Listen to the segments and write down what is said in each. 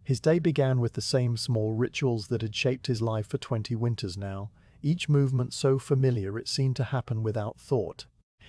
His day began with the same small rituals that had shaped his life for 20 winters now, each movement so familiar it seemed to happen without thought.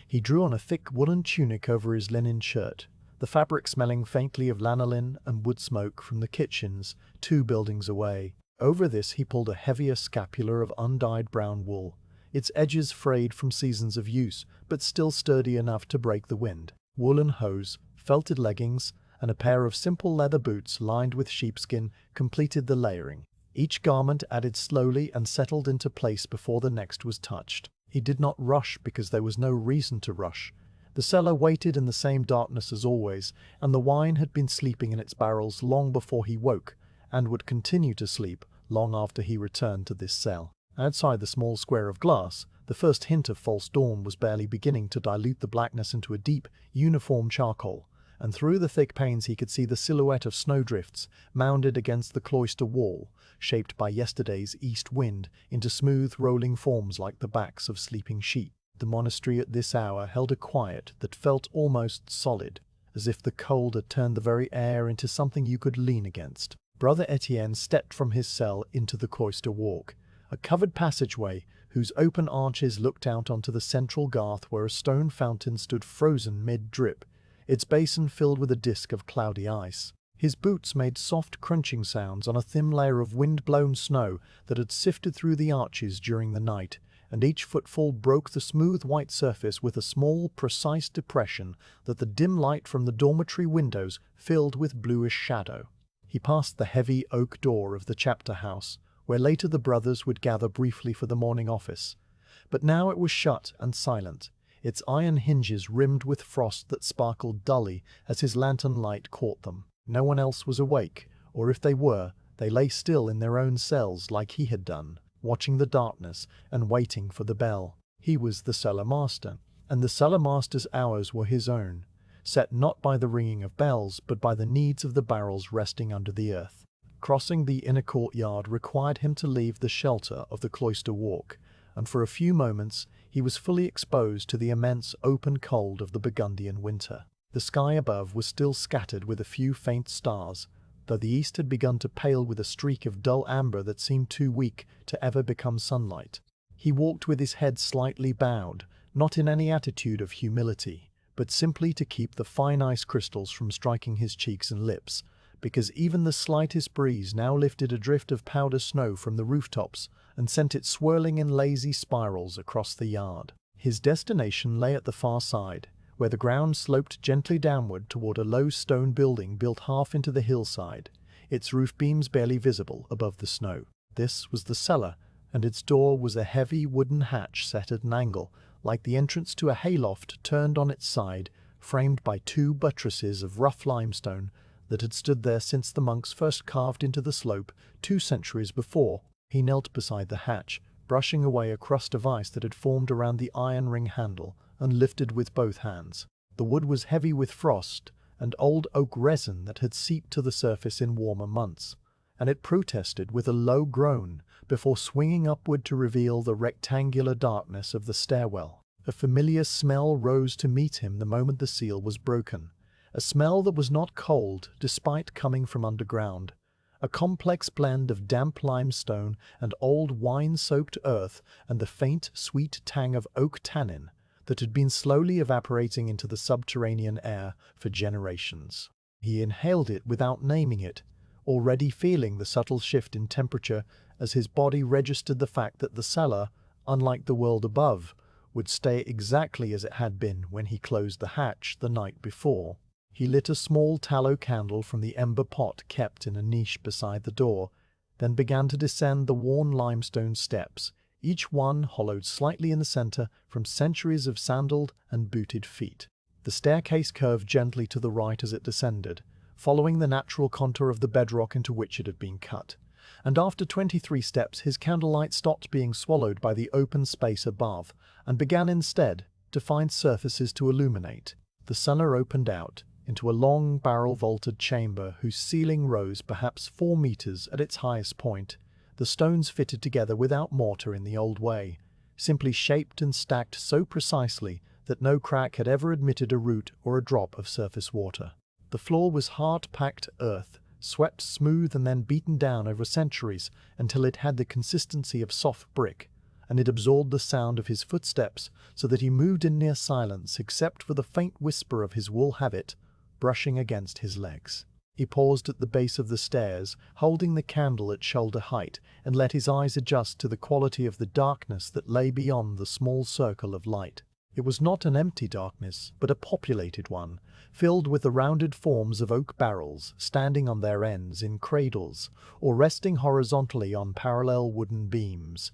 He drew on a thick woolen tunic over his linen shirt, the fabric smelling faintly of lanolin and wood smoke from the kitchens 2 buildings away. Over this he pulled a heavier scapular of undyed brown wool, its edges frayed from seasons of use, but still sturdy enough to break the wind. Woolen hose, felted leggings, and a pair of simple leather boots lined with sheepskin completed the layering. Each garment added slowly and settled into place before the next was touched. He did not rush because there was no reason to rush. The cellar waited in the same darkness as always, and the wine had been sleeping in its barrels long before he woke, and would continue to sleep long after he returned to this cell. Outside the small square of glass, the first hint of false dawn was barely beginning to dilute the blackness into a deep, uniform charcoal, and through the thick panes he could see the silhouette of snowdrifts mounded against the cloister wall, shaped by yesterday's east wind into smooth rolling forms like the backs of sleeping sheep. The monastery at this hour held a quiet that felt almost solid, as if the cold had turned the very air into something you could lean against. Brother Étienne stepped from his cell into the cloister walk, a covered passageway whose open arches looked out onto the central garth where a stone fountain stood frozen mid-drip, its basin filled with a disk of cloudy ice. His boots made soft crunching sounds on a thin layer of wind-blown snow that had sifted through the arches during the night, and each footfall broke the smooth white surface with a small, precise depression that the dim light from the dormitory windows filled with bluish shadow. He passed the heavy oak door of the chapter house, where later the brothers would gather briefly for the morning office. But now it was shut and silent, its iron hinges rimmed with frost that sparkled dully as his lantern light caught them. No one else was awake, or if they were, they lay still in their own cells like he had done, watching the darkness and waiting for the bell. He was the cellar master, and the cellar master's hours were his own, set not by the ringing of bells but by the needs of the barrels resting under the earth. Crossing the inner courtyard required him to leave the shelter of the cloister walk, and for a few moments he was fully exposed to the immense open cold of the Burgundian winter. The sky above was still scattered with a few faint stars, though the east had begun to pale with a streak of dull amber that seemed too weak to ever become sunlight. He walked with his head slightly bowed, not in any attitude of humility, but simply to keep the fine ice crystals from striking his cheeks and lips, because even the slightest breeze now lifted a drift of powder snow from the rooftops and sent it swirling in lazy spirals across the yard. His destination lay at the far side, where the ground sloped gently downward toward a low stone building built half into the hillside, its roof beams barely visible above the snow. This was the cellar, and its door was a heavy wooden hatch set at an angle, like the entrance to a hayloft turned on its side, framed by 2 buttresses of rough limestone that had stood there since the monks first carved into the slope 2 centuries before. He knelt beside the hatch, brushing away a crust of ice that had formed around the iron ring handle, and lifted with both hands. The wood was heavy with frost and old oak resin that had seeped to the surface in warmer months, and it protested with a low groan before swinging upward to reveal the rectangular darkness of the stairwell. A familiar smell rose to meet him the moment the seal was broken, a smell that was not cold despite coming from underground, a complex blend of damp limestone and old wine-soaked earth and the faint, sweet tang of oak tannin that had been slowly evaporating into the subterranean air for generations. He inhaled it without naming it, already feeling the subtle shift in temperature as his body registered the fact that the cellar, unlike the world above, would stay exactly as it had been when he closed the hatch the night before. He lit a small tallow candle from the ember pot kept in a niche beside the door, then began to descend the worn limestone steps, each one hollowed slightly in the center from centuries of sandaled and booted feet. The staircase curved gently to the right as it descended, following the natural contour of the bedrock into which it had been cut, and after 23 steps his candlelight stopped being swallowed by the open space above, and began instead to find surfaces to illuminate. The cellar opened out into a long barrel-vaulted chamber whose ceiling rose perhaps 4 meters at its highest point, the stones fitted together without mortar in the old way, simply shaped and stacked so precisely that no crack had ever admitted a root or a drop of surface water. The floor was hard-packed earth, swept smooth and then beaten down over centuries until it had the consistency of soft brick, and it absorbed the sound of his footsteps so that he moved in near silence except for the faint whisper of his wool habit brushing against his legs. He paused at the base of the stairs, holding the candle at shoulder height, and let his eyes adjust to the quality of the darkness that lay beyond the small circle of light. It was not an empty darkness, but a populated one, filled with the rounded forms of oak barrels standing on their ends in cradles or resting horizontally on parallel wooden beams,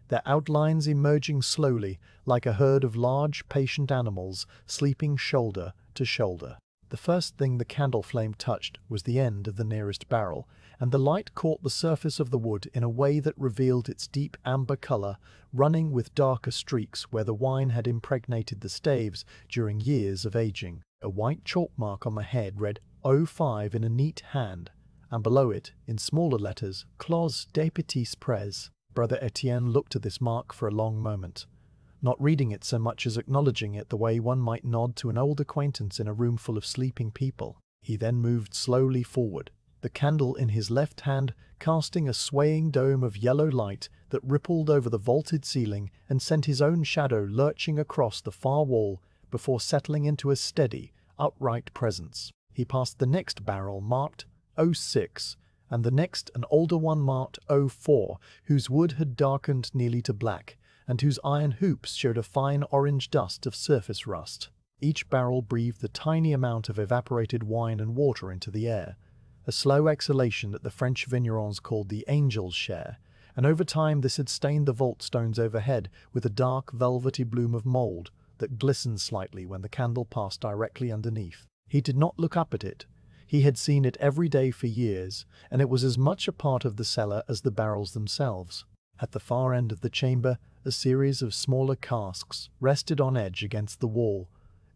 their outlines emerging slowly like a herd of large, patient animals sleeping shoulder to shoulder. The first thing the candle flame touched was the end of the nearest barrel, and the light caught the surface of the wood in a way that revealed its deep amber color, running with darker streaks where the wine had impregnated the staves during years of aging. A white chalk mark on the head read "05" in a neat hand, and below it, in smaller letters, "Clos des Petits Prés." Brother Étienne looked at this mark for a long moment, not reading it so much as acknowledging it the way one might nod to an old acquaintance in a room full of sleeping people. He then moved slowly forward, the candle in his left hand casting a swaying dome of yellow light that rippled over the vaulted ceiling and sent his own shadow lurching across the far wall before settling into a steady, upright presence. He passed the next barrel marked 06, and the next an older one marked 04, whose wood had darkened nearly to black, and whose iron hoops showed a fine orange dust of surface rust. Each barrel breathed a tiny amount of evaporated wine and water into the air, a slow exhalation that the French vignerons called the angel's share, and over time this had stained the vault stones overhead with a dark velvety bloom of mold that glistened slightly when the candle passed directly underneath. He did not look up at it. He had seen it every day for years, and it was as much a part of the cellar as the barrels themselves. At the far end of the chamber, a series of smaller casks rested on edge against the wall,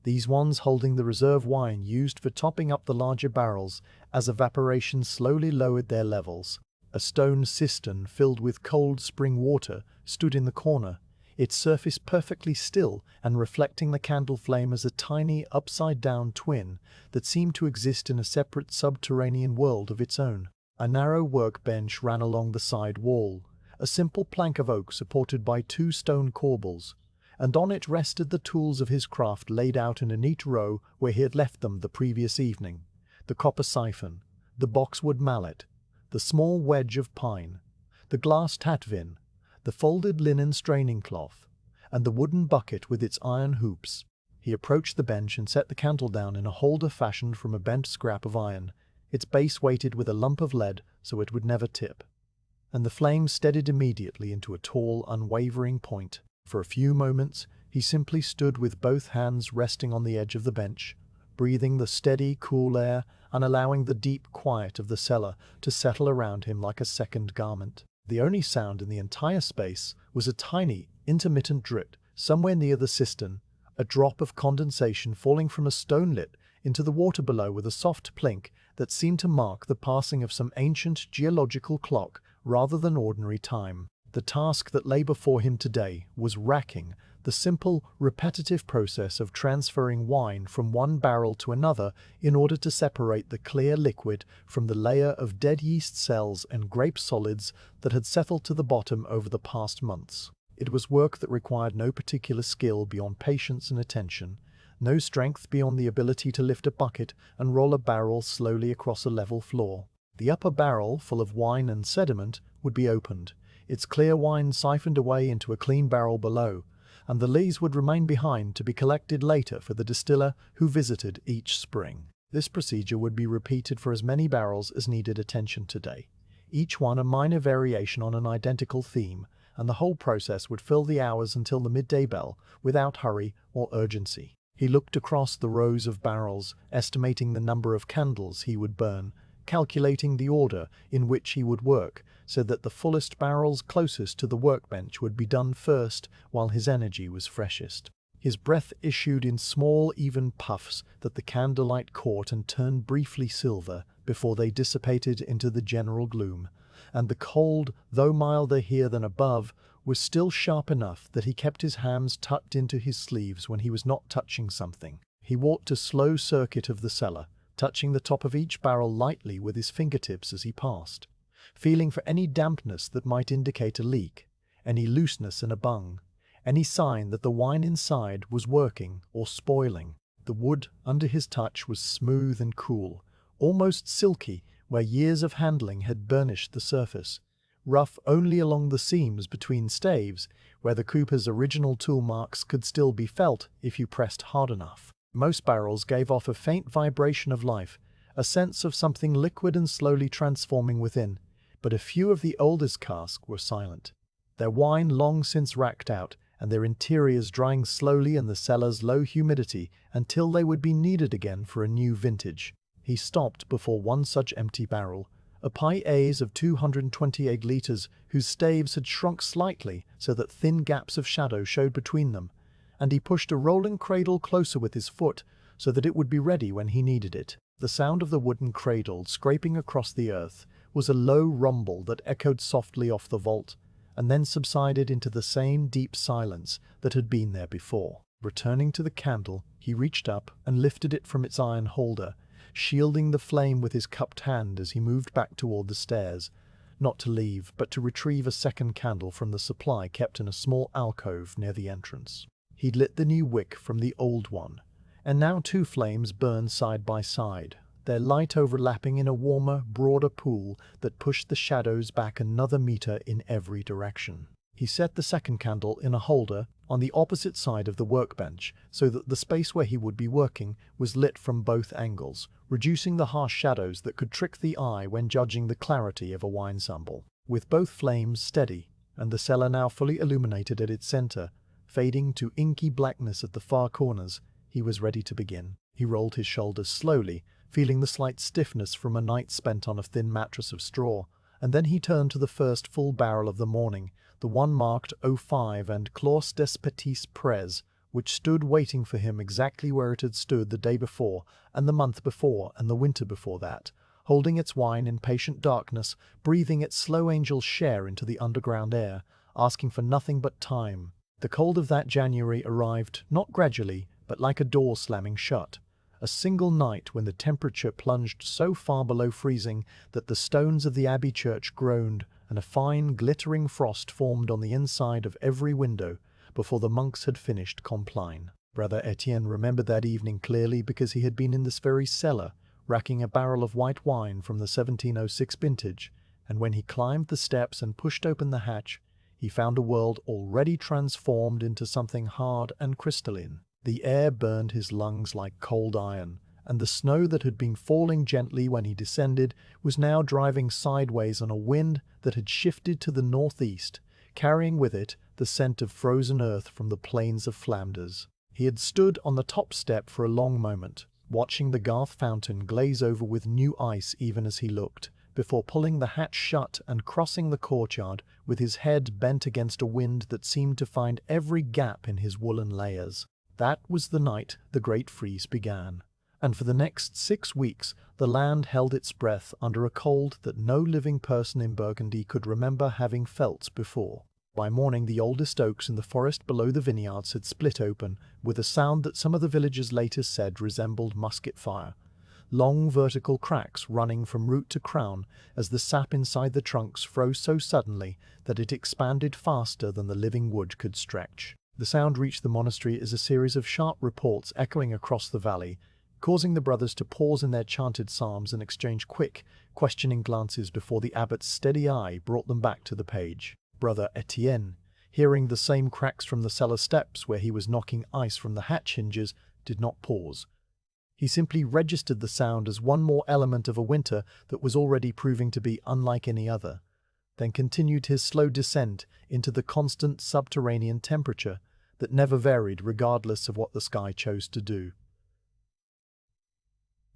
these ones holding the reserve wine used for topping up the larger barrels as evaporation slowly lowered their levels. A stone cistern filled with cold spring water stood in the corner, its surface perfectly still and reflecting the candle flame as a tiny upside-down twin that seemed to exist in a separate subterranean world of its own. A narrow workbench ran along the side wall, a simple plank of oak supported by 2 stone corbels, and on it rested the tools of his craft laid out in a neat row where he had left them the previous evening: the copper siphon, the boxwood mallet, the small wedge of pine, the glass tatvin, the folded linen straining cloth, and the wooden bucket with its iron hoops. He approached the bench and set the candle down in a holder fashioned from a bent scrap of iron, its base weighted with a lump of lead so it would never tip, and the flame steadied immediately into a tall, unwavering point. For a few moments, he simply stood with both hands resting on the edge of the bench, breathing the steady, cool air and allowing the deep quiet of the cellar to settle around him like a second garment. The only sound in the entire space was a tiny, intermittent drip somewhere near the cistern, a drop of condensation falling from a stone lip into the water below with a soft plink that seemed to mark the passing of some ancient geological clock rather than ordinary time. The task that lay before him today was racking, the simple, repetitive process of transferring wine from one barrel to another in order to separate the clear liquid from the layer of dead yeast cells and grape solids that had settled to the bottom over the past months. It was work that required no particular skill beyond patience and attention, no strength beyond the ability to lift a bucket and roll a barrel slowly across a level floor. The upper barrel, full of wine and sediment, would be opened, its clear wine siphoned away into a clean barrel below, and the lees would remain behind to be collected later for the distiller who visited each spring. This procedure would be repeated for as many barrels as needed attention today, each one a minor variation on an identical theme, and the whole process would fill the hours until the midday bell without hurry or urgency. He looked across the rows of barrels, estimating the number of candles he would burn, calculating the order in which he would work, so that the fullest barrels closest to the workbench would be done first while his energy was freshest. His breath issued in small, even puffs that the candlelight caught and turned briefly silver before they dissipated into the general gloom, and the cold, though milder here than above, was still sharp enough that he kept his hands tucked into his sleeves when he was not touching something. He walked a slow circuit of the cellar, touching the top of each barrel lightly with his fingertips as he passed, feeling for any dampness that might indicate a leak, any looseness in a bung, any sign that the wine inside was working or spoiling. The wood under his touch was smooth and cool, almost silky where years of handling had burnished the surface, rough only along the seams between staves where the cooper's original tool marks could still be felt if you pressed hard enough. Most barrels gave off a faint vibration of life, a sense of something liquid and slowly transforming within, but a few of the oldest casks were silent, their wine long since racked out and their interiors drying slowly in the cellar's low humidity until they would be needed again for a new vintage. He stopped before one such empty barrel, a Pi-A's of 228 litres whose staves had shrunk slightly so that thin gaps of shadow showed between them, and he pushed a rolling cradle closer with his foot so that it would be ready when he needed it. The sound of the wooden cradle scraping across the earth was a low rumble that echoed softly off the vault, and then subsided into the same deep silence that had been there before. Returning to the candle, he reached up and lifted it from its iron holder, shielding the flame with his cupped hand as he moved back toward the stairs, not to leave, but to retrieve a second candle from the supply kept in a small alcove near the entrance. He'd lit the new wick from the old one, and now two flames burned side by side, their light overlapping in a warmer, broader pool that pushed the shadows back another meter in every direction. He set the second candle in a holder on the opposite side of the workbench so that the space where he would be working was lit from both angles, reducing the harsh shadows that could trick the eye when judging the clarity of a wine sample. With both flames steady, and the cellar now fully illuminated at its center, fading to inky blackness at the far corners, he was ready to begin. He rolled his shoulders slowly, feeling the slight stiffness from a night spent on a thin mattress of straw, and then he turned to the first full barrel of the morning, the one marked 05 and Claus des Petits Prés, which stood waiting for him exactly where it had stood the day before, and the month before, and the winter before that, holding its wine in patient darkness, breathing its slow angel share into the underground air, asking for nothing but time. The cold of that January arrived, not gradually, but like a door slamming shut. A single night when the temperature plunged so far below freezing that the stones of the abbey church groaned, and a fine, glittering frost formed on the inside of every window before the monks had finished compline. Brother Étienne remembered that evening clearly because he had been in this very cellar, racking a barrel of white wine from the 1706 vintage, and when he climbed the steps and pushed open the hatch, he found a world already transformed into something hard and crystalline. The air burned his lungs like cold iron, and the snow that had been falling gently when he descended was now driving sideways on a wind that had shifted to the northeast, carrying with it the scent of frozen earth from the plains of Flanders. He had stood on the top step for a long moment, watching the Garth fountain glaze over with new ice even as he looked, before pulling the hatch shut and crossing the courtyard with his head bent against a wind that seemed to find every gap in his woolen layers. That was the night the Great Freeze began, and for the next 6 weeks the land held its breath under a cold that no living person in Burgundy could remember having felt before. By morning the oldest oaks in the forest below the vineyards had split open, with a sound that some of the villagers later said resembled musket fire, long vertical cracks running from root to crown as the sap inside the trunks froze so suddenly that it expanded faster than the living wood could stretch. The sound reached the monastery as a series of sharp reports echoing across the valley, causing the brothers to pause in their chanted psalms and exchange quick, questioning glances before the abbot's steady eye brought them back to the page. Brother Étienne, hearing the same cracks from the cellar steps where he was knocking ice from the hatch hinges, did not pause. He simply registered the sound as one more element of a winter that was already proving to be unlike any other, then continued his slow descent into the constant subterranean temperature that never varied regardless of what the sky chose to do.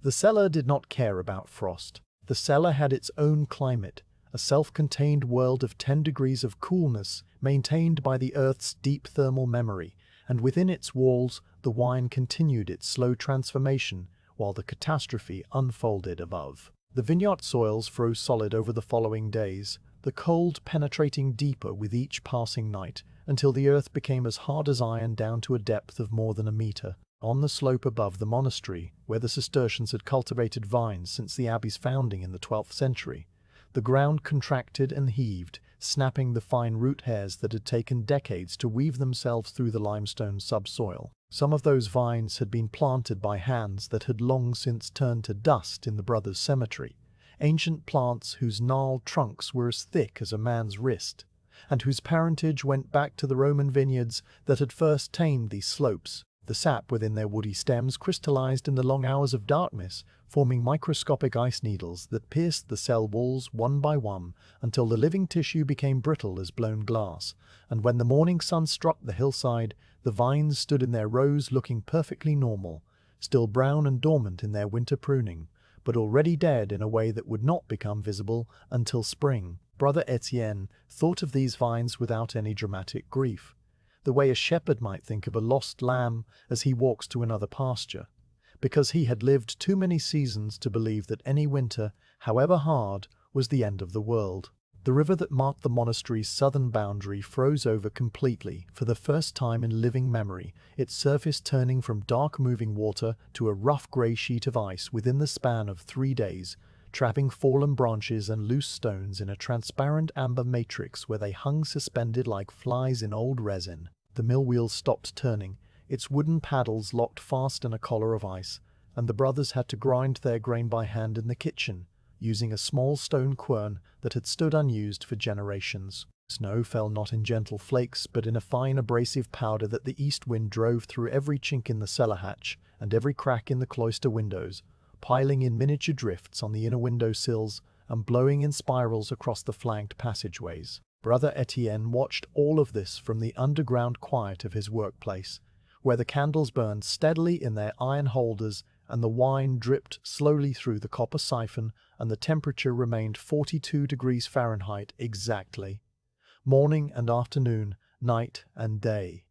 The cellar did not care about frost. The cellar had its own climate, a self-contained world of 10 degrees of coolness maintained by the earth's deep thermal memory, and within its walls the wine continued its slow transformation while the catastrophe unfolded above. The vineyard soils froze solid over the following days, the cold penetrating deeper with each passing night, until the earth became as hard as iron down to a depth of more than a meter. On the slope above the monastery, where the Cistercians had cultivated vines since the abbey's founding in the 12th century, the ground contracted and heaved, snapping the fine root hairs that had taken decades to weave themselves through the limestone subsoil. Some of those vines had been planted by hands that had long since turned to dust in the brothers' cemetery, ancient plants whose gnarled trunks were as thick as a man's wrist, and whose parentage went back to the Roman vineyards that had first tamed these slopes. The sap within their woody stems crystallized in the long hours of darkness, forming microscopic ice needles that pierced the cell walls one by one until the living tissue became brittle as blown glass, and when the morning sun struck the hillside, the vines stood in their rows looking perfectly normal, still brown and dormant in their winter pruning, but already dead in a way that would not become visible until spring. Brother Étienne thought of these vines without any dramatic grief, the way a shepherd might think of a lost lamb as he walks to another pasture, because he had lived too many seasons to believe that any winter, however hard, was the end of the world. The river that marked the monastery's southern boundary froze over completely for the first time in living memory, its surface turning from dark moving water to a rough grey sheet of ice within the span of 3 days, trapping fallen branches and loose stones in a transparent amber matrix where they hung suspended like flies in old resin. The mill wheel stopped turning, its wooden paddles locked fast in a collar of ice, and the brothers had to grind their grain by hand in the kitchen, using a small stone quern that had stood unused for generations. Snow fell not in gentle flakes, but in a fine abrasive powder that the east wind drove through every chink in the cellar hatch and every crack in the cloister windows, piling in miniature drifts on the inner window sills and blowing in spirals across the flanked passageways. Brother Étienne watched all of this from the underground quiet of his workplace, where the candles burned steadily in their iron holders and the wine dripped slowly through the copper siphon and the temperature remained 42 degrees Fahrenheit exactly. Morning and afternoon, night and day,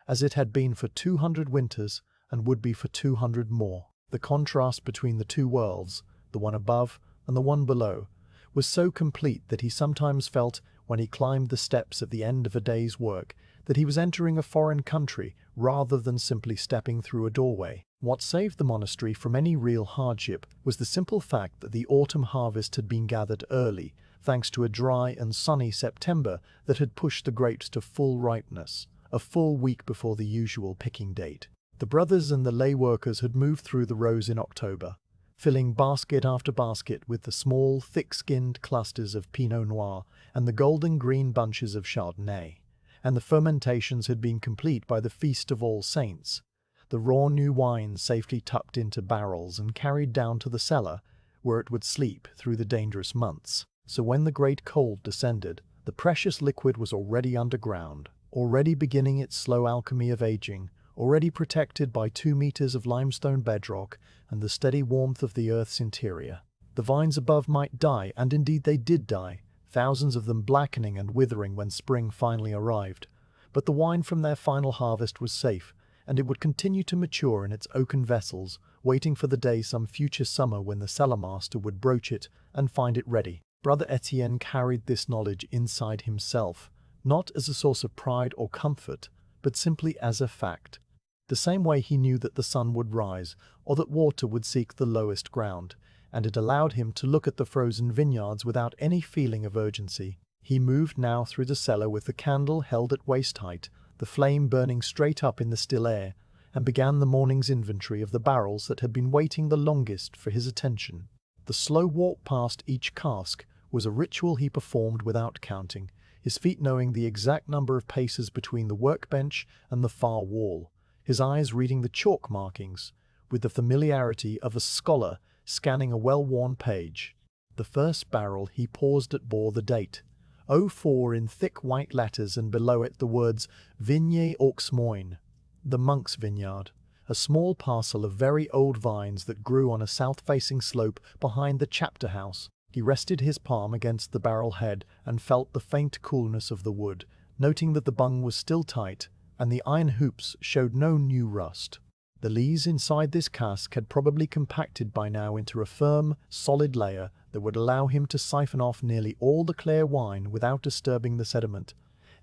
as it had been for 200 winters and would be for 200 more. The contrast between the two worlds, the one above and the one below, was so complete that he sometimes felt, when he climbed the steps at the end of a day's work, that he was entering a foreign country rather than simply stepping through a doorway. What saved the monastery from any real hardship was the simple fact that the autumn harvest had been gathered early, thanks to a dry and sunny September that had pushed the grapes to full ripeness, a full week before the usual picking date. The brothers and the lay workers had moved through the rows in October, filling basket after basket with the small, thick-skinned clusters of Pinot Noir and the golden-green bunches of Chardonnay, and the fermentations had been complete by the Feast of All Saints, the raw new wine safely tucked into barrels and carried down to the cellar, where it would sleep through the dangerous months. So when the great cold descended, the precious liquid was already underground, already beginning its slow alchemy of aging, already protected by 2 meters of limestone bedrock and the steady warmth of the earth's interior. The vines above might die, and indeed they did die, thousands of them blackening and withering when spring finally arrived, but the wine from their final harvest was safe, and it would continue to mature in its oaken vessels, waiting for the day some future summer when the cellar master would broach it and find it ready. Brother Étienne carried this knowledge inside himself, not as a source of pride or comfort, but simply as a fact. The same way he knew that the sun would rise, or that water would seek the lowest ground, and it allowed him to look at the frozen vineyards without any feeling of urgency. He moved now through the cellar with the candle held at waist height, the flame burning straight up in the still air, and began the morning's inventory of the barrels that had been waiting the longest for his attention. The slow walk past each cask was a ritual he performed without counting, his feet knowing the exact number of paces between the workbench and the far wall, his eyes reading the chalk markings with the familiarity of a scholar scanning a well-worn page. The first barrel he paused at bore the date, 04 in thick white letters, and below it the words Vigne aux Moines, the monk's vineyard, a small parcel of very old vines that grew on a south-facing slope behind the chapter house. He rested his palm against the barrel head and felt the faint coolness of the wood, noting that the bung was still tight and the iron hoops showed no new rust. The lees inside this cask had probably compacted by now into a firm, solid layer that would allow him to siphon off nearly all the clear wine without disturbing the sediment,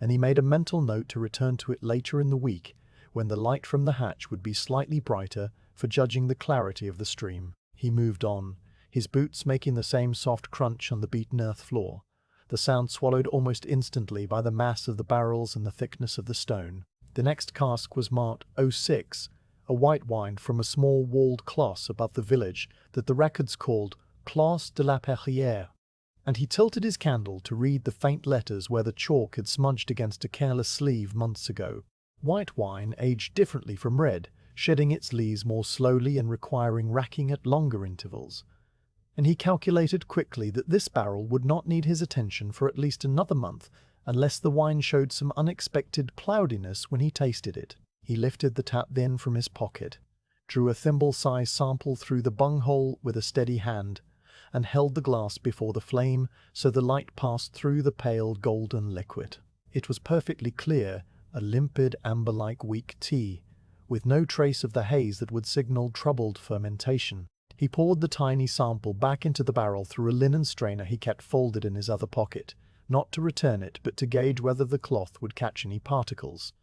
and he made a mental note to return to it later in the week, when the light from the hatch would be slightly brighter for judging the clarity of the stream. He moved on, his boots making the same soft crunch on the beaten earth floor, the sound swallowed almost instantly by the mass of the barrels and the thickness of the stone. The next cask was marked 06, a white wine from a small walled closs above the village that the records called Clos de la Perrière, and he tilted his candle to read the faint letters where the chalk had smudged against a careless sleeve months ago. White wine aged differently from red, shedding its lees more slowly and requiring racking at longer intervals. And he calculated quickly that this barrel would not need his attention for at least another month unless the wine showed some unexpected cloudiness when he tasted it. He lifted the tap then from his pocket, drew a thimble-sized sample through the bunghole with a steady hand, and held the glass before the flame so the light passed through the pale golden liquid. It was perfectly clear, a limpid amber-like weak tea, with no trace of the haze that would signal troubled fermentation. He poured the tiny sample back into the barrel through a linen strainer he kept folded in his other pocket, not to return it but to gauge whether the cloth would catch any particles.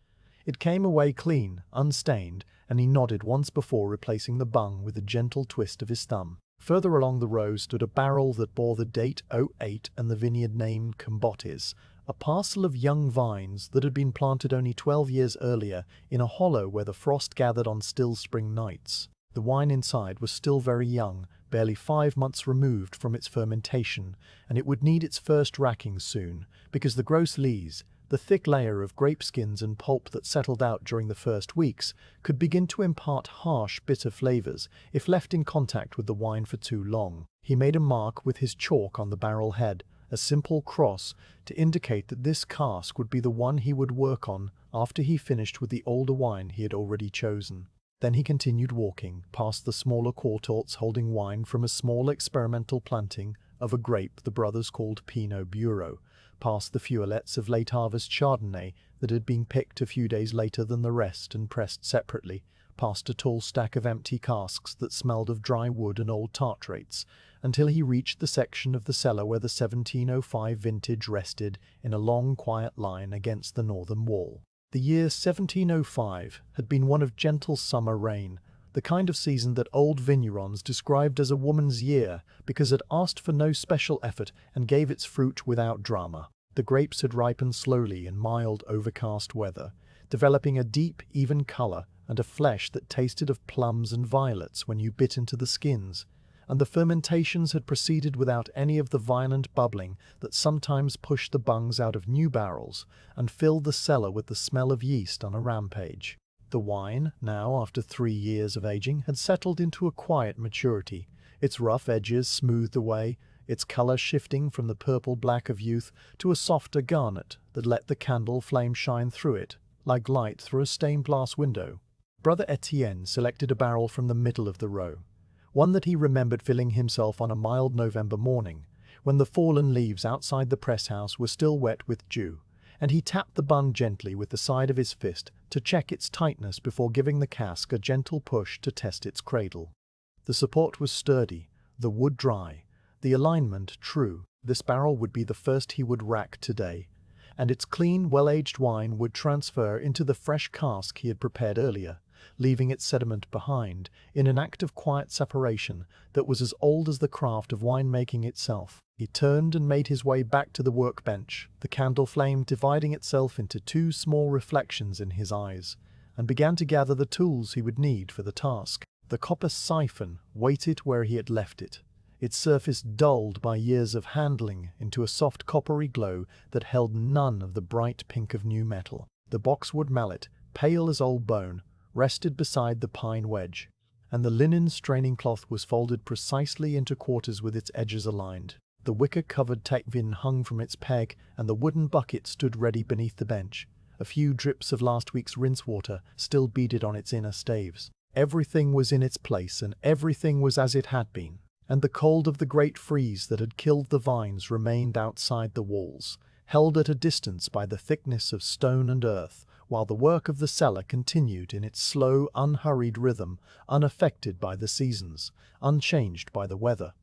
It came away clean, unstained, and he nodded once before replacing the bung with a gentle twist of his thumb. Further along the row stood a barrel that bore the date 08 and the vineyard name Cambotes, a parcel of young vines that had been planted only 12 years earlier in a hollow where the frost gathered on still spring nights. The wine inside was still very young, barely 5 months removed from its fermentation, and it would need its first racking soon, because the gross lees, the thick layer of grape skins and pulp that settled out during the first weeks, could begin to impart harsh, bitter flavors if left in contact with the wine for too long. He made a mark with his chalk on the barrel head, a simple cross, to indicate that this cask would be the one he would work on after he finished with the older wine he had already chosen. Then he continued walking, past the smaller quartorts holding wine from a small experimental planting of a grape the brothers called Pinot Bureau, past the feuillettes of late-harvest Chardonnay that had been picked a few days later than the rest and pressed separately, past a tall stack of empty casks that smelled of dry wood and old tartrates, until he reached the section of the cellar where the 1705 vintage rested in a long, quiet line against the northern wall. The year 1705 had been one of gentle summer rain, the kind of season that old vignerons described as a woman's year because it asked for no special effort and gave its fruit without drama. The grapes had ripened slowly in mild, overcast weather, developing a deep, even color and a flesh that tasted of plums and violets when you bit into the skins, and the fermentations had proceeded without any of the violent bubbling that sometimes pushed the bungs out of new barrels and filled the cellar with the smell of yeast on a rampage. The wine, now after 3 years of aging, had settled into a quiet maturity, its rough edges smoothed away, its color shifting from the purple-black of youth to a softer garnet that let the candle flame shine through it, like light through a stained-glass window. Brother Étienne selected a barrel from the middle of the row, one that he remembered filling himself on a mild November morning, when the fallen leaves outside the press-house were still wet with dew, and he tapped the bung gently with the side of his fist to check its tightness before giving the cask a gentle push to test its cradle. The support was sturdy, the wood dry, the alignment true. This barrel would be the first he would rack today, and its clean, well-aged wine would transfer into the fresh cask he had prepared earlier, leaving its sediment behind, in an act of quiet separation that was as old as the craft of winemaking itself. He turned and made his way back to the workbench, the candle flame dividing itself into 2 small reflections in his eyes, and began to gather the tools he would need for the task. The copper siphon waited where he had left it, its surface dulled by years of handling into a soft coppery glow that held none of the bright pink of new metal. The boxwood mallet, pale as old bone, rested beside the pine wedge, and the linen straining cloth was folded precisely into quarters with its edges aligned. The wicker-covered tapin hung from its peg, and the wooden bucket stood ready beneath the bench. A few drips of last week's rinse water still beaded on its inner staves. Everything was in its place, and everything was as it had been, and the cold of the great freeze that had killed the vines remained outside the walls, held at a distance by the thickness of stone and earth, while the work of the cellar continued in its slow, unhurried rhythm, unaffected by the seasons, unchanged by the weather.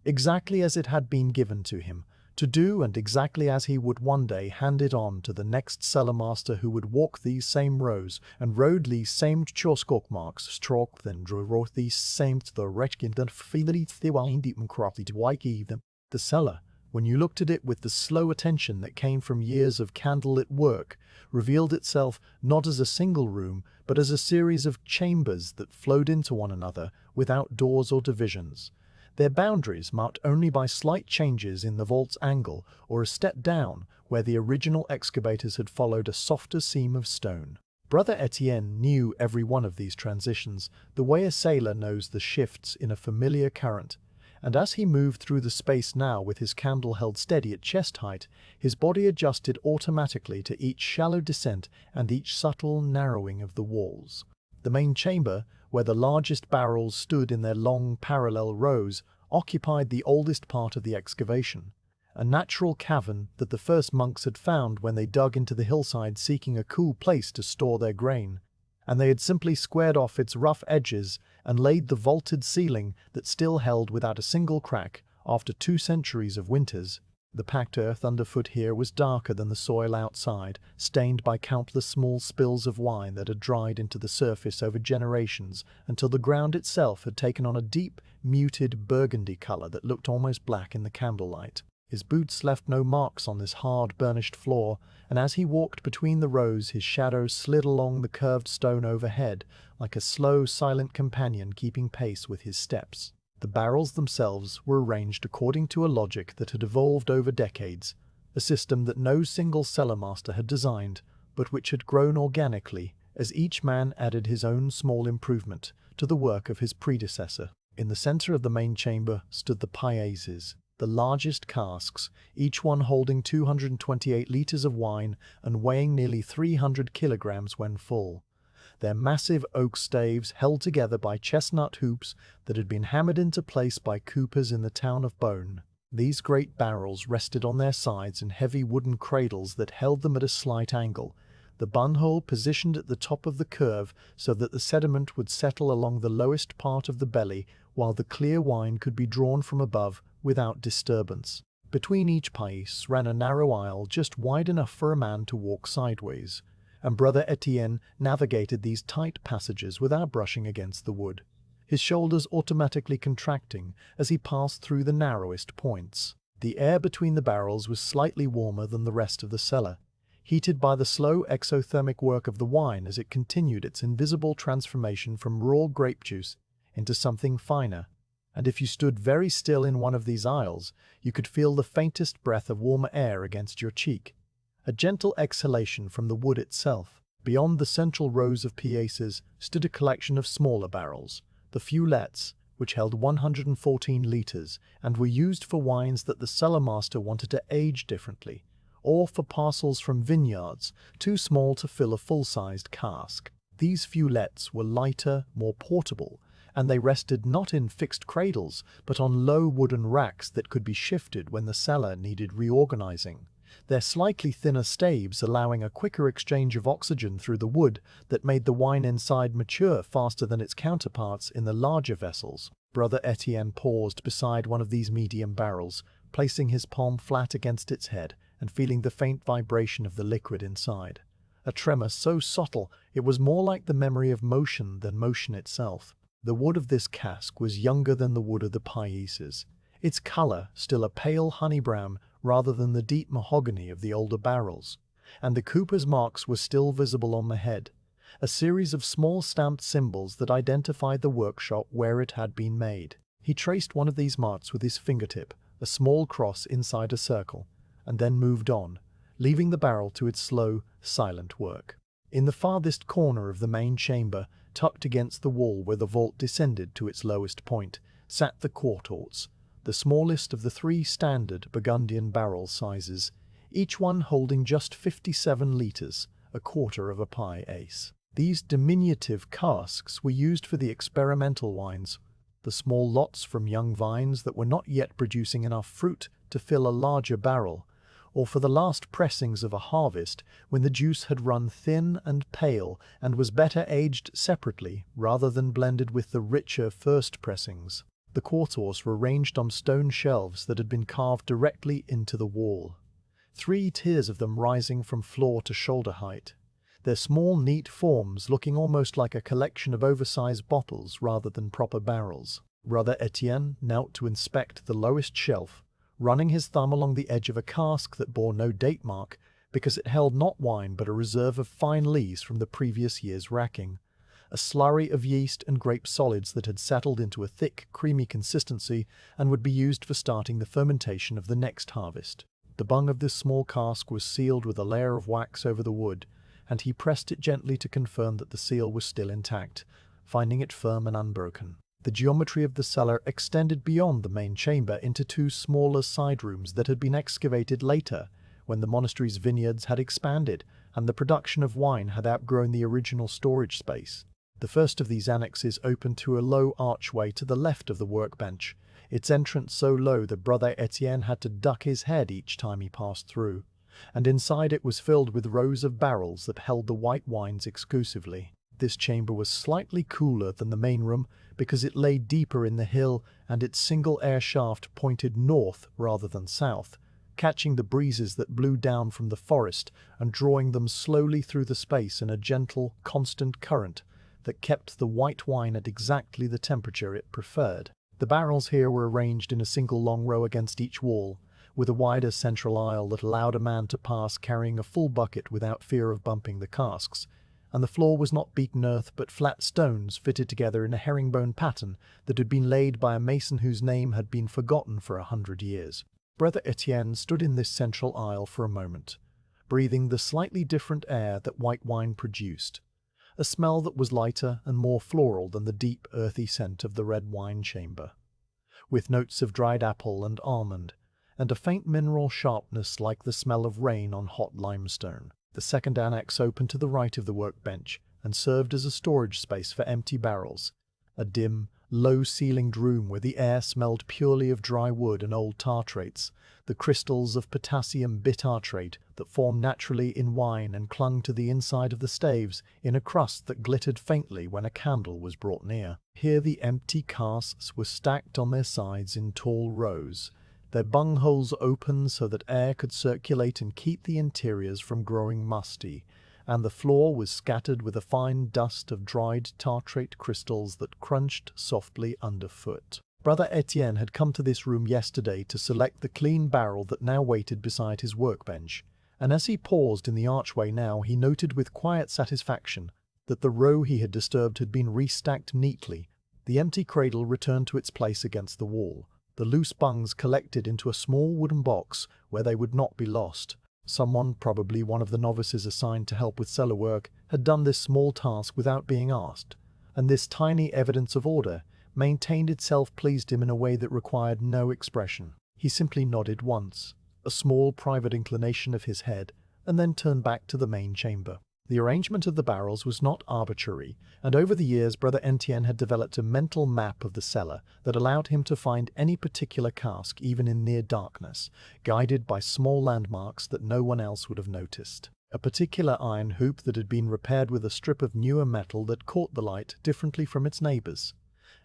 Exactly as it had been given to him, to do and exactly as he would one day hand it on to the next cellar master who would walk these same rows and rode these same marks, stroke then drew these same to the wretched and feelly thewind even crafty to wike them. The cellar, when you looked at it with the slow attention that came from years of candlelit work, revealed itself not as a single room, but as a series of chambers that flowed into one another without doors or divisions, their boundaries marked only by slight changes in the vault's angle or a step down where the original excavators had followed a softer seam of stone. Brother Étienne knew every one of these transitions, the way a sailor knows the shifts in a familiar current, and as he moved through the space now with his candle held steady at chest height, his body adjusted automatically to each shallow descent and each subtle narrowing of the walls. The main chamber, where the largest barrels stood in their long parallel rows, occupied the oldest part of the excavation, a natural cavern that the first monks had found when they dug into the hillside seeking a cool place to store their grain, and they had simply squared off its rough edges and laid the vaulted ceiling that still held without a single crack after 2 centuries of winters. The packed earth underfoot here was darker than the soil outside, stained by countless small spills of wine that had dried into the surface over generations until the ground itself had taken on a deep, muted burgundy color that looked almost black in the candlelight. His boots left no marks on this hard, burnished floor, and as he walked between the rows his shadow slid along the curved stone overhead, like a slow, silent companion keeping pace with his steps. The barrels themselves were arranged according to a logic that had evolved over decades, a system that no single cellar master had designed, but which had grown organically as each man added his own small improvement to the work of his predecessor. In the center of the main chamber stood the paillasses, the largest casks, each one holding 228 liters of wine and weighing nearly 300 kilograms when full. Their massive oak staves held together by chestnut hoops that had been hammered into place by coopers in the town of Beaune. These great barrels rested on their sides in heavy wooden cradles that held them at a slight angle, the bunhole positioned at the top of the curve so that the sediment would settle along the lowest part of the belly while the clear wine could be drawn from above without disturbance. Between each pais ran a narrow aisle just wide enough for a man to walk sideways, and Brother Étienne navigated these tight passages without brushing against the wood, his shoulders automatically contracting as he passed through the narrowest points. The air between the barrels was slightly warmer than the rest of the cellar, heated by the slow exothermic work of the wine as it continued its invisible transformation from raw grape juice into something finer, and if you stood very still in one of these aisles, you could feel the faintest breath of warmer air against your cheek, a gentle exhalation from the wood itself. Beyond the central rows of paillasses stood a collection of smaller barrels, the feuillettes, which held 114 liters and were used for wines that the cellar master wanted to age differently, or for parcels from vineyards too small to fill a full-sized cask. These feuillettes were lighter, more portable, and they rested not in fixed cradles, but on low wooden racks that could be shifted when the cellar needed reorganizing, their slightly thinner staves allowing a quicker exchange of oxygen through the wood that made the wine inside mature faster than its counterparts in the larger vessels. Brother Étienne paused beside one of these medium barrels, placing his palm flat against its head and feeling the faint vibration of the liquid inside. A tremor so subtle it was more like the memory of motion than motion itself. The wood of this cask was younger than the wood of the paillasses, its color still a pale honey brown rather than the deep mahogany of the older barrels, and the cooper's marks were still visible on the head, a series of small stamped symbols that identified the workshop where it had been made. He traced one of these marks with his fingertip, a small cross inside a circle, and then moved on, leaving the barrel to its slow, silent work. In the farthest corner of the main chamber, tucked against the wall where the vault descended to its lowest point, sat the quartorts, the smallest of the 3 standard Burgundian barrel sizes, each one holding just 57 liters, a quarter of a pie-ace. These diminutive casks were used for the experimental wines, the small lots from young vines that were not yet producing enough fruit to fill a larger barrel, or for the last pressings of a harvest when the juice had run thin and pale and was better aged separately rather than blended with the richer first pressings. The quarters were arranged on stone shelves that had been carved directly into the wall, 3 tiers of them rising from floor to shoulder height, their small, neat forms looking almost like a collection of oversized bottles rather than proper barrels. Brother Étienne knelt to inspect the lowest shelf, running his thumb along the edge of a cask that bore no date mark because it held not wine but a reserve of fine lees from the previous year's racking, a slurry of yeast and grape solids that had settled into a thick, creamy consistency and would be used for starting the fermentation of the next harvest. The bung of this small cask was sealed with a layer of wax over the wood, and he pressed it gently to confirm that the seal was still intact, finding it firm and unbroken. The geometry of the cellar extended beyond the main chamber into 2 smaller side rooms that had been excavated later, when the monastery's vineyards had expanded and the production of wine had outgrown the original storage space. The first of these annexes opened to a low archway to the left of the workbench, its entrance so low that Brother Étienne had to duck his head each time he passed through, and inside it was filled with rows of barrels that held the white wines exclusively. This chamber was slightly cooler than the main room because it lay deeper in the hill and its single air shaft pointed north rather than south, catching the breezes that blew down from the forest and drawing them slowly through the space in a gentle, constant current that kept the white wine at exactly the temperature it preferred. The barrels here were arranged in a single long row against each wall, with a wider central aisle that allowed a man to pass carrying a full bucket without fear of bumping the casks, and the floor was not beaten earth but flat stones fitted together in a herringbone pattern that had been laid by a mason whose name had been forgotten for 100 years. Brother Étienne stood in this central aisle for a moment, breathing the slightly different air that white wine produced, a smell that was lighter and more floral than the deep, earthy scent of the red wine chamber, with notes of dried apple and almond, and a faint mineral sharpness like the smell of rain on hot limestone. The second annex opened to the right of the workbench and served as a storage space for empty barrels, a dim, low-ceilinged room where the air smelled purely of dry wood and old tartrates, the crystals of potassium bitartrate that formed naturally in wine and clung to the inside of the staves in a crust that glittered faintly when a candle was brought near. Here the empty casks were stacked on their sides in tall rows, their bungholes open so that air could circulate and keep the interiors from growing musty, and the floor was scattered with a fine dust of dried tartrate crystals that crunched softly underfoot. Brother Étienne had come to this room yesterday to select the clean barrel that now waited beside his workbench, and as he paused in the archway now he noted with quiet satisfaction that the row he had disturbed had been restacked neatly, the empty cradle returned to its place against the wall, the loose bungs collected into a small wooden box where they would not be lost. Someone, probably one of the novices assigned to help with cellar work, had done this small task without being asked, and this tiny evidence of order maintained itself pleased him in a way that required no expression. He simply nodded once, a small private inclination of his head, and then turned back to the main chamber. The arrangement of the barrels was not arbitrary, and over the years Brother Étienne had developed a mental map of the cellar that allowed him to find any particular cask even in near darkness, guided by small landmarks that no one else would have noticed. A particular iron hoop that had been repaired with a strip of newer metal that caught the light differently from its neighbors.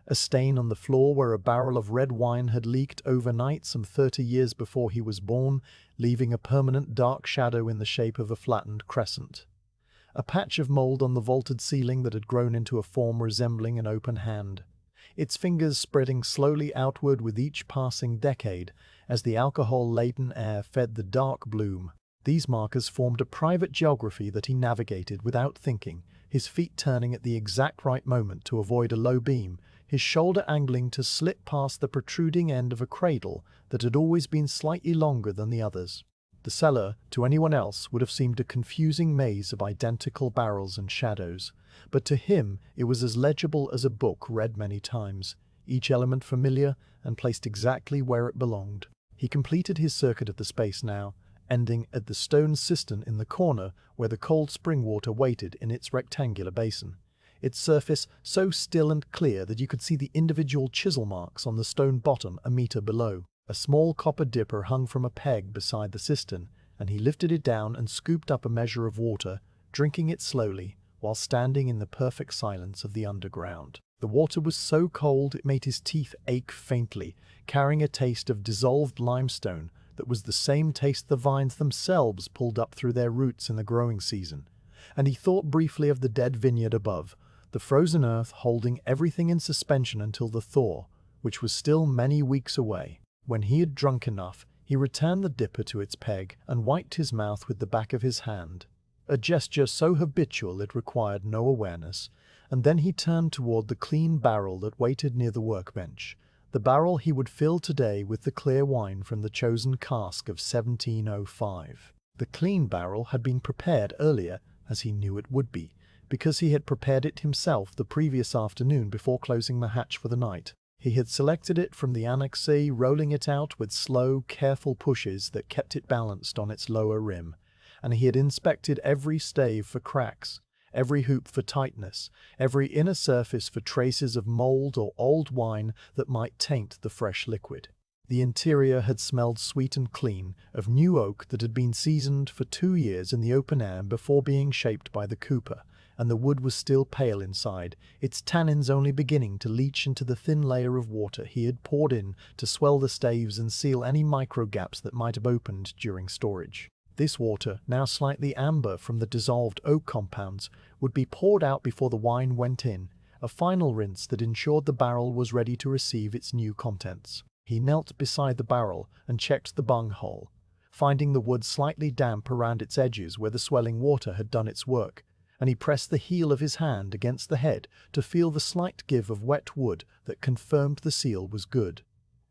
A stain on the floor where a barrel of red wine had leaked overnight some 30 years before he was born, leaving a permanent dark shadow in the shape of a flattened crescent. A patch of mold on the vaulted ceiling that had grown into a form resembling an open hand, its fingers spreading slowly outward with each passing decade as the alcohol-laden air fed the dark bloom. These markers formed a private geography that he navigated without thinking, his feet turning at the exact right moment to avoid a low beam, his shoulder angling to slip past the protruding end of a cradle that had always been slightly longer than the others. The cellar, to anyone else, would have seemed a confusing maze of identical barrels and shadows, but to him it was as legible as a book read many times, each element familiar and placed exactly where it belonged. He completed his circuit of the space now, ending at the stone cistern in the corner where the cold spring water waited in its rectangular basin, its surface so still and clear that you could see the individual chisel marks on the stone bottom a meter below. A small copper dipper hung from a peg beside the cistern, and he lifted it down and scooped up a measure of water, drinking it slowly, while standing in the perfect silence of the underground. The water was so cold it made his teeth ache faintly, carrying a taste of dissolved limestone that was the same taste the vines themselves pulled up through their roots in the growing season. And he thought briefly of the dead vineyard above, the frozen earth holding everything in suspension until the thaw, which was still many weeks away. When he had drunk enough, he returned the dipper to its peg and wiped his mouth with the back of his hand, a gesture so habitual it required no awareness, and then he turned toward the clean barrel that waited near the workbench, the barrel he would fill today with the clear wine from the chosen cask of 1705. The clean barrel had been prepared earlier, as he knew it would be, because he had prepared it himself the previous afternoon before closing the hatch for the night. He had selected it from the annexe, rolling it out with slow, careful pushes that kept it balanced on its lower rim, and he had inspected every stave for cracks, every hoop for tightness, every inner surface for traces of mold or old wine that might taint the fresh liquid. The interior had smelled sweet and clean, of new oak that had been seasoned for 2 years in the open air before being shaped by the cooper, and the wood was still pale inside, its tannins only beginning to leach into the thin layer of water he had poured in to swell the staves and seal any micro gaps that might have opened during storage. This water, now slightly amber from the dissolved oak compounds, would be poured out before the wine went in, a final rinse that ensured the barrel was ready to receive its new contents. He knelt beside the barrel and checked the bunghole, finding the wood slightly damp around its edges where the swelling water had done its work, and he pressed the heel of his hand against the head to feel the slight give of wet wood that confirmed the seal was good.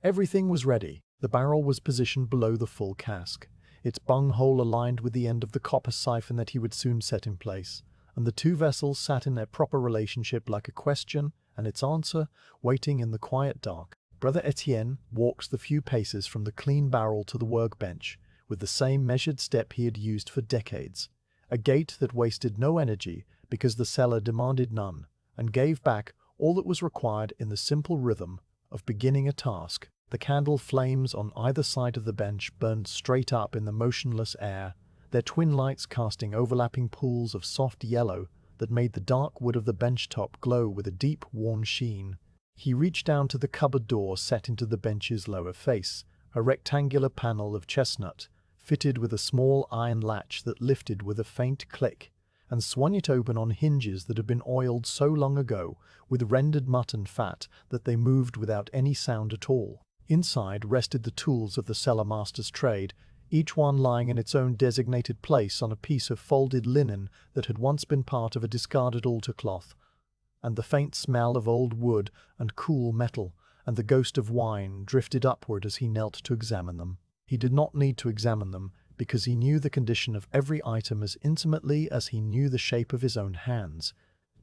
Everything was ready. The barrel was positioned below the full cask, its bunghole aligned with the end of the copper siphon that he would soon set in place, and the two vessels sat in their proper relationship like a question and its answer waiting in the quiet dark. Brother Étienne walked the few paces from the clean barrel to the workbench with the same measured step he had used for decades, a gait that wasted no energy because the cellar demanded none, and gave back all that was required in the simple rhythm of beginning a task. The candle flames on either side of the bench burned straight up in the motionless air, their twin lights casting overlapping pools of soft yellow that made the dark wood of the bench top glow with a deep, worn sheen. He reached down to the cupboard door set into the bench's lower face, a rectangular panel of chestnut, fitted with a small iron latch that lifted with a faint click, and swung it open on hinges that had been oiled so long ago with rendered mutton fat that they moved without any sound at all. Inside rested the tools of the cellar master's trade, each one lying in its own designated place on a piece of folded linen that had once been part of a discarded altar cloth, and the faint smell of old wood and cool metal and the ghost of wine drifted upward as he knelt to examine them. He did not need to examine them, because he knew the condition of every item as intimately as he knew the shape of his own hands,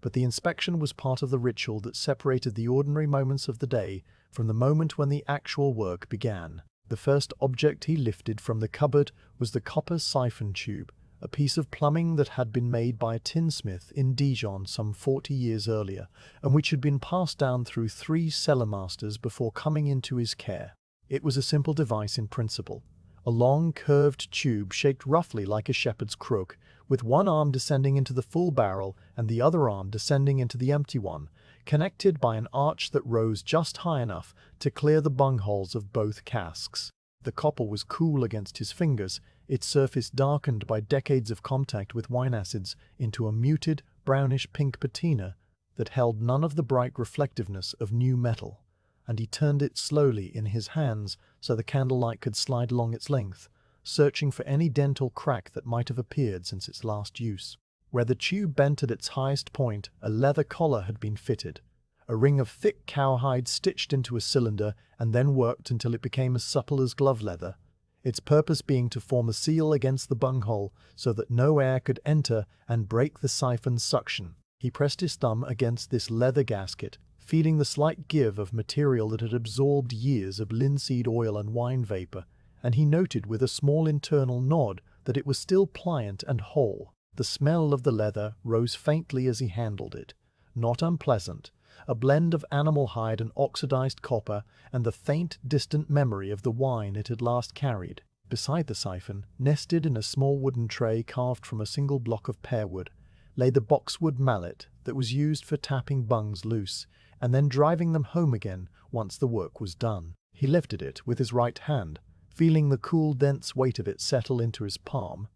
but the inspection was part of the ritual that separated the ordinary moments of the day from the moment when the actual work began. The first object he lifted from the cupboard was the copper siphon tube, a piece of plumbing that had been made by a tinsmith in Dijon some 40 years earlier, and which had been passed down through 3 cellar masters before coming into his care. It was a simple device in principle, a long curved tube shaped roughly like a shepherd's crook, with one arm descending into the full barrel and the other arm descending into the empty one, connected by an arch that rose just high enough to clear the bungholes of both casks. The copper was cool against his fingers, its surface darkened by decades of contact with wine acids into a muted, brownish-pink patina that held none of the bright reflectiveness of new metal, and he turned it slowly in his hands so the candlelight could slide along its length, searching for any dent or crack that might have appeared since its last use. Where the tube bent at its highest point, a leather collar had been fitted, a ring of thick cowhide stitched into a cylinder and then worked until it became as supple as glove leather, its purpose being to form a seal against the bunghole so that no air could enter and break the siphon's suction. He pressed his thumb against this leather gasket, feeling the slight give of material that had absorbed years of linseed oil and wine vapor, and he noted with a small internal nod that it was still pliant and whole. The smell of the leather rose faintly as he handled it, not unpleasant, a blend of animal hide and oxidized copper, and the faint, distant memory of the wine it had last carried. Beside the siphon, nested in a small wooden tray carved from a single block of pear wood, lay the boxwood mallet that was used for tapping bungs loose, and then driving them home again once the work was done. He lifted it with his right hand, feeling the cool, dense weight of it settle into his palm,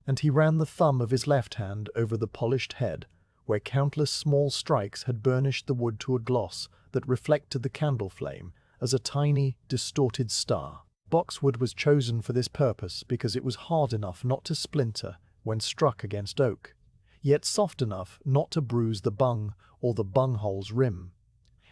and he ran the thumb of his left hand over the polished head, where countless small strikes had burnished the wood to a gloss that reflected the candle flame as a tiny, distorted star. Boxwood was chosen for this purpose because it was hard enough not to splinter when struck against oak, yet soft enough not to bruise the bung or the bunghole's rim.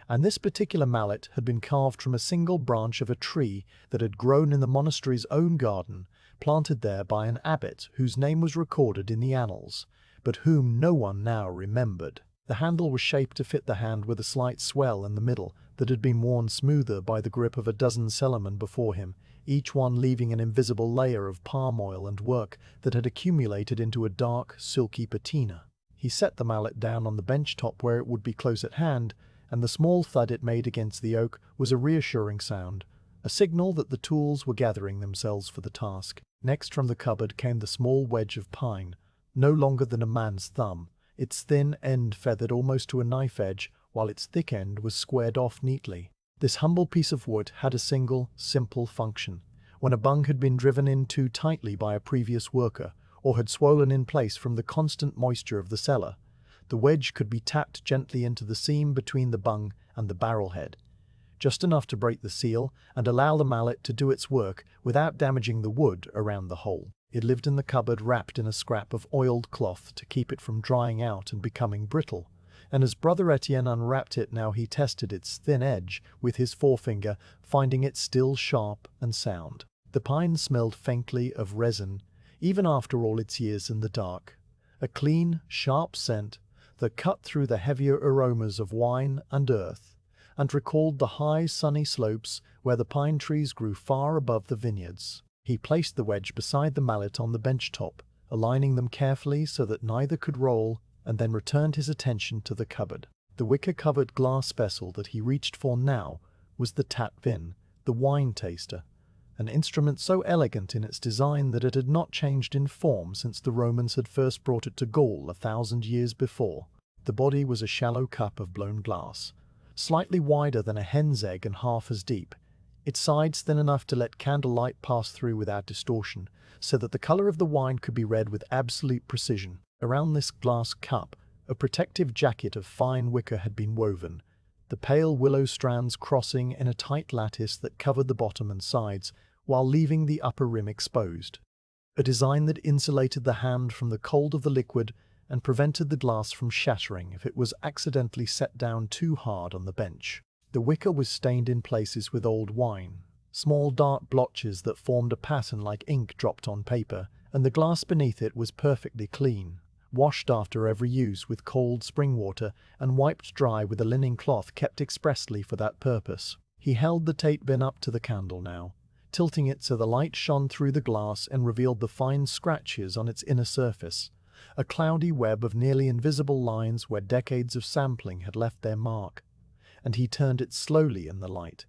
And this particular mallet had been carved from a single branch of a tree that had grown in the monastery's own garden, planted there by an abbot whose name was recorded in the annals, but whom no one now remembered. The handle was shaped to fit the hand with a slight swell in the middle that had been worn smoother by the grip of a dozen cellarmen before him, each one leaving an invisible layer of palm oil and work that had accumulated into a dark, silky patina. He set the mallet down on the bench top where it would be close at hand, and the small thud it made against the oak was a reassuring sound, a signal that the tools were gathering themselves for the task. Next from the cupboard came the small wedge of pine, no longer than a man's thumb, its thin end feathered almost to a knife edge, while its thick end was squared off neatly. This humble piece of wood had a single, simple function. When a bung had been driven in too tightly by a previous worker, or had swollen in place from the constant moisture of the cellar, the wedge could be tapped gently into the seam between the bung and the barrel head, just enough to break the seal and allow the mallet to do its work without damaging the wood around the hole. It lived in the cupboard wrapped in a scrap of oiled cloth to keep it from drying out and becoming brittle, and as Brother Étienne unwrapped it now he tested its thin edge with his forefinger, finding it still sharp and sound. The pine smelled faintly of resin, even after all its years in the dark, a clean, sharp scent that cut through the heavier aromas of wine and earth, and recalled the high, sunny slopes where the pine trees grew far above the vineyards. He placed the wedge beside the mallet on the bench top, aligning them carefully so that neither could roll, and then returned his attention to the cupboard. The wicker-covered glass vessel that he reached for now was the tat-vin, the wine taster, an instrument so elegant in its design that it had not changed in form since the Romans had first brought it to Gaul 1,000 years before. The body was a shallow cup of blown glass, slightly wider than a hen's egg and half as deep, its sides thin enough to let candlelight pass through without distortion, so that the color of the wine could be read with absolute precision. Around this glass cup, a protective jacket of fine wicker had been woven, the pale willow strands crossing in a tight lattice that covered the bottom and sides, while leaving the upper rim exposed. A design that insulated the hand from the cold of the liquid and prevented the glass from shattering if it was accidentally set down too hard on the bench. The wicker was stained in places with old wine, small dark blotches that formed a pattern like ink dropped on paper, and the glass beneath it was perfectly clean, washed after every use with cold spring water and wiped dry with a linen cloth kept expressly for that purpose. He held the tat-bin up to the candle now, tilting it so the light shone through the glass and revealed the fine scratches on its inner surface, a cloudy web of nearly invisible lines where decades of sampling had left their mark. And he turned it slowly in the light,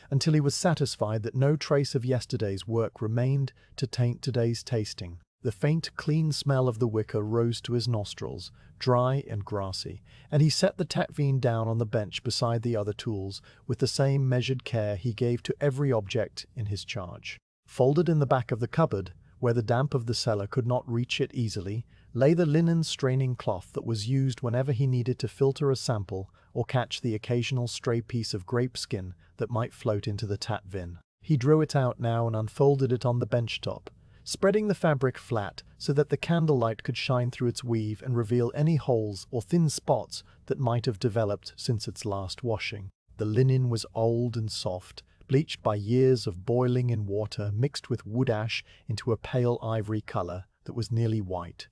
until he was satisfied that no trace of yesterday's work remained to taint today's tasting. The faint, clean smell of the wicker rose to his nostrils, dry and grassy, and he set the tat-vin down on the bench beside the other tools with the same measured care he gave to every object in his charge. Folded in the back of the cupboard, where the damp of the cellar could not reach it easily, lay the linen straining cloth that was used whenever he needed to filter a sample or catch the occasional stray piece of grape skin that might float into the tat-vin. He drew it out now and unfolded it on the bench top, spreading the fabric flat so that the candlelight could shine through its weave and reveal any holes or thin spots that might have developed since its last washing. The linen was old and soft, bleached by years of boiling in water mixed with wood ash into a pale ivory color that was nearly white,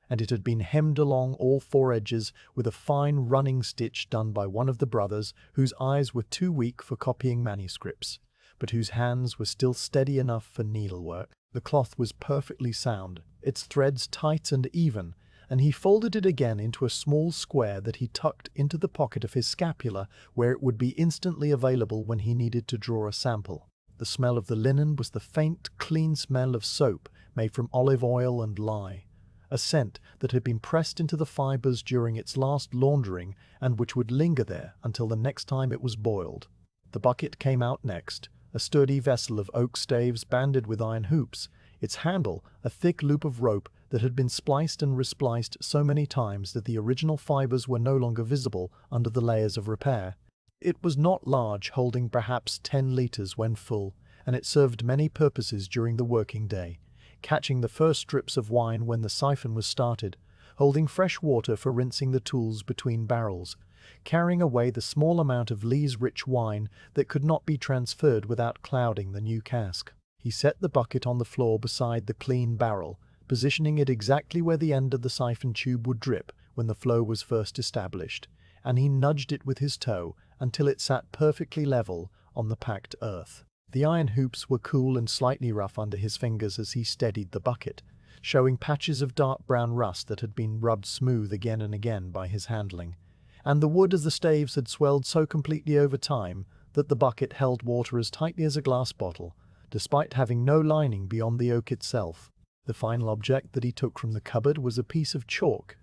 and it had been hemmed along all four edges with a fine running stitch done by one of the brothers whose eyes were too weak for copying manuscripts, but whose hands were still steady enough for needlework. The cloth was perfectly sound, its threads tight and even, and he folded it again into a small square that he tucked into the pocket of his scapula where it would be instantly available when he needed to draw a sample. The smell of the linen was the faint, clean smell of soap made from olive oil and lye, a scent that had been pressed into the fibers during its last laundering and which would linger there until the next time it was boiled. The bucket came out next, a sturdy vessel of oak staves banded with iron hoops, its handle a thick loop of rope that had been spliced and respliced so many times that the original fibers were no longer visible under the layers of repair. It was not large, holding perhaps 10 liters when full, and it served many purposes during the working day, catching the first strips of wine when the siphon was started, holding fresh water for rinsing the tools between barrels, carrying away the small amount of lees-rich wine that could not be transferred without clouding the new cask. He set the bucket on the floor beside the clean barrel, positioning it exactly where the end of the siphon tube would drip when the flow was first established, and he nudged it with his toe until it sat perfectly level on the packed earth. The iron hoops were cool and slightly rough under his fingers as he steadied the bucket, showing patches of dark brown rust that had been rubbed smooth again and again by his handling, and the wood of the staves had swelled so completely over time that the bucket held water as tightly as a glass bottle, despite having no lining beyond the oak itself. The final object that he took from the cupboard was a piece of chalk,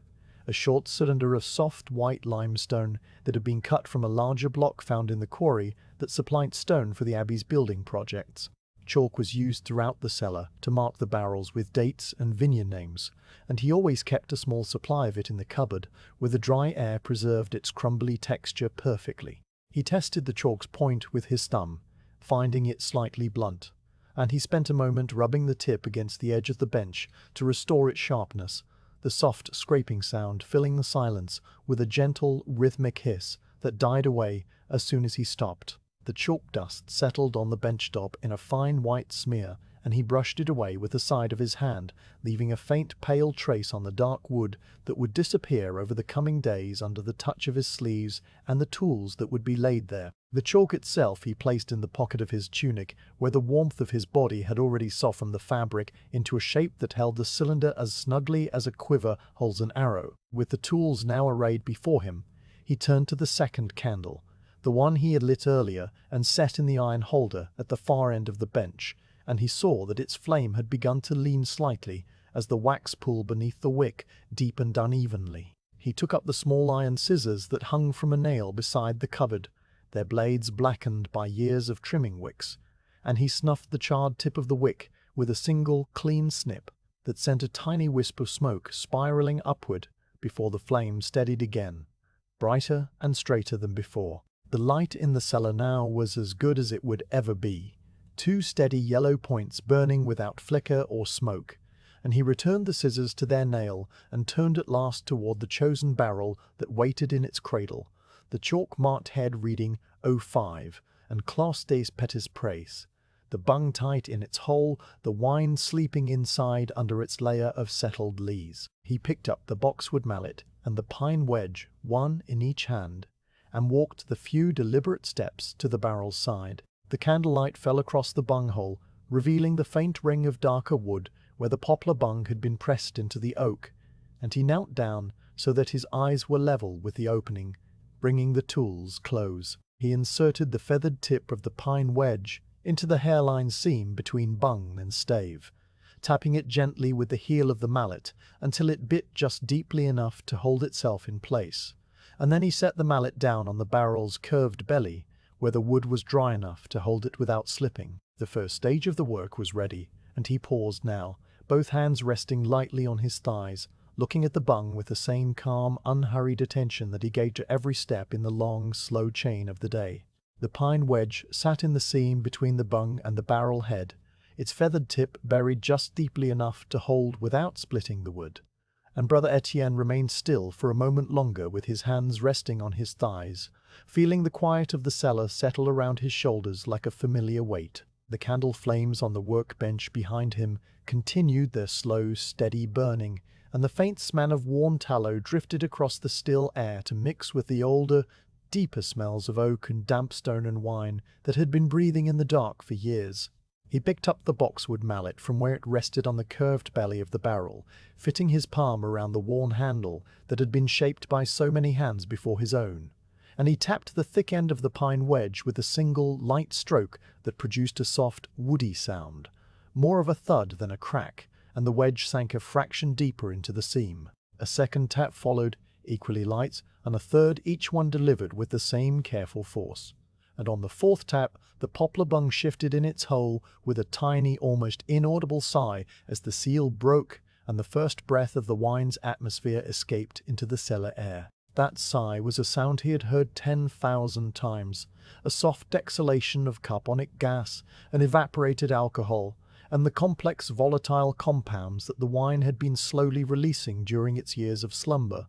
a short cylinder of soft white limestone that had been cut from a larger block found in the quarry that supplied stone for the abbey's building projects. Chalk was used throughout the cellar to mark the barrels with dates and vineyard names, and he always kept a small supply of it in the cupboard, where the dry air preserved its crumbly texture perfectly. He tested the chalk's point with his thumb, finding it slightly blunt, and he spent a moment rubbing the tip against the edge of the bench to restore its sharpness, the soft scraping sound filling the silence with a gentle, rhythmic hiss that died away as soon as he stopped. The chalk dust settled on the bench top in a fine white smear, and he brushed it away with the side of his hand, leaving a faint pale trace on the dark wood that would disappear over the coming days under the touch of his sleeves and the tools that would be laid there. The chalk itself he placed in the pocket of his tunic, where the warmth of his body had already softened the fabric into a shape that held the cylinder as snugly as a quiver holds an arrow. With the tools now arrayed before him, he turned to the second candle, the one he had lit earlier and set in the iron holder at the far end of the bench, and he saw that its flame had begun to lean slightly as the wax pool beneath the wick deepened unevenly. He took up the small iron scissors that hung from a nail beside the cupboard, their blades blackened by years of trimming wicks, and he snuffed the charred tip of the wick with a single clean snip that sent a tiny wisp of smoke spiraling upward before the flame steadied again, brighter and straighter than before. The light in the cellar now was as good as it would ever be, 2 steady yellow points burning without flicker or smoke, and he returned the scissors to their nail and turned at last toward the chosen barrel that waited in its cradle, the chalk-marked head reading 05 and Classe des Petits Prés, the bung tight in its hole, the wine sleeping inside under its layer of settled lees. He picked up the boxwood mallet and the pine wedge, one in each hand, and walked the few deliberate steps to the barrel's side. The candlelight fell across the bunghole, revealing the faint ring of darker wood where the poplar bung had been pressed into the oak, and he knelt down so that his eyes were level with the opening, bringing the tools close. He inserted the feathered tip of the pine wedge into the hairline seam between bung and stave, tapping it gently with the heel of the mallet until it bit just deeply enough to hold itself in place, and then he set the mallet down on the barrel's curved belly, where the wood was dry enough to hold it without slipping. The first stage of the work was ready, and he paused now, both hands resting lightly on his thighs, looking at the bung with the same calm, unhurried attention that he gave to every step in the long, slow chain of the day. The pine wedge sat in the seam between the bung and the barrel head, its feathered tip buried just deeply enough to hold without splitting the wood, and Brother Étienne remained still for a moment longer with his hands resting on his thighs, feeling the quiet of the cellar settle around his shoulders like a familiar weight. The candle flames on the workbench behind him continued their slow, steady burning, and the faint smell of worn tallow drifted across the still air to mix with the older, deeper smells of oak and damp stone and wine that had been breathing in the dark for years. He picked up the boxwood mallet from where it rested on the curved belly of the barrel, fitting his palm around the worn handle that had been shaped by so many hands before his own, and he tapped the thick end of the pine wedge with a single, light stroke that produced a soft, woody sound, more of a thud than a crack, and the wedge sank a fraction deeper into the seam. A second tap followed, equally light, and a third, each one delivered with the same careful force. And on the fourth tap, the poplar bung shifted in its hole with a tiny, almost inaudible sigh as the seal broke and the first breath of the wine's atmosphere escaped into the cellar air. That sigh was a sound he had heard 10,000 times, a soft exhalation of carbonic gas and evaporated alcohol, and the complex volatile compounds that the wine had been slowly releasing during its years of slumber,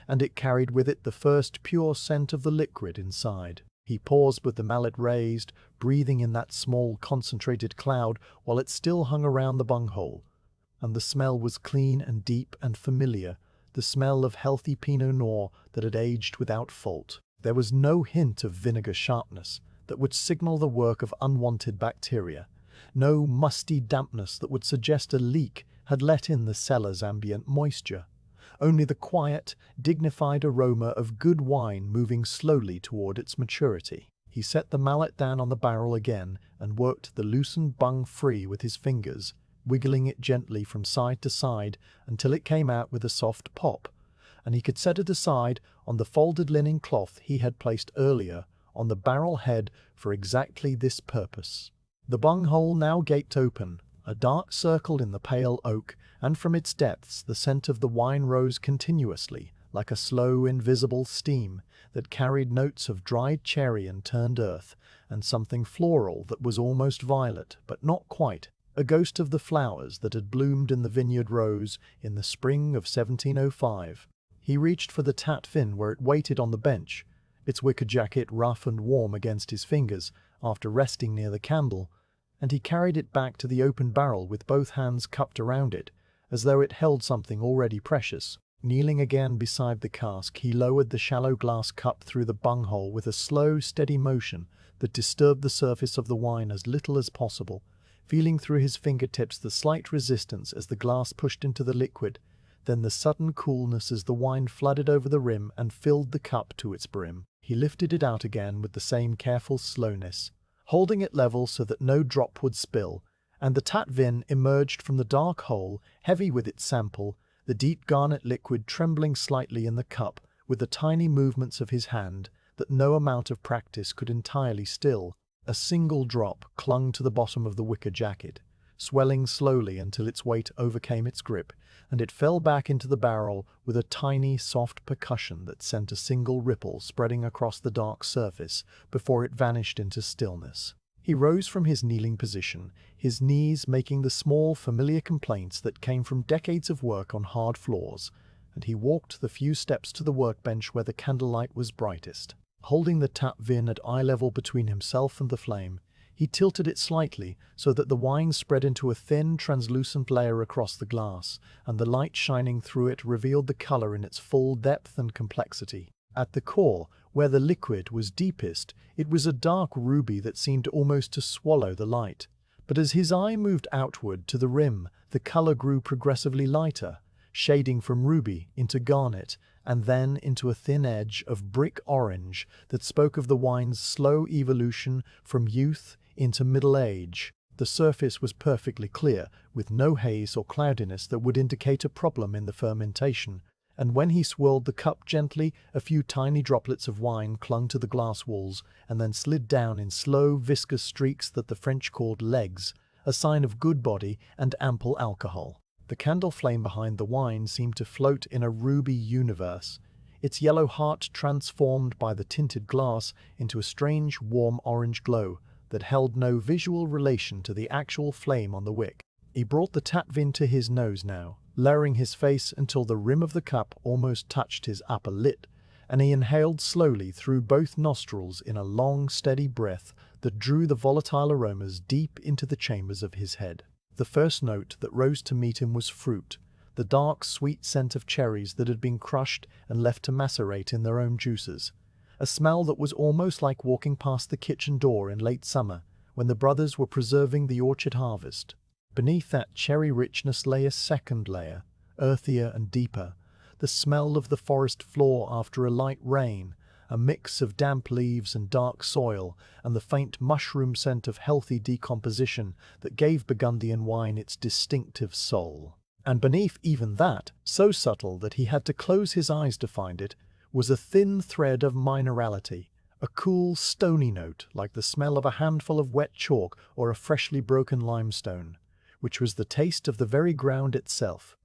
and it carried with it the first pure scent of the liquid inside. He paused with the mallet raised, breathing in that small concentrated cloud while it still hung around the bunghole, and the smell was clean and deep and familiar, the smell of healthy Pinot Noir that had aged without fault. There was no hint of vinegar sharpness that would signal the work of unwanted bacteria, no musty dampness that would suggest a leak had let in the cellar's ambient moisture. Only the quiet, dignified aroma of good wine moving slowly toward its maturity. He set the mallet down on the barrel again and worked the loosened bung free with his fingers, wiggling it gently from side to side until it came out with a soft pop, and he could set it aside on the folded linen cloth he had placed earlier on the barrel head for exactly this purpose. The bunghole now gaped open, a dark circle in the pale oak, and from its depths the scent of the wine rose continuously, like a slow, invisible steam that carried notes of dried cherry and turned earth, and something floral that was almost violet, but not quite, a ghost of the flowers that had bloomed in the vineyard rose in the spring of 1705. He reached for the tat fin where it waited on the bench, its wicker jacket rough and warm against his fingers after resting near the candle, and he carried it back to the open barrel with both hands cupped around it, as though it held something already precious. Kneeling again beside the cask, he lowered the shallow glass cup through the bunghole with a slow, steady motion that disturbed the surface of the wine as little as possible, feeling through his fingertips the slight resistance as the glass pushed into the liquid, then the sudden coolness as the wine flooded over the rim and filled the cup to its brim. He lifted it out again with the same careful slowness, holding it level so that no drop would spill, and the tat vin emerged from the dark hole, heavy with its sample, the deep garnet liquid trembling slightly in the cup with the tiny movements of his hand that no amount of practice could entirely still. A single drop clung to the bottom of the wicker jacket, swelling slowly until its weight overcame its grip, and it fell back into the barrel with a tiny, soft percussion that sent a single ripple spreading across the dark surface before it vanished into stillness. He rose from his kneeling position, his knees making the small, familiar complaints that came from decades of work on hard floors, and he walked the few steps to the workbench where the candlelight was brightest. Holding the tap vin at eye level between himself and the flame, he tilted it slightly so that the wine spread into a thin, translucent layer across the glass, and the light shining through it revealed the color in its full depth and complexity. At the core, where the liquid was deepest, it was a dark ruby that seemed almost to swallow the light. But as his eye moved outward to the rim, the color grew progressively lighter, shading from ruby into garnet, and then into a thin edge of brick orange that spoke of the wine's slow evolution from youth into middle age. The surface was perfectly clear, with no haze or cloudiness that would indicate a problem in the fermentation, and when he swirled the cup gently, a few tiny droplets of wine clung to the glass walls and then slid down in slow, viscous streaks that the French called legs, a sign of good body and ample alcohol. The candle flame behind the wine seemed to float in a ruby universe, its yellow heart transformed by the tinted glass into a strange, warm orange glow that held no visual relation to the actual flame on the wick. He brought the tat vin to his nose now, lowering his face until the rim of the cup almost touched his upper lip, and he inhaled slowly through both nostrils in a long, steady breath that drew the volatile aromas deep into the chambers of his head. The first note that rose to meet him was fruit, the dark, sweet scent of cherries that had been crushed and left to macerate in their own juices, a smell that was almost like walking past the kitchen door in late summer when the brothers were preserving the orchard harvest. Beneath that cherry richness lay a second layer, earthier and deeper, the smell of the forest floor after a light rain, a mix of damp leaves and dark soil, and the faint mushroom scent of healthy decomposition that gave Burgundian wine its distinctive soul. And beneath even that, so subtle that he had to close his eyes to find it, was a thin thread of minerality, a cool, stony note like the smell of a handful of wet chalk or a freshly broken limestone, which was the taste of the very ground itself,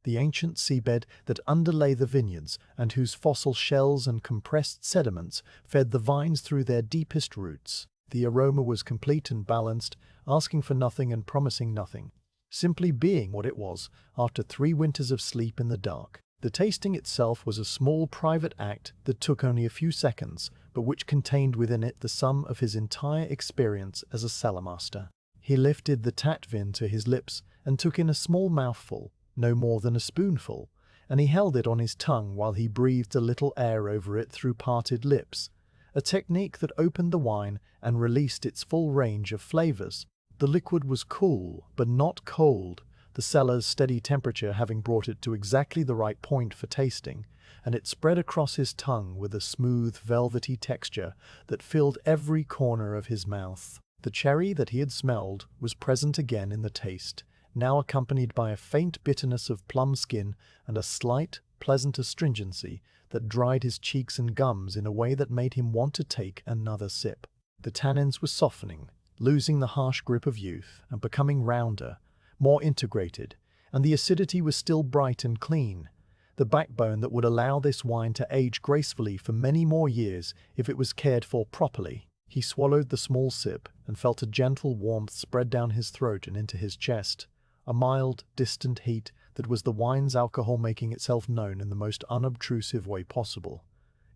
the ancient seabed that underlay the vineyards and whose fossil shells and compressed sediments fed the vines through their deepest roots. The aroma was complete and balanced, asking for nothing and promising nothing, simply being what it was after 3 winters of sleep in the dark. The tasting itself was a small private act that took only a few seconds, but which contained within it the sum of his entire experience as a cellar master. He lifted the tat vin to his lips and took in a small mouthful, no more than a spoonful, and he held it on his tongue while he breathed a little air over it through parted lips, a technique that opened the wine and released its full range of flavors. The liquid was cool, but not cold, the cellar's steady temperature having brought it to exactly the right point for tasting, and it spread across his tongue with a smooth, velvety texture that filled every corner of his mouth. The cherry that he had smelled was present again in the taste, now accompanied by a faint bitterness of plum skin and a slight, pleasant astringency that dried his cheeks and gums in a way that made him want to take another sip. The tannins were softening, losing the harsh grip of youth and becoming rounder, more integrated, and the acidity was still bright and clean, the backbone that would allow this wine to age gracefully for many more years if it was cared for properly. He swallowed the small sip and felt a gentle warmth spread down his throat and into his chest, a mild, distant heat that was the wine's alcohol making itself known in the most unobtrusive way possible.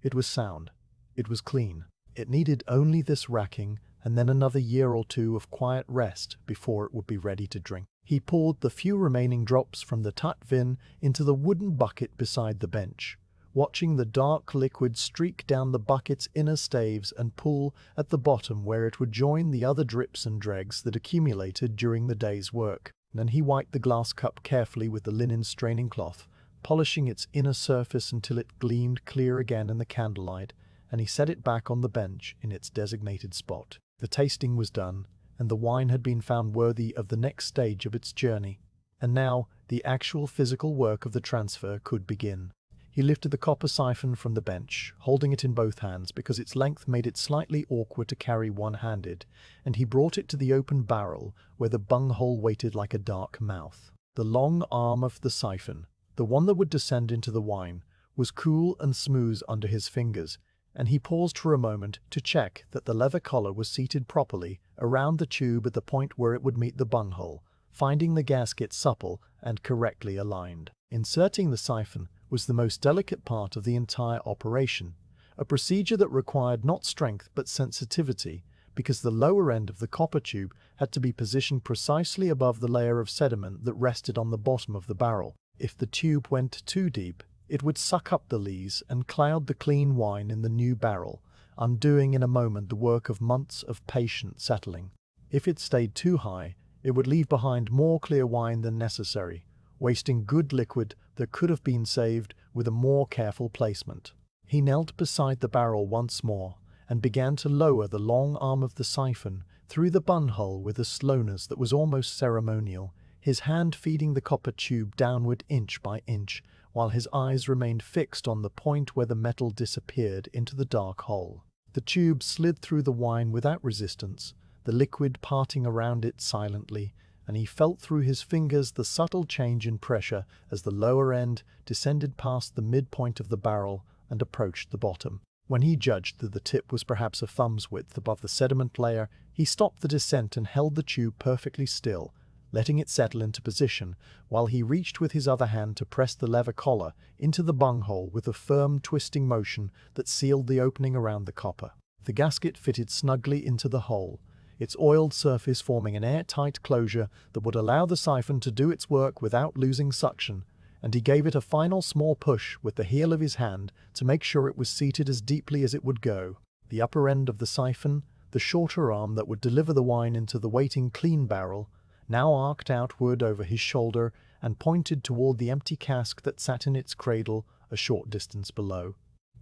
It was sound. It was clean. It needed only this racking and then another year or 2 of quiet rest before it would be ready to drink. He poured the few remaining drops from the tat vin into the wooden bucket beside the bench, watching the dark liquid streak down the bucket's inner staves and pool at the bottom where it would join the other drips and dregs that accumulated during the day's work. Then he wiped the glass cup carefully with the linen straining cloth, polishing its inner surface until it gleamed clear again in the candlelight, and he set it back on the bench in its designated spot. The tasting was done, and the wine had been found worthy of the next stage of its journey, and now the actual physical work of the transfer could begin. He lifted the copper siphon from the bench, holding it in both hands because its length made it slightly awkward to carry one-handed, and he brought it to the open barrel where the bunghole waited like a dark mouth. The long arm of the siphon, the one that would descend into the wine, was cool and smooth under his fingers, and he paused for a moment to check that the leather collar was seated properly around the tube at the point where it would meet the bunghole, finding the gasket supple and correctly aligned. Inserting the siphon was the most delicate part of the entire operation, a procedure that required not strength but sensitivity, because the lower end of the copper tube had to be positioned precisely above the layer of sediment that rested on the bottom of the barrel. If the tube went too deep, it would suck up the lees and cloud the clean wine in the new barrel, undoing in a moment the work of months of patient settling. If it stayed too high, it would leave behind more clear wine than necessary, wasting good liquid that could have been saved with a more careful placement. He knelt beside the barrel once more and began to lower the long arm of the siphon through the bunghole with a slowness that was almost ceremonial, his hand feeding the copper tube downward inch by inch, while his eyes remained fixed on the point where the metal disappeared into the dark hole. The tube slid through the wine without resistance, the liquid parting around it silently, and he felt through his fingers the subtle change in pressure as the lower end descended past the midpoint of the barrel and approached the bottom. When he judged that the tip was perhaps a thumb's width above the sediment layer, he stopped the descent and held the tube perfectly still, letting it settle into position, while he reached with his other hand to press the leather collar into the bunghole with a firm twisting motion that sealed the opening around the copper. The gasket fitted snugly into the hole, its oiled surface forming an airtight closure that would allow the siphon to do its work without losing suction, and he gave it a final small push with the heel of his hand to make sure it was seated as deeply as it would go. The upper end of the siphon, the shorter arm that would deliver the wine into the waiting clean barrel, now arced outward over his shoulder and pointed toward the empty cask that sat in its cradle a short distance below.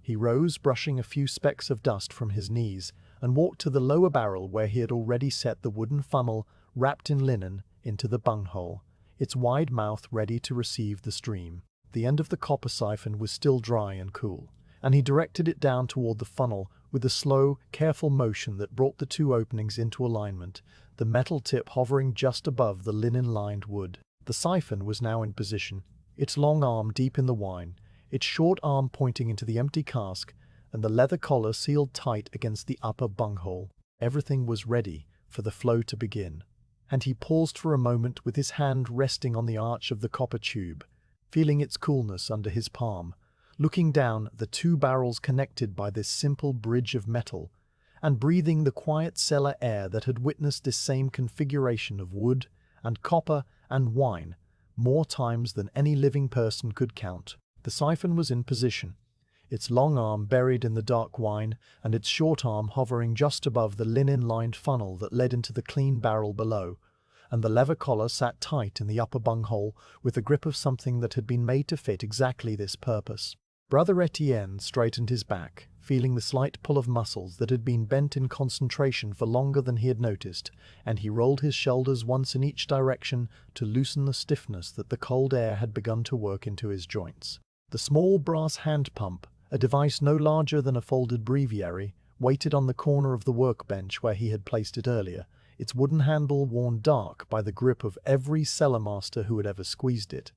He rose, brushing a few specks of dust from his knees, and walked to the lower barrel where he had already set the wooden funnel, wrapped in linen, into the bunghole, its wide mouth ready to receive the stream. The end of the copper siphon was still dry and cool, and he directed it down toward the funnel with a slow, careful motion that brought the two openings into alignment, the metal tip hovering just above the linen-lined wood. The siphon was now in position, its long arm deep in the wine, its short arm pointing into the empty cask, and the leather collar sealed tight against the upper bunghole. Everything was ready for the flow to begin, and he paused for a moment with his hand resting on the arch of the copper tube, feeling its coolness under his palm, looking down the two barrels connected by this simple bridge of metal, and breathing the quiet cellar air that had witnessed this same configuration of wood and copper and wine more times than any living person could count. The siphon was in position, its long arm buried in the dark wine and its short arm hovering just above the linen-lined funnel that led into the clean barrel below, and the leather collar sat tight in the upper bunghole with the grip of something that had been made to fit exactly this purpose. Brother Étienne straightened his back, feeling the slight pull of muscles that had been bent in concentration for longer than he had noticed, and he rolled his shoulders once in each direction to loosen the stiffness that the cold air had begun to work into his joints. The small brass hand pump, a device no larger than a folded breviary, waited on the corner of the workbench where he had placed it earlier, its wooden handle worn dark by the grip of every cellar master who had ever squeezed it.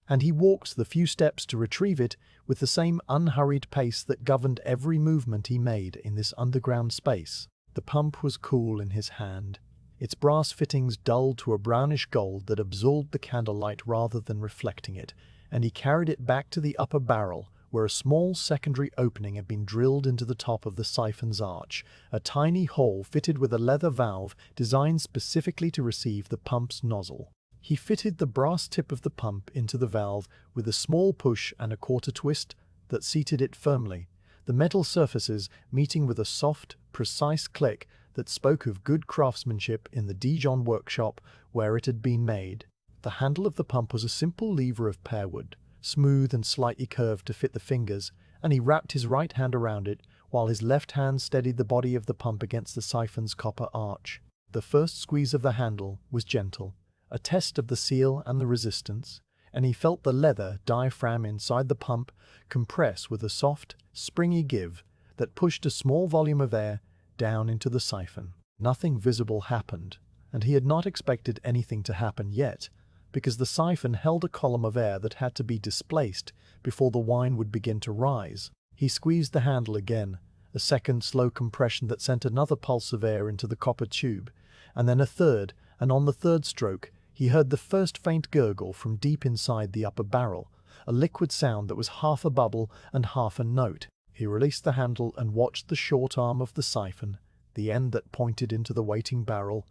And he walked the few steps to retrieve it with the same unhurried pace that governed every movement he made in this underground space. The pump was cool in his hand, its brass fittings dulled to a brownish gold that absorbed the candlelight rather than reflecting it, and he carried it back to the upper barrel, where a small secondary opening had been drilled into the top of the siphon's arch, a tiny hole fitted with a leather valve designed specifically to receive the pump's nozzle. He fitted the brass tip of the pump into the valve with a small push and a quarter twist that seated it firmly, the metal surfaces meeting with a soft, precise click that spoke of good craftsmanship in the Dijon workshop where it had been made. The handle of the pump was a simple lever of pearwood, smooth and slightly curved to fit the fingers, and he wrapped his right hand around it while his left hand steadied the body of the pump against the siphon's copper arch. The first squeeze of the handle was gentle, a test of the seal and the resistance, and he felt the leather diaphragm inside the pump compress with a soft, springy give that pushed a small volume of air down into the siphon. Nothing visible happened, and he had not expected anything to happen yet, because the siphon held a column of air that had to be displaced before the wine would begin to rise. He squeezed the handle again, a second slow compression that sent another pulse of air into the copper tube, and then a third, and on the third stroke he heard the first faint gurgle from deep inside the upper barrel, a liquid sound that was half a bubble and half a note. He released the handle and watched the short arm of the siphon, the end that pointed into the waiting barrel,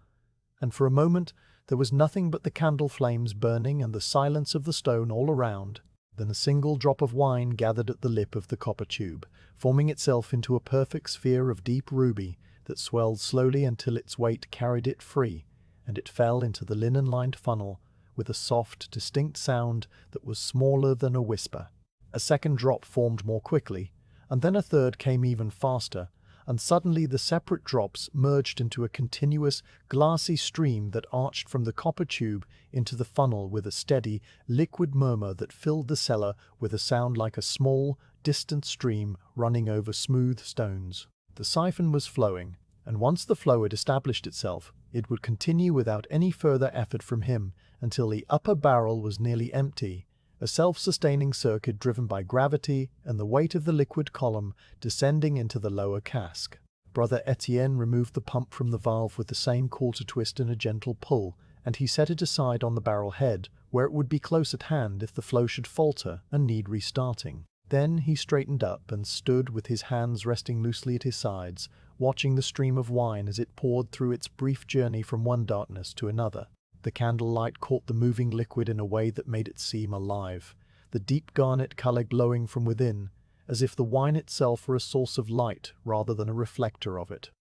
and for a moment there was nothing but the candle flames burning and the silence of the stone all around. Then a single drop of wine gathered at the lip of the copper tube, forming itself into a perfect sphere of deep ruby that swelled slowly until its weight carried it free, and it fell into the linen-lined funnel with a soft, distinct sound that was smaller than a whisper. A second drop formed more quickly, and then a third came even faster, and suddenly the separate drops merged into a continuous, glassy stream that arched from the copper tube into the funnel with a steady, liquid murmur that filled the cellar with a sound like a small, distant stream running over smooth stones. The siphon was flowing, and once the flow had established itself, it would continue without any further effort from him until the upper barrel was nearly empty, a self-sustaining circuit driven by gravity and the weight of the liquid column descending into the lower cask. Brother Étienne removed the pump from the valve with the same quarter twist and a gentle pull, and he set it aside on the barrel head, where it would be close at hand if the flow should falter and need restarting. Then he straightened up and stood with his hands resting loosely at his sides, watching the stream of wine as it poured through its brief journey from one darkness to another. The candlelight caught the moving liquid in a way that made it seem alive, the deep garnet color glowing from within, as if the wine itself were a source of light rather than a reflector of it.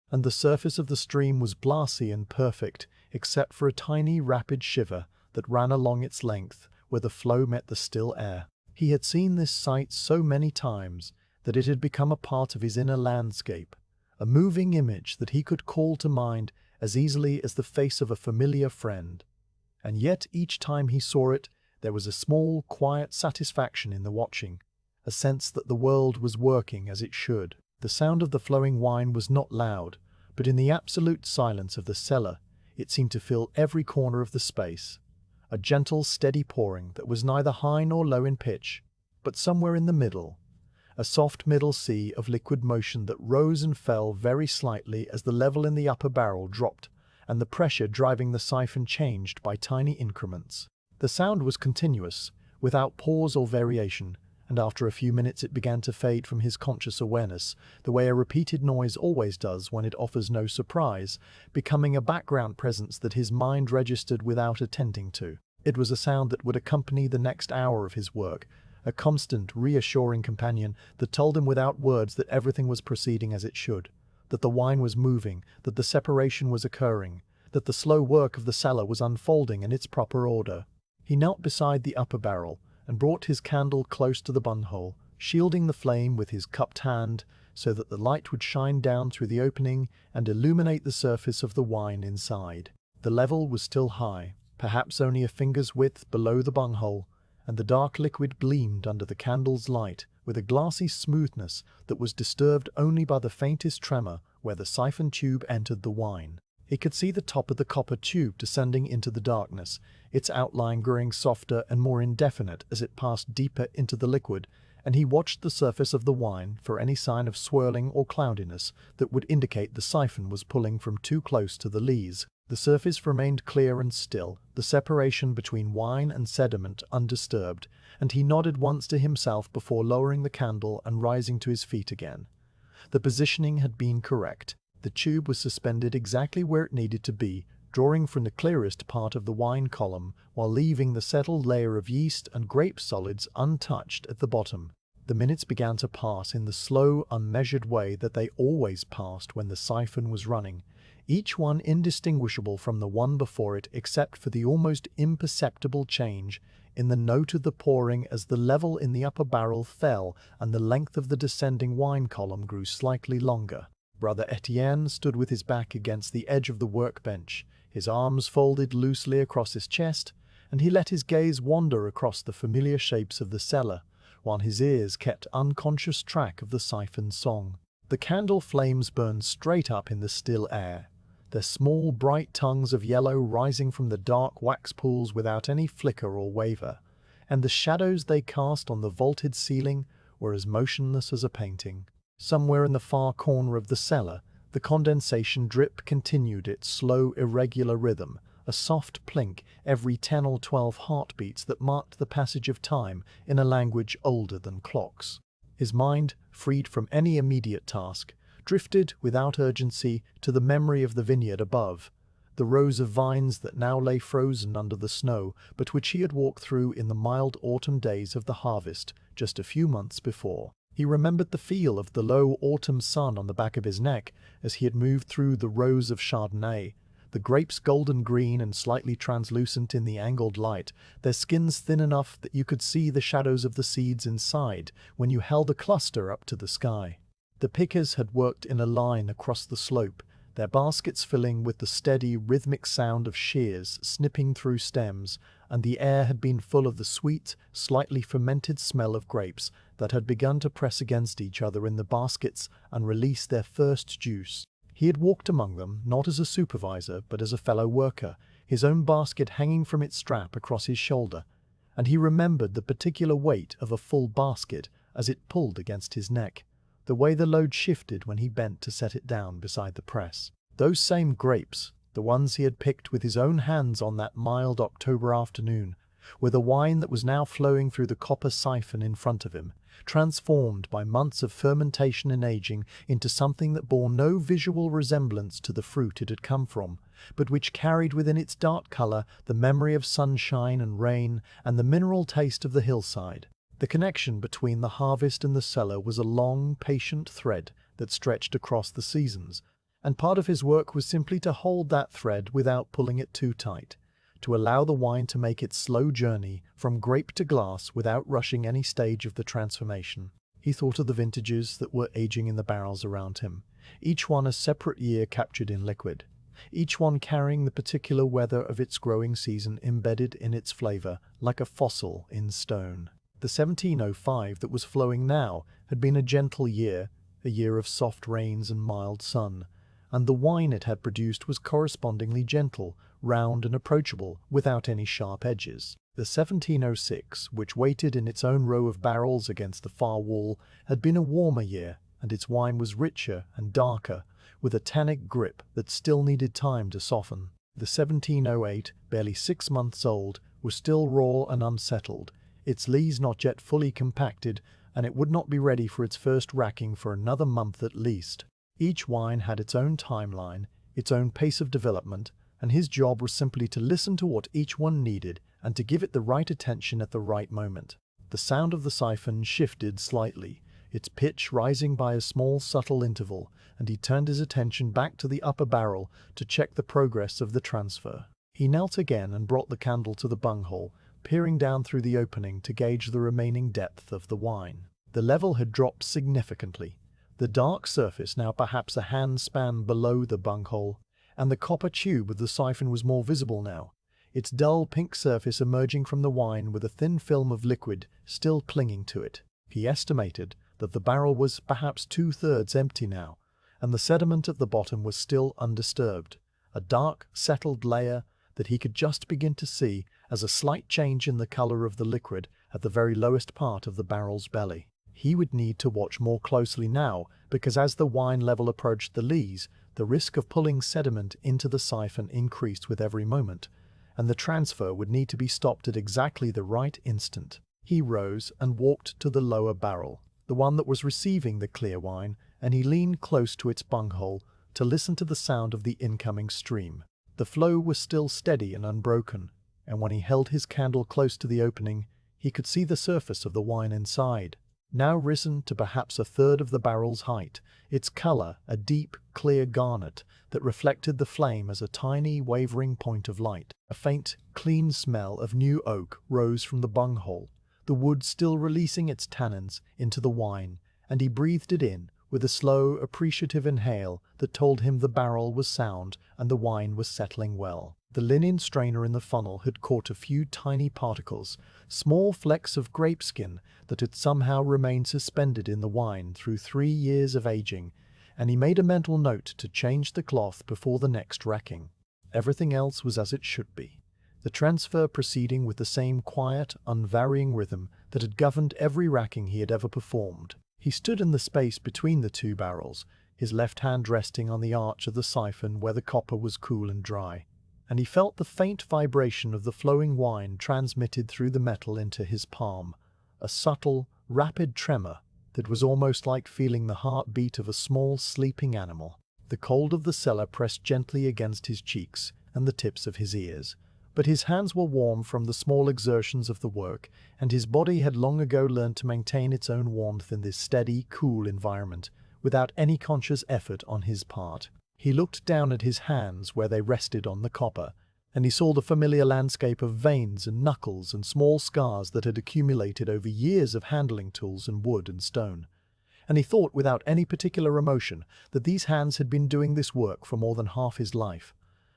And the surface of the stream was glassy and perfect, except for a tiny rapid shiver that ran along its length where the flow met the still air. He had seen this sight so many times that it had become a part of his inner landscape, a moving image that he could call to mind as easily as the face of a familiar friend. And yet each time he saw it, there was a small, quiet satisfaction in the watching, a sense that the world was working as it should. The sound of the flowing wine was not loud, but in the absolute silence of the cellar, it seemed to fill every corner of the space. A gentle, steady pouring that was neither high nor low in pitch, but somewhere in the middle. A soft middle sea of liquid motion that rose and fell very slightly as the level in the upper barrel dropped, and the pressure driving the siphon changed by tiny increments. The sound was continuous, without pause or variation, and after a few minutes it began to fade from his conscious awareness, the way a repeated noise always does when it offers no surprise, becoming a background presence that his mind registered without attending to. It was a sound that would accompany the next hour of his work, a constant, reassuring companion that told him without words that everything was proceeding as it should, that the wine was moving, that the separation was occurring, that the slow work of the cellar was unfolding in its proper order. He knelt beside the upper barrel, and brought his candle close to the bunhole, shielding the flame with his cupped hand so that the light would shine down through the opening and illuminate the surface of the wine inside. The level was still high, perhaps only a finger's width below the bunghole, and the dark liquid gleamed under the candle's light with a glassy smoothness that was disturbed only by the faintest tremor where the siphon tube entered the wine. He could see the top of the copper tube descending into the darkness, its outline growing softer and more indefinite as it passed deeper into the liquid, and he watched the surface of the wine for any sign of swirling or cloudiness that would indicate the siphon was pulling from too close to the lees. The surface remained clear and still, the separation between wine and sediment undisturbed, and he nodded once to himself before lowering the candle and rising to his feet again. The positioning had been correct. The tube was suspended exactly where it needed to be, drawing from the clearest part of the wine column while leaving the settled layer of yeast and grape solids untouched at the bottom. The minutes began to pass in the slow, unmeasured way that they always passed when the siphon was running, each one indistinguishable from the one before it except for the almost imperceptible change in the note of the pouring as the level in the upper barrel fell and the length of the descending wine column grew slightly longer. Brother Étienne stood with his back against the edge of the workbench, his arms folded loosely across his chest, and he let his gaze wander across the familiar shapes of the cellar, while his ears kept unconscious track of the siphon's song. The candle flames burned straight up in the still air, their small bright tongues of yellow rising from the dark wax pools without any flicker or waver, and the shadows they cast on the vaulted ceiling were as motionless as a painting. Somewhere in the far corner of the cellar, the condensation drip continued its slow, irregular rhythm, a soft plink every 10 or 12 heartbeats that marked the passage of time in a language older than clocks. His mind, freed from any immediate task, drifted without urgency to the memory of the vineyard above, the rows of vines that now lay frozen under the snow, but which he had walked through in the mild autumn days of the harvest just a few months before. He remembered the feel of the low autumn sun on the back of his neck as he had moved through the rows of Chardonnay, the grapes golden green and slightly translucent in the angled light, their skins thin enough that you could see the shadows of the seeds inside when you held a cluster up to the sky. The pickers had worked in a line across the slope, their baskets filling with the steady, rhythmic sound of shears snipping through stems, and the air had been full of the sweet, slightly fermented smell of grapes that had begun to press against each other in the baskets and release their first juice. He had walked among them, not as a supervisor, but as a fellow worker, his own basket hanging from its strap across his shoulder, and he remembered the particular weight of a full basket as it pulled against his neck, the way the load shifted when he bent to set it down beside the press. Those same grapes, the ones he had picked with his own hands on that mild October afternoon, were the wine that was now flowing through the copper siphon in front of him, transformed by months of fermentation and aging into something that bore no visual resemblance to the fruit it had come from, but which carried within its dark color the memory of sunshine and rain and the mineral taste of the hillside. The connection between the harvest and the cellar was a long, patient thread that stretched across the seasons, and part of his work was simply to hold that thread without pulling it too tight, to allow the wine to make its slow journey from grape to glass without rushing any stage of the transformation. He thought of the vintages that were aging in the barrels around him, each one a separate year captured in liquid, each one carrying the particular weather of its growing season embedded in its flavor like a fossil in stone. The 1705 that was flowing now had been a gentle year, a year of soft rains and mild sun, and the wine it had produced was correspondingly gentle, round and approachable, without any sharp edges. The 1706, which waited in its own row of barrels against the far wall, had been a warmer year, and its wine was richer and darker, with a tannic grip that still needed time to soften. The 1708, barely 6 months old, was still raw and unsettled, its lees not yet fully compacted, and it would not be ready for its first racking for another month at least. Each wine had its own timeline, its own pace of development, and his job was simply to listen to what each one needed and to give it the right attention at the right moment. The sound of the siphon shifted slightly, its pitch rising by a small subtle interval, and he turned his attention back to the upper barrel to check the progress of the transfer. He knelt again and brought the candle to the bunghole, peering down through the opening to gauge the remaining depth of the wine. The level had dropped significantly, the dark surface now perhaps a hand-span below the bunghole, and the copper tube of the siphon was more visible now, its dull pink surface emerging from the wine with a thin film of liquid still clinging to it. He estimated that the barrel was perhaps 2/3 empty now, and the sediment at the bottom was still undisturbed, a dark, settled layer that he could just begin to see as a slight change in the color of the liquid at the very lowest part of the barrel's belly. He would need to watch more closely now, because as the wine level approached the lees, the risk of pulling sediment into the siphon increased with every moment, and the transfer would need to be stopped at exactly the right instant. He rose and walked to the lower barrel, the one that was receiving the clear wine, and he leaned close to its bunghole to listen to the sound of the incoming stream. The flow was still steady and unbroken, and when he held his candle close to the opening, he could see the surface of the wine inside, now risen to perhaps 1/3 of the barrel's height, its color a deep, clear garnet that reflected the flame as a tiny, wavering point of light. A faint, clean smell of new oak rose from the bunghole, the wood still releasing its tannins into the wine, and he breathed it in with a slow, appreciative inhale that told him the barrel was sound and the wine was settling well. The linen strainer in the funnel had caught a few tiny particles, small flecks of grape skin that had somehow remained suspended in the wine through 3 years of aging, and he made a mental note to change the cloth before the next racking. Everything else was as it should be, the transfer proceeding with the same quiet, unvarying rhythm that had governed every racking he had ever performed. He stood in the space between the 2 barrels, his left hand resting on the arch of the siphon where the copper was cool and dry, and he felt the faint vibration of the flowing wine transmitted through the metal into his palm, a subtle, rapid tremor that was almost like feeling the heartbeat of a small, sleeping animal. The cold of the cellar pressed gently against his cheeks and the tips of his ears, but his hands were warm from the small exertions of the work, and his body had long ago learned to maintain its own warmth in this steady, cool environment, without any conscious effort on his part. He looked down at his hands where they rested on the copper, and he saw the familiar landscape of veins and knuckles and small scars that had accumulated over years of handling tools and wood and stone. And he thought without any particular emotion that these hands had been doing this work for more than half his life,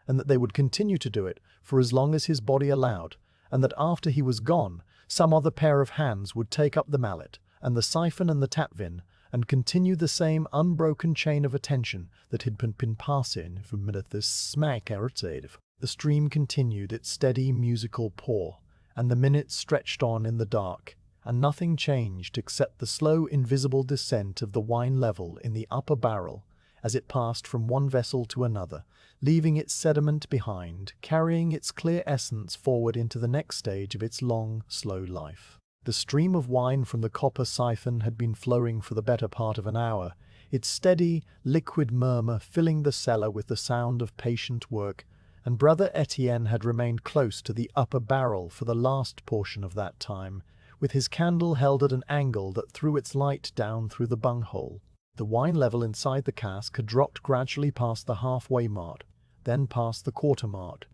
and that they would continue to do it for as long as his body allowed, and that after he was gone, some other pair of hands would take up the mallet and the siphon and the tapvin, and continue the same unbroken chain of attention that had been passing from this smack outside. The stream continued its steady musical pour, and the minutes stretched on in the dark, and nothing changed except the slow invisible descent of the wine level in the upper barrel as it passed from one vessel to another, leaving its sediment behind, carrying its clear essence forward into the next stage of its long, slow life. The stream of wine from the copper siphon had been flowing for the better part of an hour, its steady, liquid murmur filling the cellar with the sound of patient work, and Brother Étienne had remained close to the upper barrel for the last portion of that time, with his candle held at an angle that threw its light down through the bunghole. The wine level inside the cask had dropped gradually past the halfway mark, then past the quarter mark,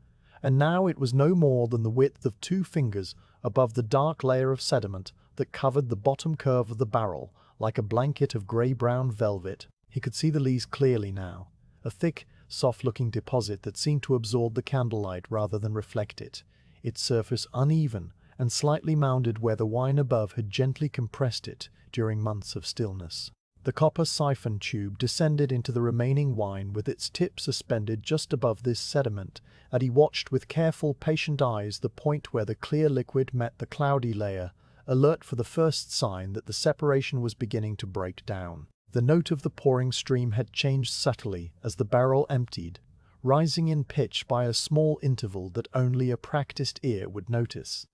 and now it was no more than the width of 2 fingers above the dark layer of sediment that covered the bottom curve of the barrel, like a blanket of grey-brown velvet. He could see the lees clearly now, a thick, soft-looking deposit that seemed to absorb the candlelight rather than reflect it, its surface uneven and slightly mounded where the wine above had gently compressed it during months of stillness. The copper siphon tube descended into the remaining wine with its tip suspended just above this sediment, and he watched with careful, patient eyes the point where the clear liquid met the cloudy layer, alert for the first sign that the separation was beginning to break down. The note of the pouring stream had changed subtly as the barrel emptied, rising in pitch by a small interval that only a practiced ear would notice,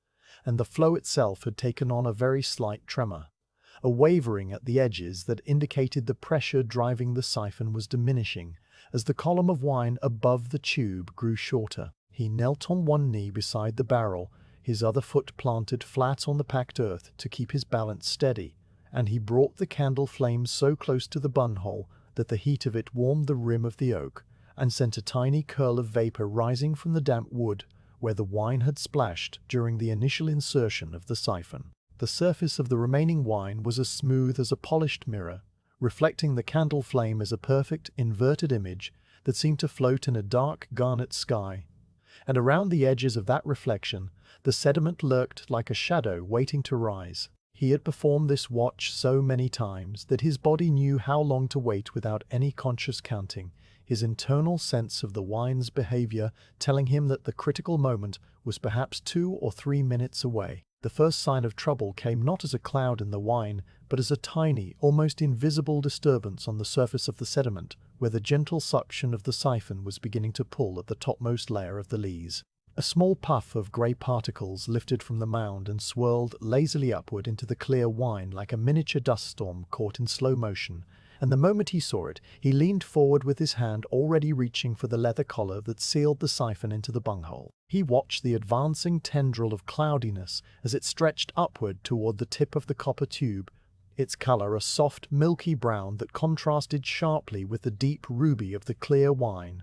and the flow itself had taken on a very slight tremor, a wavering at the edges that indicated the pressure driving the siphon was diminishing as the column of wine above the tube grew shorter. He knelt on one knee beside the barrel, his other foot planted flat on the packed earth to keep his balance steady, and he brought the candle flame so close to the bunhole that the heat of it warmed the rim of the oak and sent a tiny curl of vapor rising from the damp wood where the wine had splashed during the initial insertion of the siphon. The surface of the remaining wine was as smooth as a polished mirror, reflecting the candle flame as a perfect inverted image that seemed to float in a dark garnet sky. And around the edges of that reflection, the sediment lurked like a shadow waiting to rise. He had performed this watch so many times that his body knew how long to wait without any conscious counting, his internal sense of the wine's behavior telling him that the critical moment was perhaps 2 or 3 minutes away. The first sign of trouble came not as a cloud in the wine, but as a tiny, almost invisible disturbance on the surface of the sediment, where the gentle suction of the siphon was beginning to pull at the topmost layer of the lees. A small puff of grey particles lifted from the mound and swirled lazily upward into the clear wine like a miniature dust storm caught in slow motion, and the moment he saw it, he leaned forward with his hand already reaching for the leather collar that sealed the siphon into the bunghole. He watched the advancing tendril of cloudiness as it stretched upward toward the tip of the copper tube, its color a soft, milky brown that contrasted sharply with the deep ruby of the clear wine.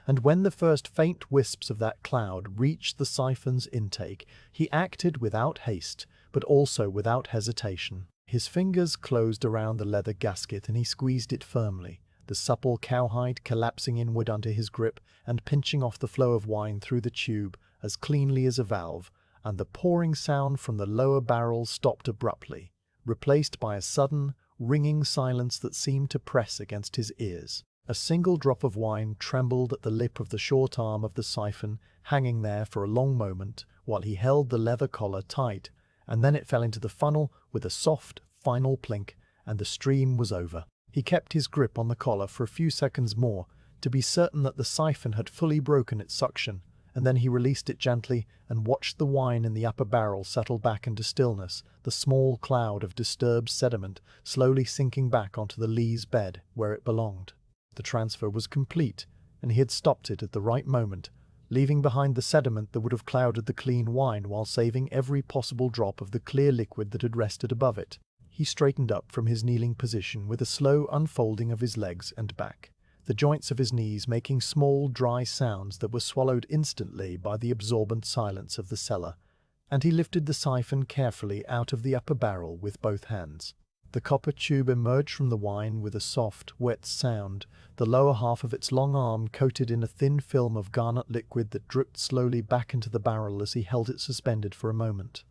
And when the first faint wisps of that cloud reached the siphon's intake, he acted without haste, but also without hesitation. His fingers closed around the leather gasket and he squeezed it firmly, the supple cowhide collapsing inward under his grip and pinching off the flow of wine through the tube as cleanly as a valve, and the pouring sound from the lower barrel stopped abruptly, replaced by a sudden, ringing silence that seemed to press against his ears. A single drop of wine trembled at the lip of the short arm of the siphon, hanging there for a long moment while he held the leather collar tight, and then it fell into the funnel with a soft, final plink, and the stream was over. He kept his grip on the collar for a few seconds more, to be certain that the siphon had fully broken its suction, and then he released it gently and watched the wine in the upper barrel settle back into stillness, the small cloud of disturbed sediment slowly sinking back onto the lee's bed where it belonged. The transfer was complete, and he had stopped it at the right moment, leaving behind the sediment that would have clouded the clean wine while saving every possible drop of the clear liquid that had rested above it. He straightened up from his kneeling position with a slow unfolding of his legs and back, the joints of his knees making small, dry sounds that were swallowed instantly by the absorbent silence of the cellar, and he lifted the siphon carefully out of the upper barrel with both hands. The copper tube emerged from the wine with a soft, wet sound, the lower half of its long arm coated in a thin film of garnet liquid that dripped slowly back into the barrel as he held it suspended for a moment.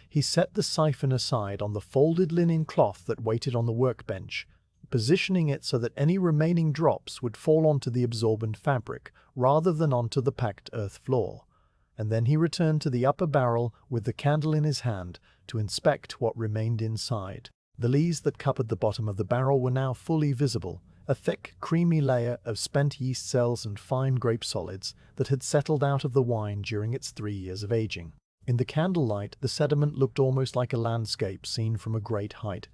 He set the siphon aside on the folded linen cloth that waited on the workbench, positioning it so that any remaining drops would fall onto the absorbent fabric rather than onto the packed earth floor, and then he returned to the upper barrel with the candle in his hand to inspect what remained inside. The lees that covered the bottom of the barrel were now fully visible, a thick, creamy layer of spent yeast cells and fine grape solids that had settled out of the wine during its 3 years of aging. In the candlelight, the sediment looked almost like a landscape seen from a great height,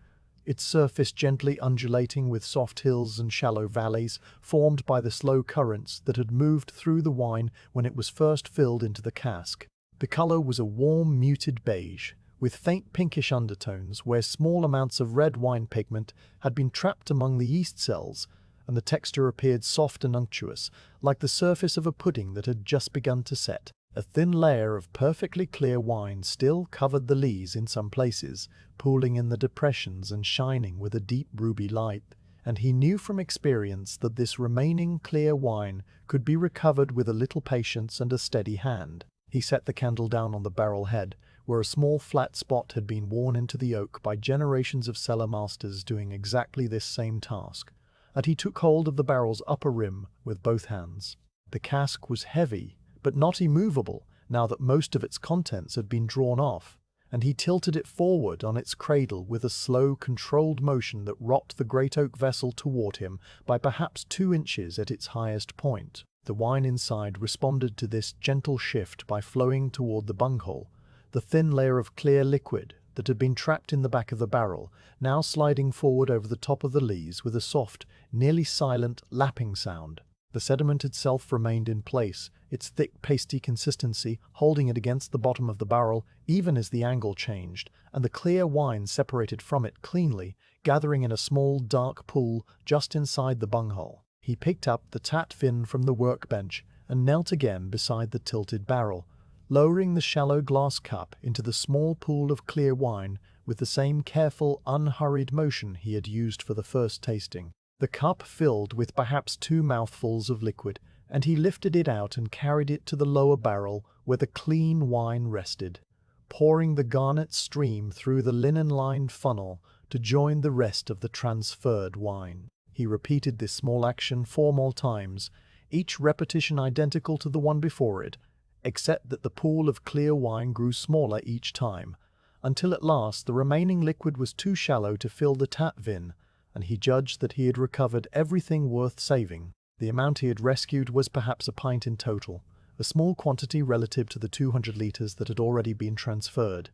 its surface gently undulating with soft hills and shallow valleys formed by the slow currents that had moved through the wine when it was first filled into the cask. The color was a warm, muted beige, with faint pinkish undertones where small amounts of red wine pigment had been trapped among the yeast cells, and the texture appeared soft and unctuous, like the surface of a pudding that had just begun to set. A thin layer of perfectly clear wine still covered the lees in some places, pooling in the depressions and shining with a deep ruby light, and he knew from experience that this remaining clear wine could be recovered with a little patience and a steady hand. He set the candle down on the barrel head, where a small flat spot had been worn into the oak by generations of cellar masters doing exactly this same task, and he took hold of the barrel's upper rim with both hands. The cask was heavy, but not immovable, now that most of its contents had been drawn off, and he tilted it forward on its cradle with a slow, controlled motion that rocked the great oak vessel toward him by perhaps 2 inches at its highest point. The wine inside responded to this gentle shift by flowing toward the bunghole, the thin layer of clear liquid that had been trapped in the back of the barrel, now sliding forward over the top of the lees with a soft, nearly silent lapping sound. The sediment itself remained in place, its thick, pasty consistency holding it against the bottom of the barrel even as the angle changed, and the clear wine separated from it cleanly, gathering in a small, dark pool just inside the bunghole. He picked up the tat fin from the workbench and knelt again beside the tilted barrel, lowering the shallow glass cup into the small pool of clear wine with the same careful, unhurried motion he had used for the first tasting. The cup filled with perhaps 2 mouthfuls of liquid, and he lifted it out and carried it to the lower barrel where the clean wine rested, pouring the garnet stream through the linen-lined funnel to join the rest of the transferred wine. He repeated this small action 4 more times, each repetition identical to the one before it, except that the pool of clear wine grew smaller each time, until at last the remaining liquid was too shallow to fill the tat fin, and he judged that he had recovered everything worth saving. The amount he had rescued was perhaps a pint in total, a small quantity relative to the 200 litres that had already been transferred.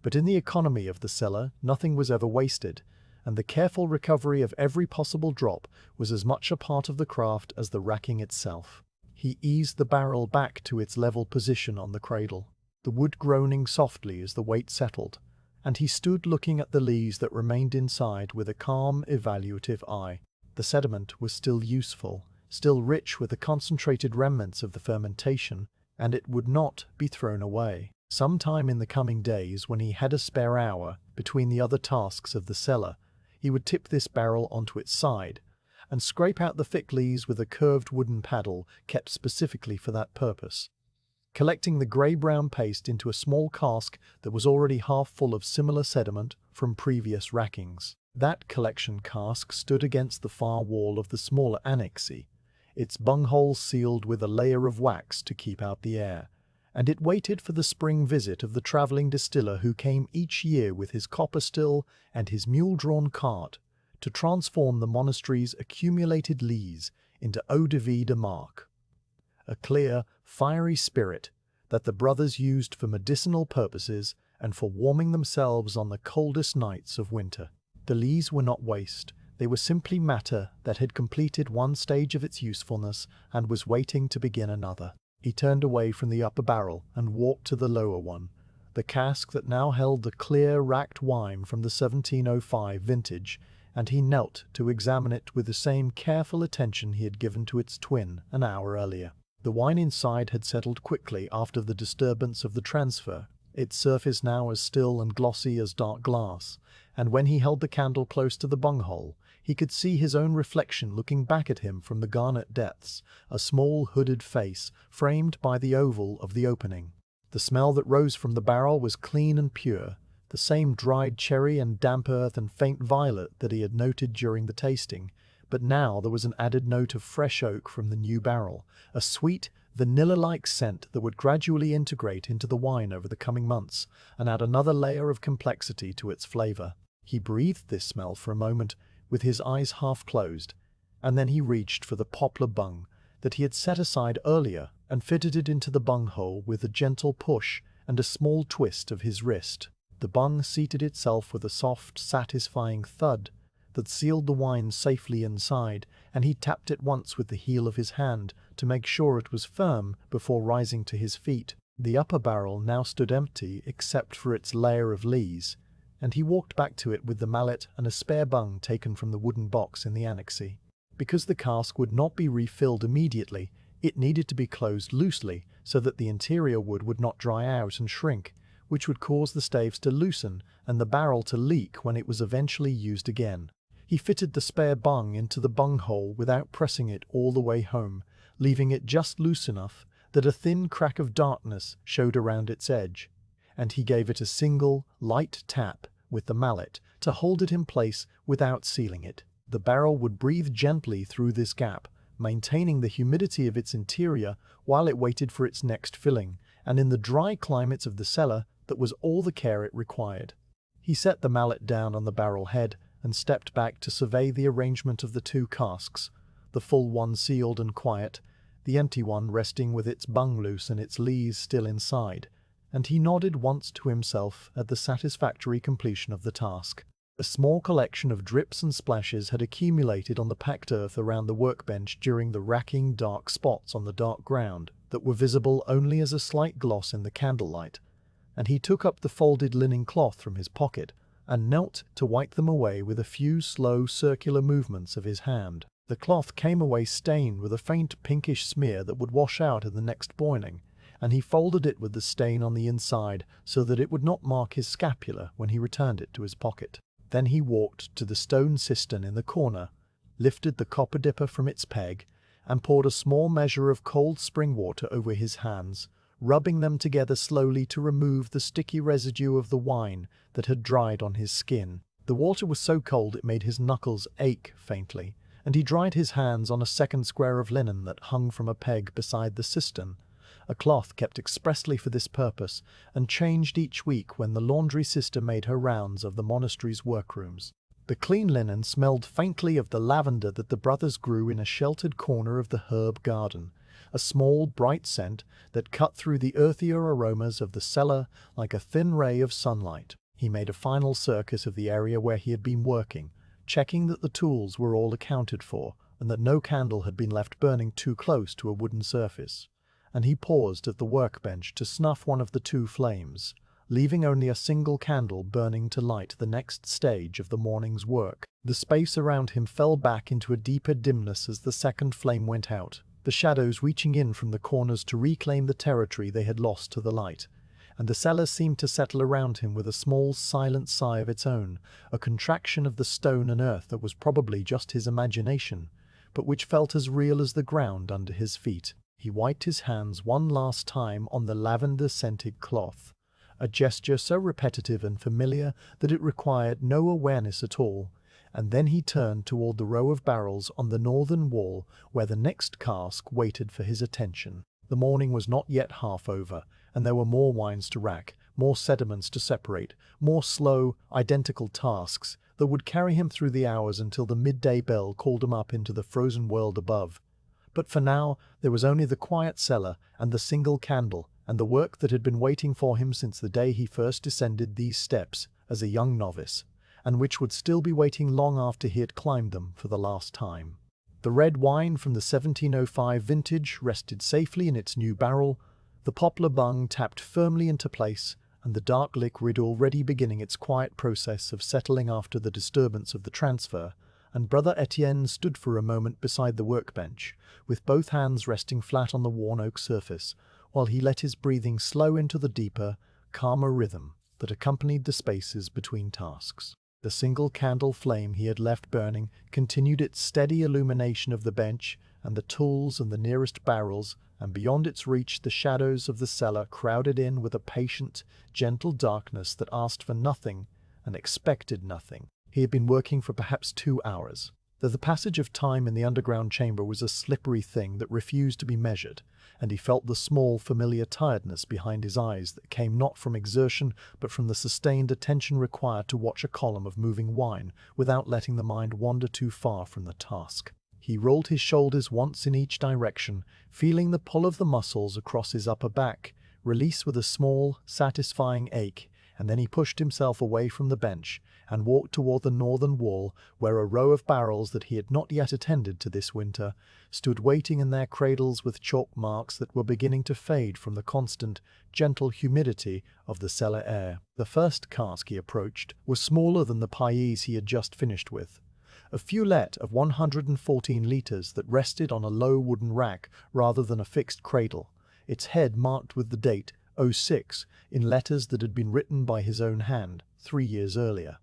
But in the economy of the cellar, nothing was ever wasted, and the careful recovery of every possible drop was as much a part of the craft as the racking itself. He eased the barrel back to its level position on the cradle, the wood groaning softly as the weight settled, and he stood looking at the lees that remained inside with a calm, evaluative eye. The sediment was still useful, still rich with the concentrated remnants of the fermentation, and it would not be thrown away. Sometime in the coming days, when he had a spare hour between the other tasks of the cellar, he would tip this barrel onto its side and scrape out the thick lees with a curved wooden paddle kept specifically for that purpose, collecting the grey-brown paste into a small cask that was already half full of similar sediment from previous rackings. That collection cask stood against the far wall of the smaller annexy, its bunghole sealed with a layer of wax to keep out the air, and it waited for the spring visit of the travelling distiller who came each year with his copper still and his mule-drawn cart to transform the monastery's accumulated lees into eau de vie de marque, a clear, fiery spirit that the brothers used for medicinal purposes and for warming themselves on the coldest nights of winter. The lees were not waste, they were simply matter that had completed one stage of its usefulness and was waiting to begin another. He turned away from the upper barrel and walked to the lower one, the cask that now held the clear, racked wine from the 1705 vintage, and he knelt to examine it with the same careful attention he had given to its twin an hour earlier. The wine inside had settled quickly after the disturbance of the transfer, its surface now as still and glossy as dark glass, and when he held the candle close to the bunghole, he could see his own reflection looking back at him from the garnet depths, a small hooded face framed by the oval of the opening. The smell that rose from the barrel was clean and pure, the same dried cherry and damp earth and faint violet that he had noted during the tasting, but now there was an added note of fresh oak from the new barrel, a sweet, vanilla-like scent that would gradually integrate into the wine over the coming months and add another layer of complexity to its flavor. He breathed this smell for a moment, with his eyes half closed, and then he reached for the poplar bung that he had set aside earlier and fitted it into the bunghole with a gentle push and a small twist of his wrist. The bung seated itself with a soft, satisfying thud that sealed the wine safely inside, and he tapped it once with the heel of his hand to make sure it was firm before rising to his feet. The upper barrel now stood empty except for its layer of lees, and he walked back to it with the mallet and a spare bung taken from the wooden box in the annexy. Because the cask would not be refilled immediately, it needed to be closed loosely so that the interior wood would not dry out and shrink, which would cause the staves to loosen and the barrel to leak when it was eventually used again. He fitted the spare bung into the bung hole without pressing it all the way home, leaving it just loose enough that a thin crack of darkness showed around its edge, and he gave it a single, light tap with the mallet to hold it in place without sealing it. The barrel would breathe gently through this gap, maintaining the humidity of its interior while it waited for its next filling, and in the dry climates of the cellar, that was all the care it required. He set the mallet down on the barrel head and stepped back to survey the arrangement of the two casks, the full one sealed and quiet, the empty one resting with its bung loose and its lees still inside, and he nodded once to himself at the satisfactory completion of the task. A small collection of drips and splashes had accumulated on the packed earth around the workbench during the racking dark spots on the dark ground that were visible only as a slight gloss in the candlelight, and he took up the folded linen cloth from his pocket and knelt to wipe them away with a few slow circular movements of his hand. The cloth came away stained with a faint pinkish smear that would wash out in the next boiling, and he folded it with the stain on the inside so that it would not mark his scapula when he returned it to his pocket. Then he walked to the stone cistern in the corner, lifted the copper dipper from its peg, and poured a small measure of cold spring water over his hands, rubbing them together slowly to remove the sticky residue of the wine that had dried on his skin. The water was so cold it made his knuckles ache faintly, and he dried his hands on a second square of linen that hung from a peg beside the cistern, a cloth kept expressly for this purpose and changed each week when the laundry sister made her rounds of the monastery's workrooms. The clean linen smelled faintly of the lavender that the brothers grew in a sheltered corner of the herb garden, a small, bright scent that cut through the earthier aromas of the cellar like a thin ray of sunlight. He made a final circus of the area where he had been working, checking that the tools were all accounted for and that no candle had been left burning too close to a wooden surface, and he paused at the workbench to snuff one of the two flames, leaving only a single candle burning to light the next stage of the morning's work. The space around him fell back into a deeper dimness as the second flame went out, the shadows reaching in from the corners to reclaim the territory they had lost to the light, and the cellar seemed to settle around him with a small silent sigh of its own, a contraction of the stone and earth that was probably just his imagination, but which felt as real as the ground under his feet. He wiped his hands one last time on the lavender-scented cloth, a gesture so repetitive and familiar that it required no awareness at all, and then he turned toward the row of barrels on the northern wall where the next cask waited for his attention. The morning was not yet half over, and there were more wines to rack, more sediments to separate, more slow, identical tasks that would carry him through the hours until the midday bell called him up into the frozen world above. But for now, there was only the quiet cellar and the single candle, and the work that had been waiting for him since the day he first descended these steps as a young novice, and which would still be waiting long after he had climbed them for the last time. The red wine from the 1705 vintage rested safely in its new barrel, the poplar bung tapped firmly into place, and the dark liquid already beginning its quiet process of settling after the disturbance of the transfer, and Brother Étienne stood for a moment beside the workbench, with both hands resting flat on the worn oak surface, while he let his breathing slow into the deeper, calmer rhythm that accompanied the spaces between tasks. The single candle flame he had left burning continued its steady illumination of the bench and the tools and the nearest barrels, and beyond its reach the shadows of the cellar crowded in with a patient, gentle darkness that asked for nothing and expected nothing. He had been working for perhaps 2 hours. Though the passage of time in the underground chamber was a slippery thing that refused to be measured, and he felt the small, familiar tiredness behind his eyes that came not from exertion but from the sustained attention required to watch a column of moving wine without letting the mind wander too far from the task. He rolled his shoulders once in each direction, feeling the pull of the muscles across his upper back, release with a small, satisfying ache, and then he pushed himself away from the bench and walked toward the northern wall where a row of barrels that he had not yet attended to this winter stood waiting in their cradles with chalk marks that were beginning to fade from the constant, gentle humidity of the cellar air. The first cask he approached was smaller than the Pais he had just finished with, a feuillette of 114 litres that rested on a low wooden rack rather than a fixed cradle, its head marked with the date '06 in letters that had been written by his own hand 3 years earlier.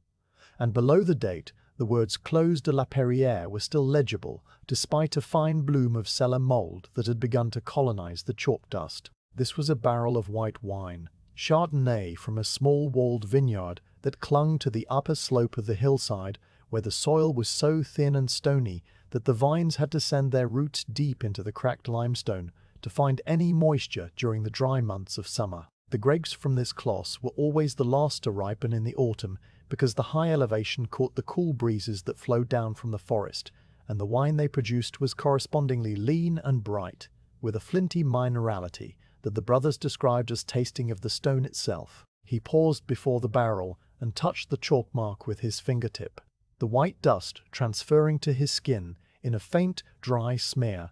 And below the date, the words Clos de la Perrière were still legible, despite a fine bloom of cellar mold that had begun to colonize the chalk dust. This was a barrel of white wine, Chardonnay, from a small walled vineyard that clung to the upper slope of the hillside, where the soil was so thin and stony that the vines had to send their roots deep into the cracked limestone to find any moisture during the dry months of summer. The grapes from this clos were always the last to ripen in the autumn because the high elevation caught the cool breezes that flowed down from the forest, and the wine they produced was correspondingly lean and bright, with a flinty minerality that the brothers described as tasting of the stone itself. He paused before the barrel and touched the chalk mark with his fingertip, the white dust transferring to his skin in a faint, dry smear.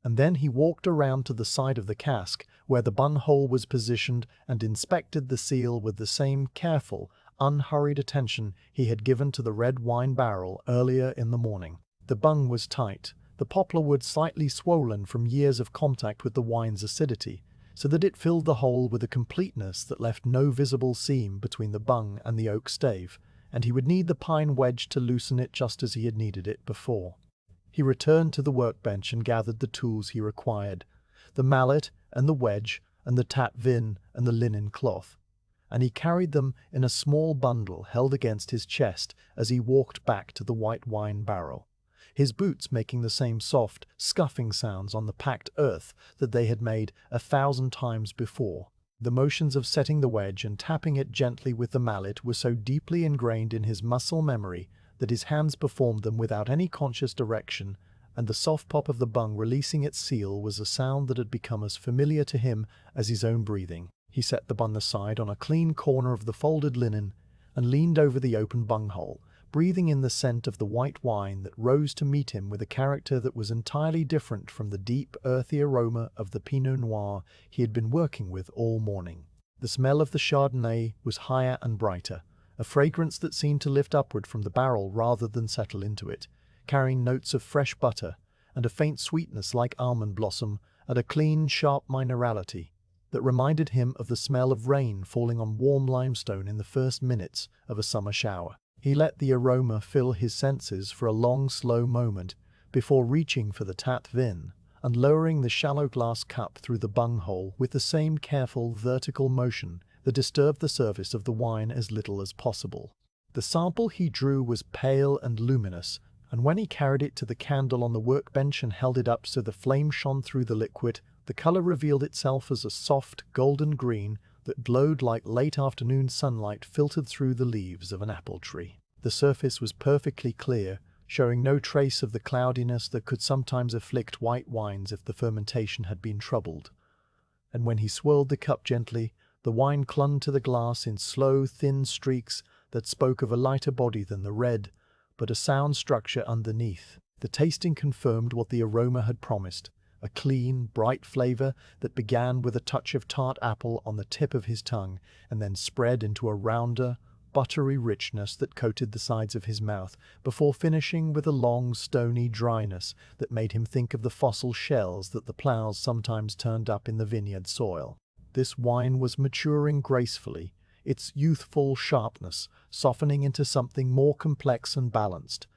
And then he walked around to the side of the cask where the bung hole was positioned and inspected the seal with the same careful, unhurried attention he had given to the red wine barrel earlier in the morning. The bung was tight, the poplar wood slightly swollen from years of contact with the wine's acidity, so that it filled the hole with a completeness that left no visible seam between the bung and the oak stave, and he would need the pine wedge to loosen it just as he had needed it before. He returned to the workbench and gathered the tools he required, the mallet and the wedge and the tat vin and the linen cloth, and he carried them in a small bundle held against his chest as he walked back to the white wine barrel, his boots making the same soft, scuffing sounds on the packed earth that they had made 1,000 times before. The motions of setting the wedge and tapping it gently with the mallet were so deeply ingrained in his muscle memory that his hands performed them without any conscious direction, and the soft pop of the bung releasing its seal was a sound that had become as familiar to him as his own breathing. He set the bun aside on a clean corner of the folded linen and leaned over the open bunghole, breathing in the scent of the white wine that rose to meet him with a character that was entirely different from the deep, earthy aroma of the Pinot Noir he had been working with all morning. The smell of the Chardonnay was higher and brighter, a fragrance that seemed to lift upward from the barrel rather than settle into it, carrying notes of fresh butter and a faint sweetness like almond blossom and a clean, sharp minerality that reminded him of the smell of rain falling on warm limestone in the first minutes of a summer shower. He let the aroma fill his senses for a long, slow moment before reaching for the tat vin and lowering the shallow glass cup through the bunghole with the same careful vertical motion that disturbed the surface of the wine as little as possible. The sample he drew was pale and luminous, and when he carried it to the candle on the workbench and held it up so the flame shone through the liquid, the color revealed itself as a soft, golden green that glowed like late afternoon sunlight filtered through the leaves of an apple tree. The surface was perfectly clear, showing no trace of the cloudiness that could sometimes afflict white wines if the fermentation had been troubled. And when he swirled the cup gently, the wine clung to the glass in slow, thin streaks that spoke of a lighter body than the red, but a sound structure underneath. The tasting confirmed what the aroma had promised, a clean, bright flavor that began with a touch of tart apple on the tip of his tongue and then spread into a rounder, buttery richness that coated the sides of his mouth before finishing with a long, stony dryness that made him think of the fossil shells that the plows sometimes turned up in the vineyard soil. This wine was maturing gracefully, its youthful sharpness softening into something more complex and balanced,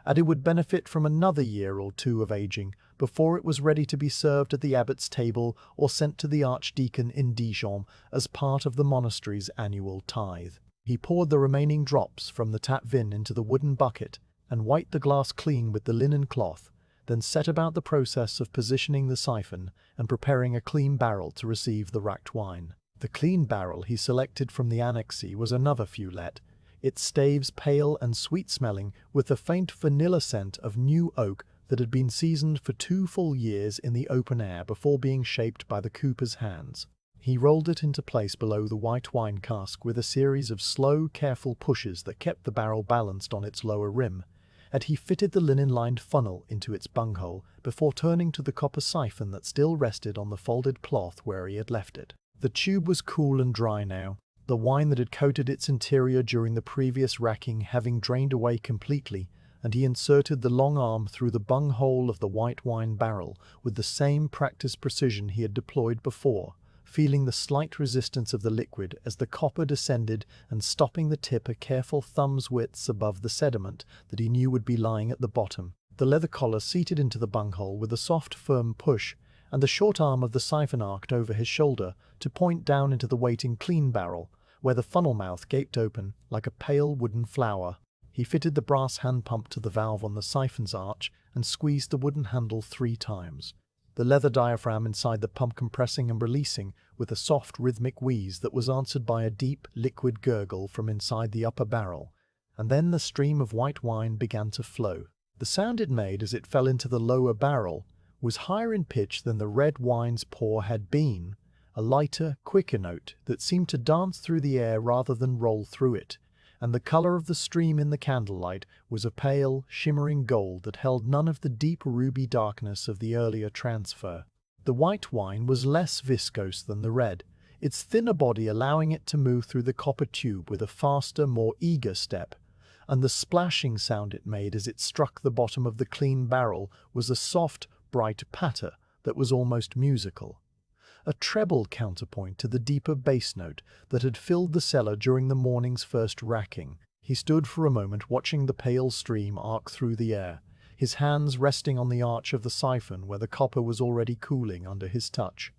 and it would benefit from another year or two of aging before it was ready to be served at the abbot's table or sent to the archdeacon in Dijon as part of the monastery's annual tithe. He poured the remaining drops from the tat vin into the wooden bucket and wiped the glass clean with the linen cloth, then set about the process of positioning the siphon and preparing a clean barrel to receive the racked wine. The clean barrel he selected from the annexee was another Feuillette, its staves pale and sweet-smelling with the faint vanilla scent of new oak that had been seasoned for 2 full years in the open air before being shaped by the cooper's hands. He rolled it into place below the white wine cask with a series of slow, careful pushes that kept the barrel balanced on its lower rim, and he fitted the linen-lined funnel into its bunghole before turning to the copper siphon that still rested on the folded cloth where he had left it. The tube was cool and dry now, the wine that had coated its interior during the previous racking having drained away completely, and he inserted the long arm through the bunghole of the white wine barrel with the same practiced precision he had deployed before, feeling the slight resistance of the liquid as the copper descended and stopping the tip a careful thumb's width above the sediment that he knew would be lying at the bottom. The leather collar seated into the bunghole with a soft, firm push, and the short arm of the siphon arced over his shoulder to point down into the waiting clean barrel, where the funnel mouth gaped open like a pale wooden flower. He fitted the brass hand pump to the valve on the siphon's arch and squeezed the wooden handle 3 times. The leather diaphragm inside the pump compressing and releasing with a soft rhythmic wheeze that was answered by a deep liquid gurgle from inside the upper barrel, and then the stream of white wine began to flow. The sound it made as it fell into the lower barrel was higher in pitch than the red wine's pour had been, a lighter, quicker note that seemed to dance through the air rather than roll through it, and the color of the stream in the candlelight was a pale, shimmering gold that held none of the deep ruby darkness of the earlier transfer. The white wine was less viscose than the red, its thinner body allowing it to move through the copper tube with a faster, more eager step, and the splashing sound it made as it struck the bottom of the clean barrel was a soft, bright patter that was almost musical. A treble counterpoint to the deeper bass note that had filled the cellar during the morning's first racking. He stood for a moment watching the pale stream arc through the air, his hands resting on the arch of the siphon where the copper was already cooling under his touch.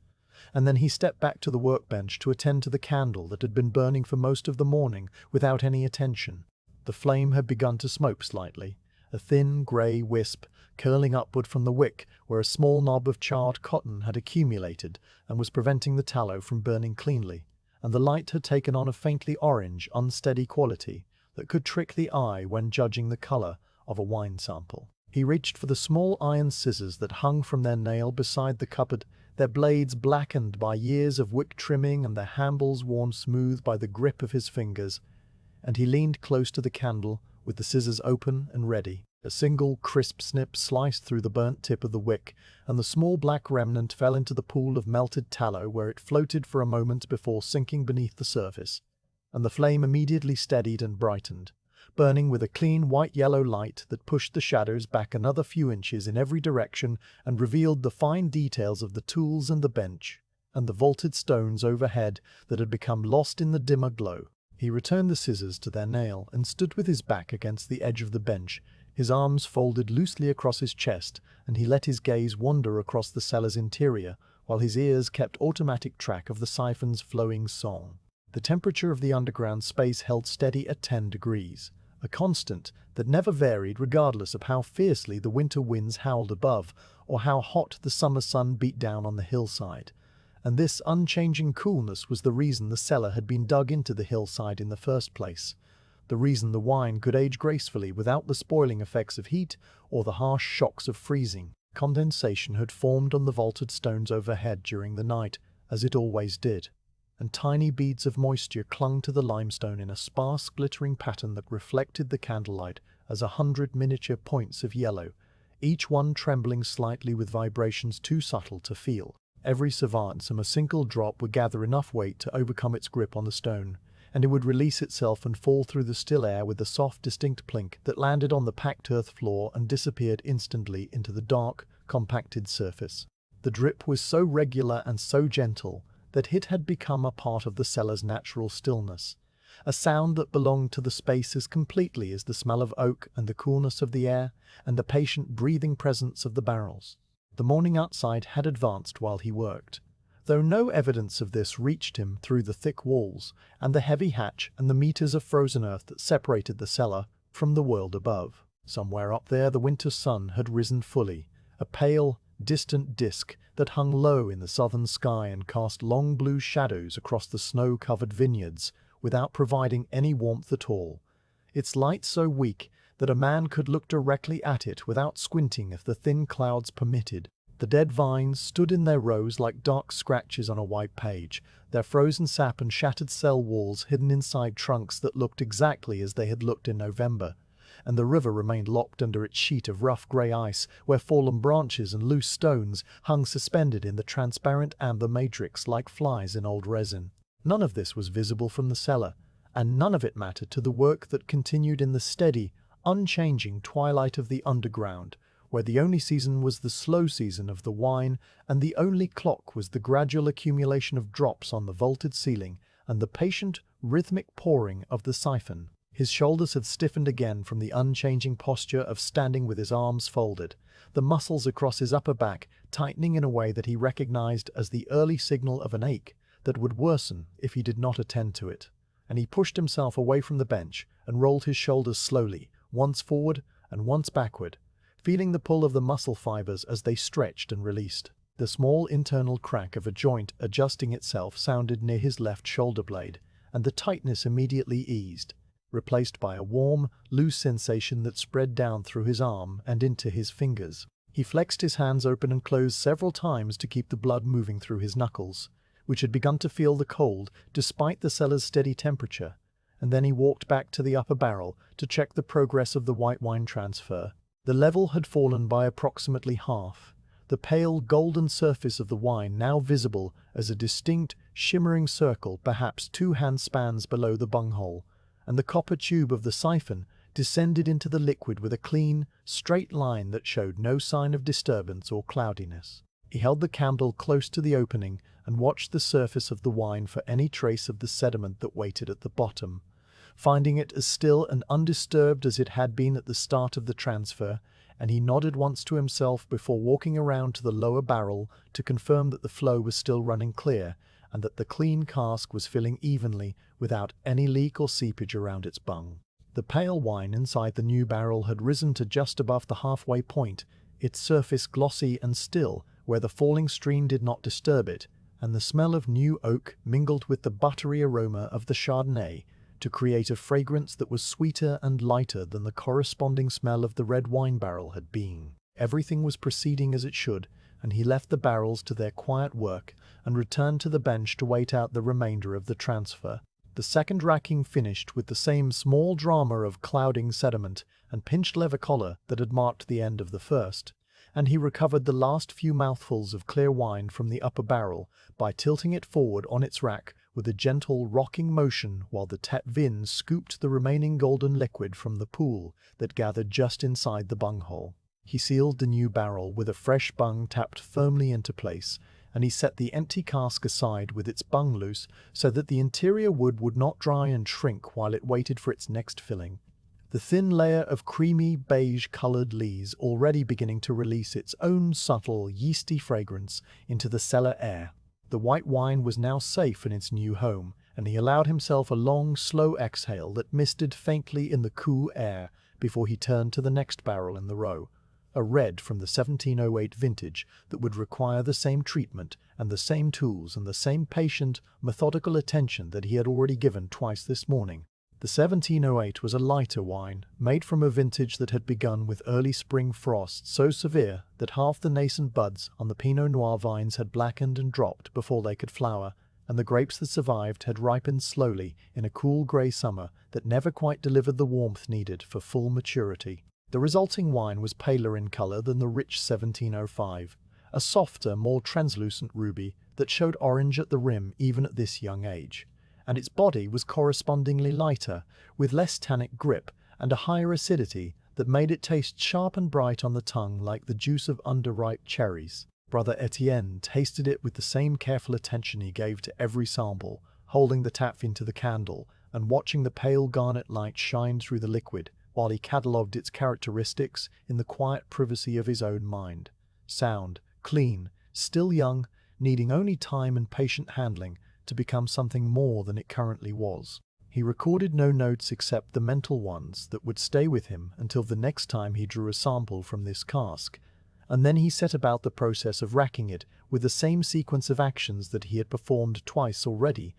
And then he stepped back to the workbench to attend to the candle that had been burning for most of the morning without any attention. The flame had begun to smoke slightly, a thin grey wisp curling upward from the wick where a small knob of charred cotton had accumulated and was preventing the tallow from burning cleanly, and the light had taken on a faintly orange, unsteady quality that could trick the eye when judging the color of a wine sample. He reached for the small iron scissors that hung from their nail beside the cupboard, their blades blackened by years of wick trimming and their handles worn smooth by the grip of his fingers, and he leaned close to the candle with the scissors open and ready. A single crisp snip sliced through the burnt tip of the wick, and the small black remnant fell into the pool of melted tallow where it floated for a moment before sinking beneath the surface, and the flame immediately steadied and brightened, burning with a clean white-yellow light that pushed the shadows back another few inches in every direction and revealed the fine details of the tools and the bench, and the vaulted stones overhead that had become lost in the dimmer glow. He returned the scissors to their nail and stood with his back against the edge of the bench, his arms folded loosely across his chest, and he let his gaze wander across the cellar's interior while his ears kept automatic track of the siphon's flowing song. The temperature of the underground space held steady at 10 degrees, a constant that never varied regardless of how fiercely the winter winds howled above or how hot the summer sun beat down on the hillside. And this unchanging coolness was the reason the cellar had been dug into the hillside in the first place, the reason the wine could age gracefully without the spoiling effects of heat or the harsh shocks of freezing. Condensation had formed on the vaulted stones overhead during the night, as it always did, and tiny beads of moisture clung to the limestone in a sparse, glittering pattern that reflected the candlelight as 100 miniature points of yellow, each one trembling slightly with vibrations too subtle to feel. Every savant a single drop would gather enough weight to overcome its grip on the stone, and it would release itself and fall through the still air with a soft, distinct plink that landed on the packed earth floor and disappeared instantly into the dark, compacted surface. The drip was so regular and so gentle that it had become a part of the cellar's natural stillness, a sound that belonged to the space as completely as the smell of oak and the coolness of the air and the patient breathing presence of the barrels. The morning outside had advanced while he worked, though no evidence of this reached him through the thick walls and the heavy hatch and the meters of frozen earth that separated the cellar from the world above. Somewhere up there the winter sun had risen fully, a pale, distant disk that hung low in the southern sky and cast long blue shadows across the snow-covered vineyards without providing any warmth at all, its light so weak that a man could look directly at it without squinting if the thin clouds permitted. The dead vines stood in their rows like dark scratches on a white page, their frozen sap and shattered cell walls hidden inside trunks that looked exactly as they had looked in November, and the river remained locked under its sheet of rough grey ice where fallen branches and loose stones hung suspended in the transparent amber matrix like flies in old resin. None of this was visible from the cellar, and none of it mattered to the work that continued in the steady, unchanging twilight of the underground, where the only season was the slow season of the wine, and the only clock was the gradual accumulation of drops on the vaulted ceiling and the patient, rhythmic pouring of the siphon. His shoulders had stiffened again from the unchanging posture of standing with his arms folded, the muscles across his upper back tightening in a way that he recognized as the early signal of an ache that would worsen if he did not attend to it. And he pushed himself away from the bench and rolled his shoulders slowly, once forward and once backward, feeling the pull of the muscle fibers as they stretched and released. The small internal crack of a joint adjusting itself sounded near his left shoulder blade, and the tightness immediately eased, replaced by a warm, loose sensation that spread down through his arm and into his fingers. He flexed his hands open and closed several times to keep the blood moving through his knuckles, which had begun to feel the cold despite the cellar's steady temperature, and then he walked back to the upper barrel to check the progress of the white wine transfer. The level had fallen by approximately half, the pale golden surface of the wine now visible as a distinct, shimmering circle perhaps 2 handspans below the bunghole, and the copper tube of the siphon descended into the liquid with a clean, straight line that showed no sign of disturbance or cloudiness. He held the candle close to the opening and watched the surface of the wine for any trace of the sediment that waited at the bottom. Finding it as still and undisturbed as it had been at the start of the transfer, and he nodded once to himself before walking around to the lower barrel to confirm that the flow was still running clear and that the clean cask was filling evenly without any leak or seepage around its bung. The pale wine inside the new barrel had risen to just above the halfway point, its surface glossy and still where the falling stream did not disturb it, and the smell of new oak mingled with the buttery aroma of the Chardonnay to create a fragrance that was sweeter and lighter than the corresponding smell of the red wine barrel had been. Everything was proceeding as it should, and he left the barrels to their quiet work and returned to the bench to wait out the remainder of the transfer. The second racking finished with the same small drama of clouding sediment and pinched leather collar that had marked the end of the first, and he recovered the last few mouthfuls of clear wine from the upper barrel by tilting it forward on its rack with a gentle rocking motion while the tap vin scooped the remaining golden liquid from the pool that gathered just inside the bunghole. He sealed the new barrel with a fresh bung tapped firmly into place, and he set the empty cask aside with its bung loose so that the interior wood would not dry and shrink while it waited for its next filling. The thin layer of creamy beige-colored lees already beginning to release its own subtle, yeasty fragrance into the cellar air. The white wine was now safe in its new home, and he allowed himself a long, slow exhale that misted faintly in the cool air before he turned to the next barrel in the row, a red from the 1708 vintage that would require the same treatment and the same tools and the same patient, methodical attention that he had already given twice this morning. The 1708 was a lighter wine, made from a vintage that had begun with early spring frosts so severe that half the nascent buds on the Pinot Noir vines had blackened and dropped before they could flower, and the grapes that survived had ripened slowly in a cool grey summer that never quite delivered the warmth needed for full maturity. The resulting wine was paler in colour than the rich 1705, a softer, more translucent ruby that showed orange at the rim even at this young age, and its body was correspondingly lighter, with less tannic grip and a higher acidity that made it taste sharp and bright on the tongue like the juice of underripe cherries. Brother Étienne tasted it with the same careful attention he gave to every sample, holding the tap into the candle and watching the pale garnet light shine through the liquid while he catalogued its characteristics in the quiet privacy of his own mind. Sound, clean, still young, needing only time and patient handling to become something more than it currently was. He recorded no notes except the mental ones that would stay with him until the next time he drew a sample from this cask, and then he set about the process of racking it with the same sequence of actions that he had performed twice already,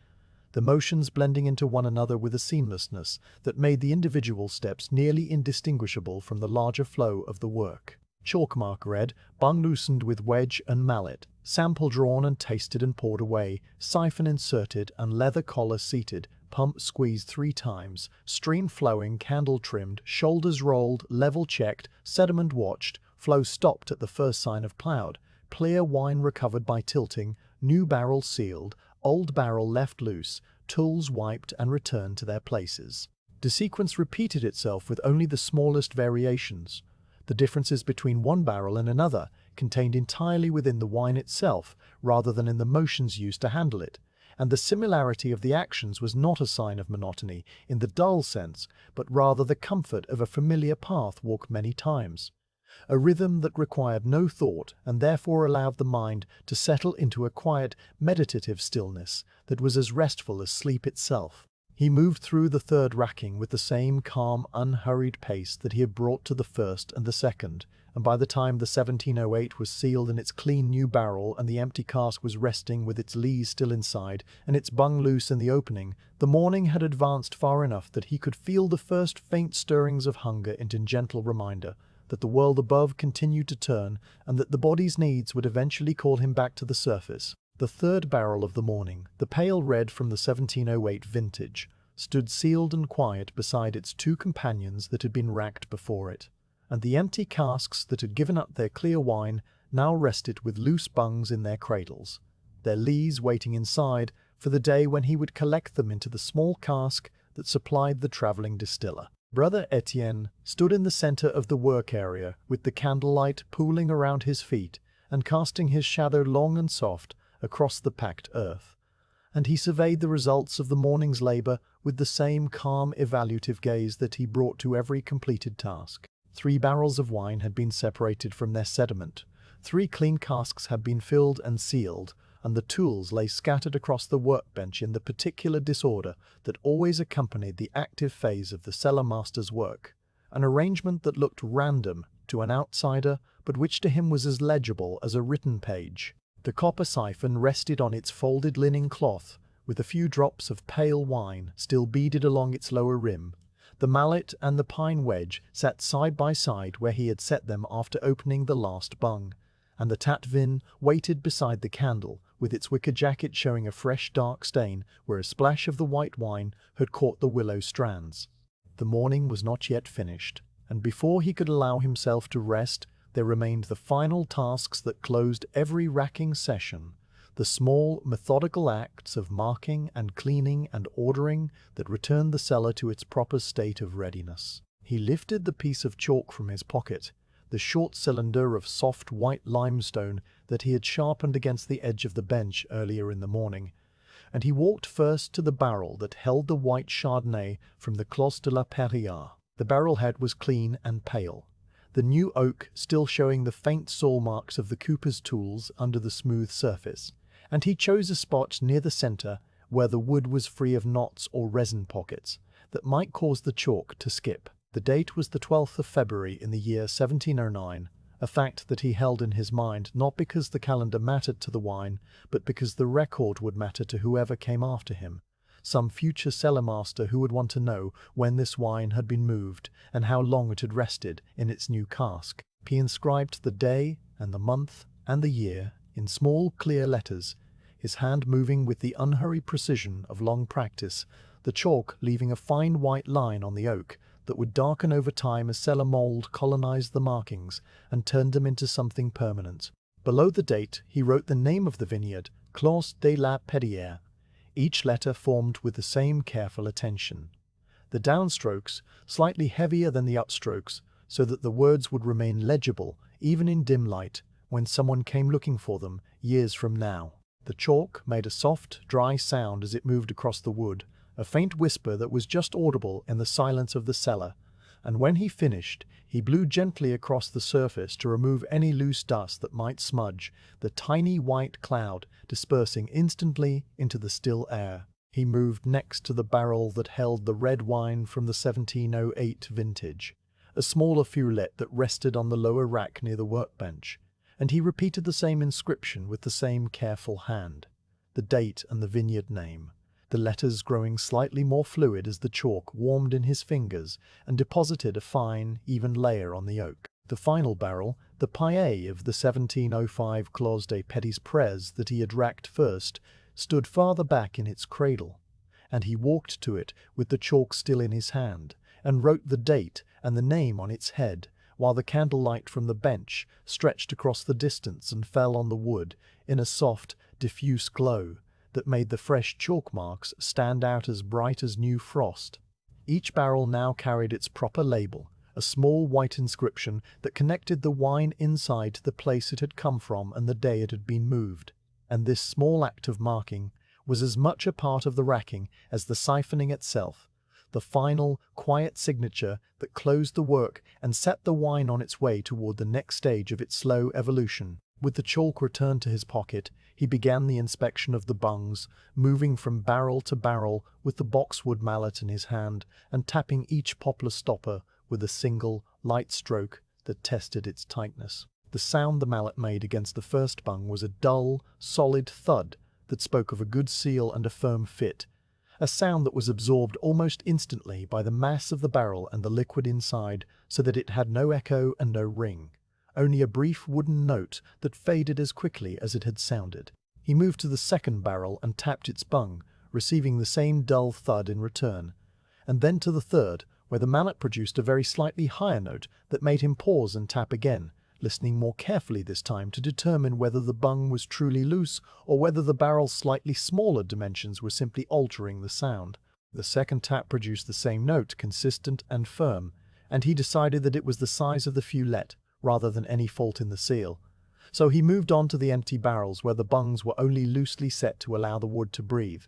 the motions blending into one another with a seamlessness that made the individual steps nearly indistinguishable from the larger flow of the work. Chalk mark read, bung loosened with wedge and mallet, sample drawn and tasted and poured away, siphon inserted and leather collar seated, pump squeezed 3 times, stream flowing, candle trimmed, shoulders rolled, level checked, sediment watched, flow stopped at the first sign of cloud, clear wine recovered by tilting, new barrel sealed, old barrel left loose, tools wiped and returned to their places. The sequence repeated itself with only the smallest variations. The differences between one barrel and another contained entirely within the wine itself rather than in the motions used to handle it, and the similarity of the actions was not a sign of monotony in the dull sense, but rather the comfort of a familiar path walked many times. A rhythm that required no thought and therefore allowed the mind to settle into a quiet, meditative stillness that was as restful as sleep itself. He moved through the third racking with the same calm, unhurried pace that he had brought to the first and the second, and by the time the 1708 was sealed in its clean new barrel and the empty cask was resting with its lees still inside and its bung loose in the opening, the morning had advanced far enough that he could feel the first faint stirrings of hunger into gentle reminder that the world above continued to turn and that the body's needs would eventually call him back to the surface. The third barrel of the morning, the pale red from the 1708 vintage, stood sealed and quiet beside its two companions that had been racked before it, and the empty casks that had given up their clear wine now rested with loose bungs in their cradles, their lees waiting inside for the day when he would collect them into the small cask that supplied the travelling distiller. Brother Étienne stood in the centre of the work area with the candlelight pooling around his feet and casting his shadow long and soft across the packed earth, and he surveyed the results of the morning's labour with the same calm, evaluative gaze that he brought to every completed task. 3 barrels of wine had been separated from their sediment, 3 clean casks had been filled and sealed, and the tools lay scattered across the workbench in the particular disorder that always accompanied the active phase of the cellar master's work, an arrangement that looked random to an outsider but which to him was as legible as a written page. The copper siphon rested on its folded linen cloth, with a few drops of pale wine still beaded along its lower rim. The mallet and the pine wedge sat side by side where he had set them after opening the last bung, and the tat-vin waited beside the candle, with its wicker jacket showing a fresh dark stain where a splash of the white wine had caught the willow strands. The morning was not yet finished, and before he could allow himself to rest, there remained the final tasks that closed every racking session, the small, methodical acts of marking and cleaning and ordering that returned the cellar to its proper state of readiness. He lifted the piece of chalk from his pocket, the short cylinder of soft white limestone that he had sharpened against the edge of the bench earlier in the morning, and he walked first to the barrel that held the white Chardonnay from the Clos de la Perrière. The barrel head was clean and pale, the new oak still showing the faint saw marks of the cooper's tools under the smooth surface, and he chose a spot near the centre where the wood was free of knots or resin pockets that might cause the chalk to skip. The date was the 12th of February in the year 1709, a fact that he held in his mind not because the calendar mattered to the wine, but because the record would matter to whoever came after him, some future cellar master who would want to know when this wine had been moved and how long it had rested in its new cask. He inscribed the day and the month and the year in small clear letters, his hand moving with the unhurried precision of long practice, the chalk leaving a fine white line on the oak that would darken over time as cellar mould colonized the markings and turned them into something permanent. Below the date he wrote the name of the vineyard, Clos de la Perrière, each letter formed with the same careful attention. The downstrokes slightly heavier than the upstrokes, so that the words would remain legible even in dim light when someone came looking for them years from now. The chalk made a soft, dry sound as it moved across the wood, a faint whisper that was just audible in the silence of the cellar, and when he finished, he blew gently across the surface to remove any loose dust that might smudge, the tiny white cloud dispersing instantly into the still air. He moved next to the barrel that held the red wine from the 1708 vintage, a smaller feuillet that rested on the lower rack near the workbench, and he repeated the same inscription with the same careful hand, the date and the vineyard name, the letters growing slightly more fluid as the chalk warmed in his fingers and deposited a fine, even layer on the oak. The final barrel, the paillet of the 1705 Clos des Petits Prés that he had racked first, stood farther back in its cradle, and he walked to it with the chalk still in his hand, and wrote the date and the name on its head, while the candlelight from the bench stretched across the distance and fell on the wood in a soft, diffuse glow that made the fresh chalk marks stand out as bright as new frost. Each barrel now carried its proper label, a small white inscription that connected the wine inside to the place it had come from and the day it had been moved. And this small act of marking was as much a part of the racking as the siphoning itself, the final, quiet signature that closed the work and set the wine on its way toward the next stage of its slow evolution. With the chalk returned to his pocket, he began the inspection of the bungs, moving from barrel to barrel with the boxwood mallet in his hand and tapping each poplar stopper with a single, light stroke that tested its tightness. The sound the mallet made against the first bung was a dull, solid thud that spoke of a good seal and a firm fit, a sound that was absorbed almost instantly by the mass of the barrel and the liquid inside, so that it had no echo and no ring, only a brief wooden note that faded as quickly as it had sounded. He moved to the second barrel and tapped its bung, receiving the same dull thud in return, and then to the third, where the mallet produced a very slightly higher note that made him pause and tap again, listening more carefully this time to determine whether the bung was truly loose or whether the barrel's slightly smaller dimensions were simply altering the sound. The second tap produced the same note, consistent and firm, and he decided that it was the size of the feuillet, rather than any fault in the seal. So he moved on to the empty barrels where the bungs were only loosely set to allow the wood to breathe,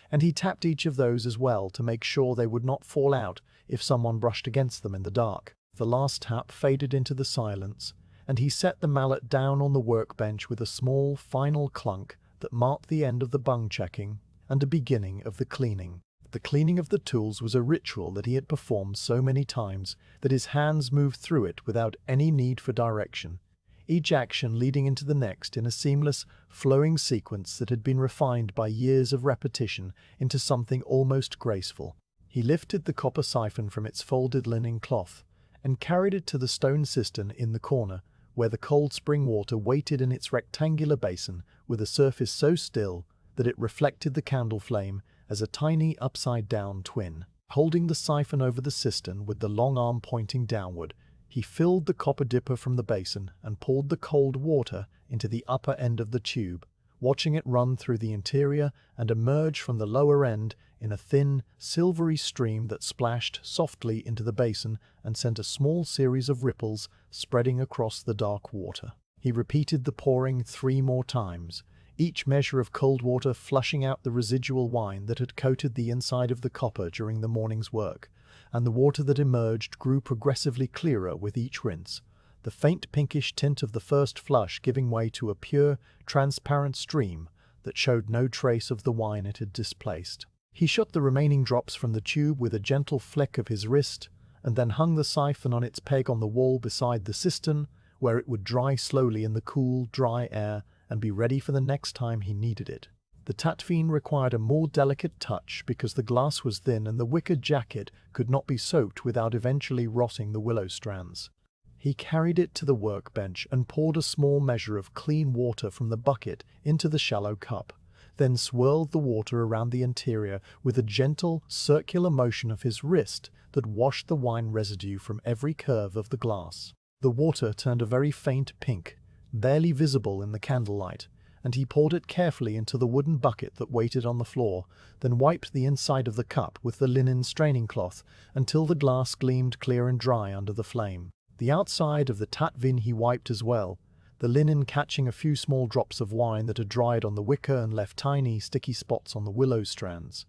and he tapped each of those as well to make sure they would not fall out if someone brushed against them in the dark. The last tap faded into the silence, and he set the mallet down on the workbench with a small, final clunk that marked the end of the bung checking and a beginning of the cleaning. The cleaning of the tools was a ritual that he had performed so many times that his hands moved through it without any need for direction, each action leading into the next in a seamless, flowing sequence that had been refined by years of repetition into something almost graceful. He lifted the copper siphon from its folded linen cloth and carried it to the stone cistern in the corner, where the cold spring water waited in its rectangular basin with a surface so still that it reflected the candle flame as a tiny upside-down twin. Holding the siphon over the cistern with the long arm pointing downward, he filled the copper dipper from the basin and poured the cold water into the upper end of the tube, watching it run through the interior and emerge from the lower end in a thin, silvery stream that splashed softly into the basin and sent a small series of ripples spreading across the dark water. He repeated the pouring 3 more times, each measure of cold water flushing out the residual wine that had coated the inside of the copper during the morning's work, and the water that emerged grew progressively clearer with each rinse, the faint pinkish tint of the first flush giving way to a pure, transparent stream that showed no trace of the wine it had displaced. He shot the remaining drops from the tube with a gentle flick of his wrist, and then hung the siphon on its peg on the wall beside the cistern, where it would dry slowly in the cool, dry air and be ready for the next time he needed it. The Tatvine required a more delicate touch because the glass was thin and the wicker jacket could not be soaked without eventually rotting the willow strands. He carried it to the workbench and poured a small measure of clean water from the bucket into the shallow cup, then swirled the water around the interior with a gentle, circular motion of his wrist that washed the wine residue from every curve of the glass. The water turned a very faint pink, barely visible in the candlelight, and he poured it carefully into the wooden bucket that waited on the floor, then wiped the inside of the cup with the linen straining cloth until the glass gleamed clear and dry under the flame. The outside of the Tatvine he wiped as well, the linen catching a few small drops of wine that had dried on the wicker and left tiny, sticky spots on the willow strands.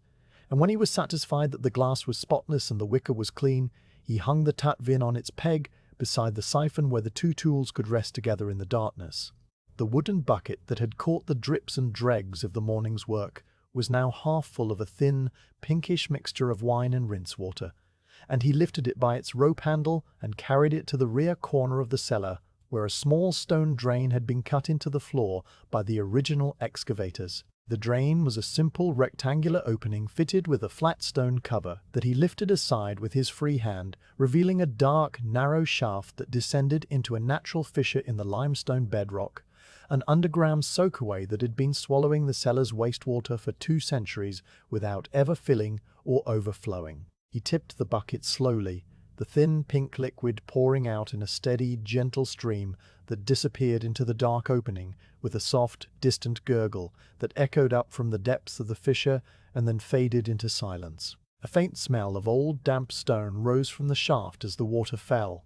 And when he was satisfied that the glass was spotless and the wicker was clean, he hung the Tatvine on its peg beside the siphon where the 2 tools could rest together in the darkness. The wooden bucket that had caught the drips and dregs of the morning's work was now half full of a thin, pinkish mixture of wine and rinse water, and he lifted it by its rope handle and carried it to the rear corner of the cellar, where a small stone drain had been cut into the floor by the original excavators. The drain was a simple rectangular opening fitted with a flat stone cover that he lifted aside with his free hand, revealing a dark, narrow shaft that descended into a natural fissure in the limestone bedrock, an underground soakaway that had been swallowing the cellar's wastewater for 2 centuries without ever filling or overflowing. He tipped the bucket slowly, the thin pink liquid pouring out in a steady, gentle stream that disappeared into the dark opening with a soft, distant gurgle that echoed up from the depths of the fissure and then faded into silence. A faint smell of old damp stone rose from the shaft as the water fell,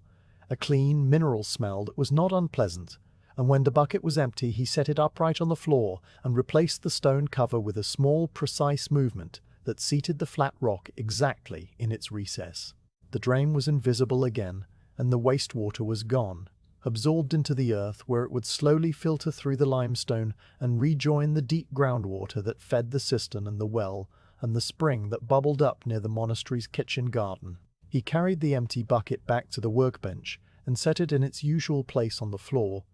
a clean, mineral smell that was not unpleasant, and when the bucket was empty he set it upright on the floor and replaced the stone cover with a small, precise movement that seated the flat rock exactly in its recess. The drain was invisible again, and the wastewater was gone, absorbed into the earth where it would slowly filter through the limestone and rejoin the deep groundwater that fed the cistern and the well and the spring that bubbled up near the monastery's kitchen garden. He carried the empty bucket back to the workbench and set it in its usual place on the floor,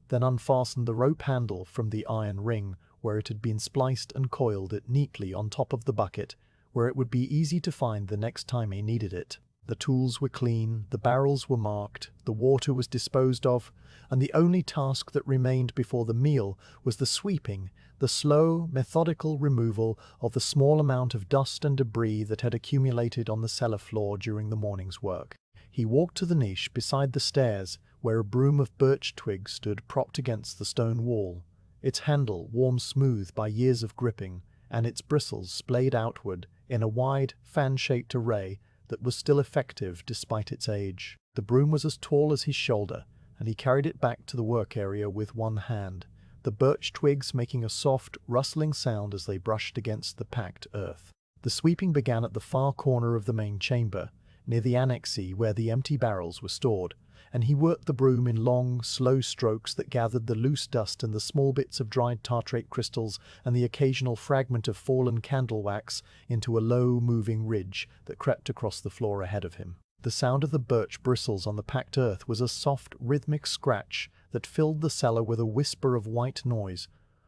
then unfastened the rope handle from the iron ring where it had been spliced and coiled it neatly on top of the bucket, where it would be easy to find the next time he needed it. The tools were clean, the barrels were marked, the water was disposed of, and the only task that remained before the meal was the sweeping, the slow, methodical removal of the small amount of dust and debris that had accumulated on the cellar floor during the morning's work. He walked to the niche beside the stairs, where a broom of birch twigs stood propped against the stone wall, its handle worn smooth by years of gripping, and its bristles splayed outward in a wide, fan-shaped array that was still effective despite its age. The broom was as tall as his shoulder, and he carried it back to the work area with one hand, the birch twigs making a soft, rustling sound as they brushed against the packed earth. The sweeping began at the far corner of the main chamber, near the annexie where the empty barrels were stored, and he worked the broom in long, slow strokes that gathered the loose dust and the small bits of dried tartrate crystals and the occasional fragment of fallen candle wax into a low, moving ridge that crept across the floor ahead of him. The sound of the birch bristles on the packed earth was a soft, rhythmic scratch that filled the cellar with a whisper of white noise,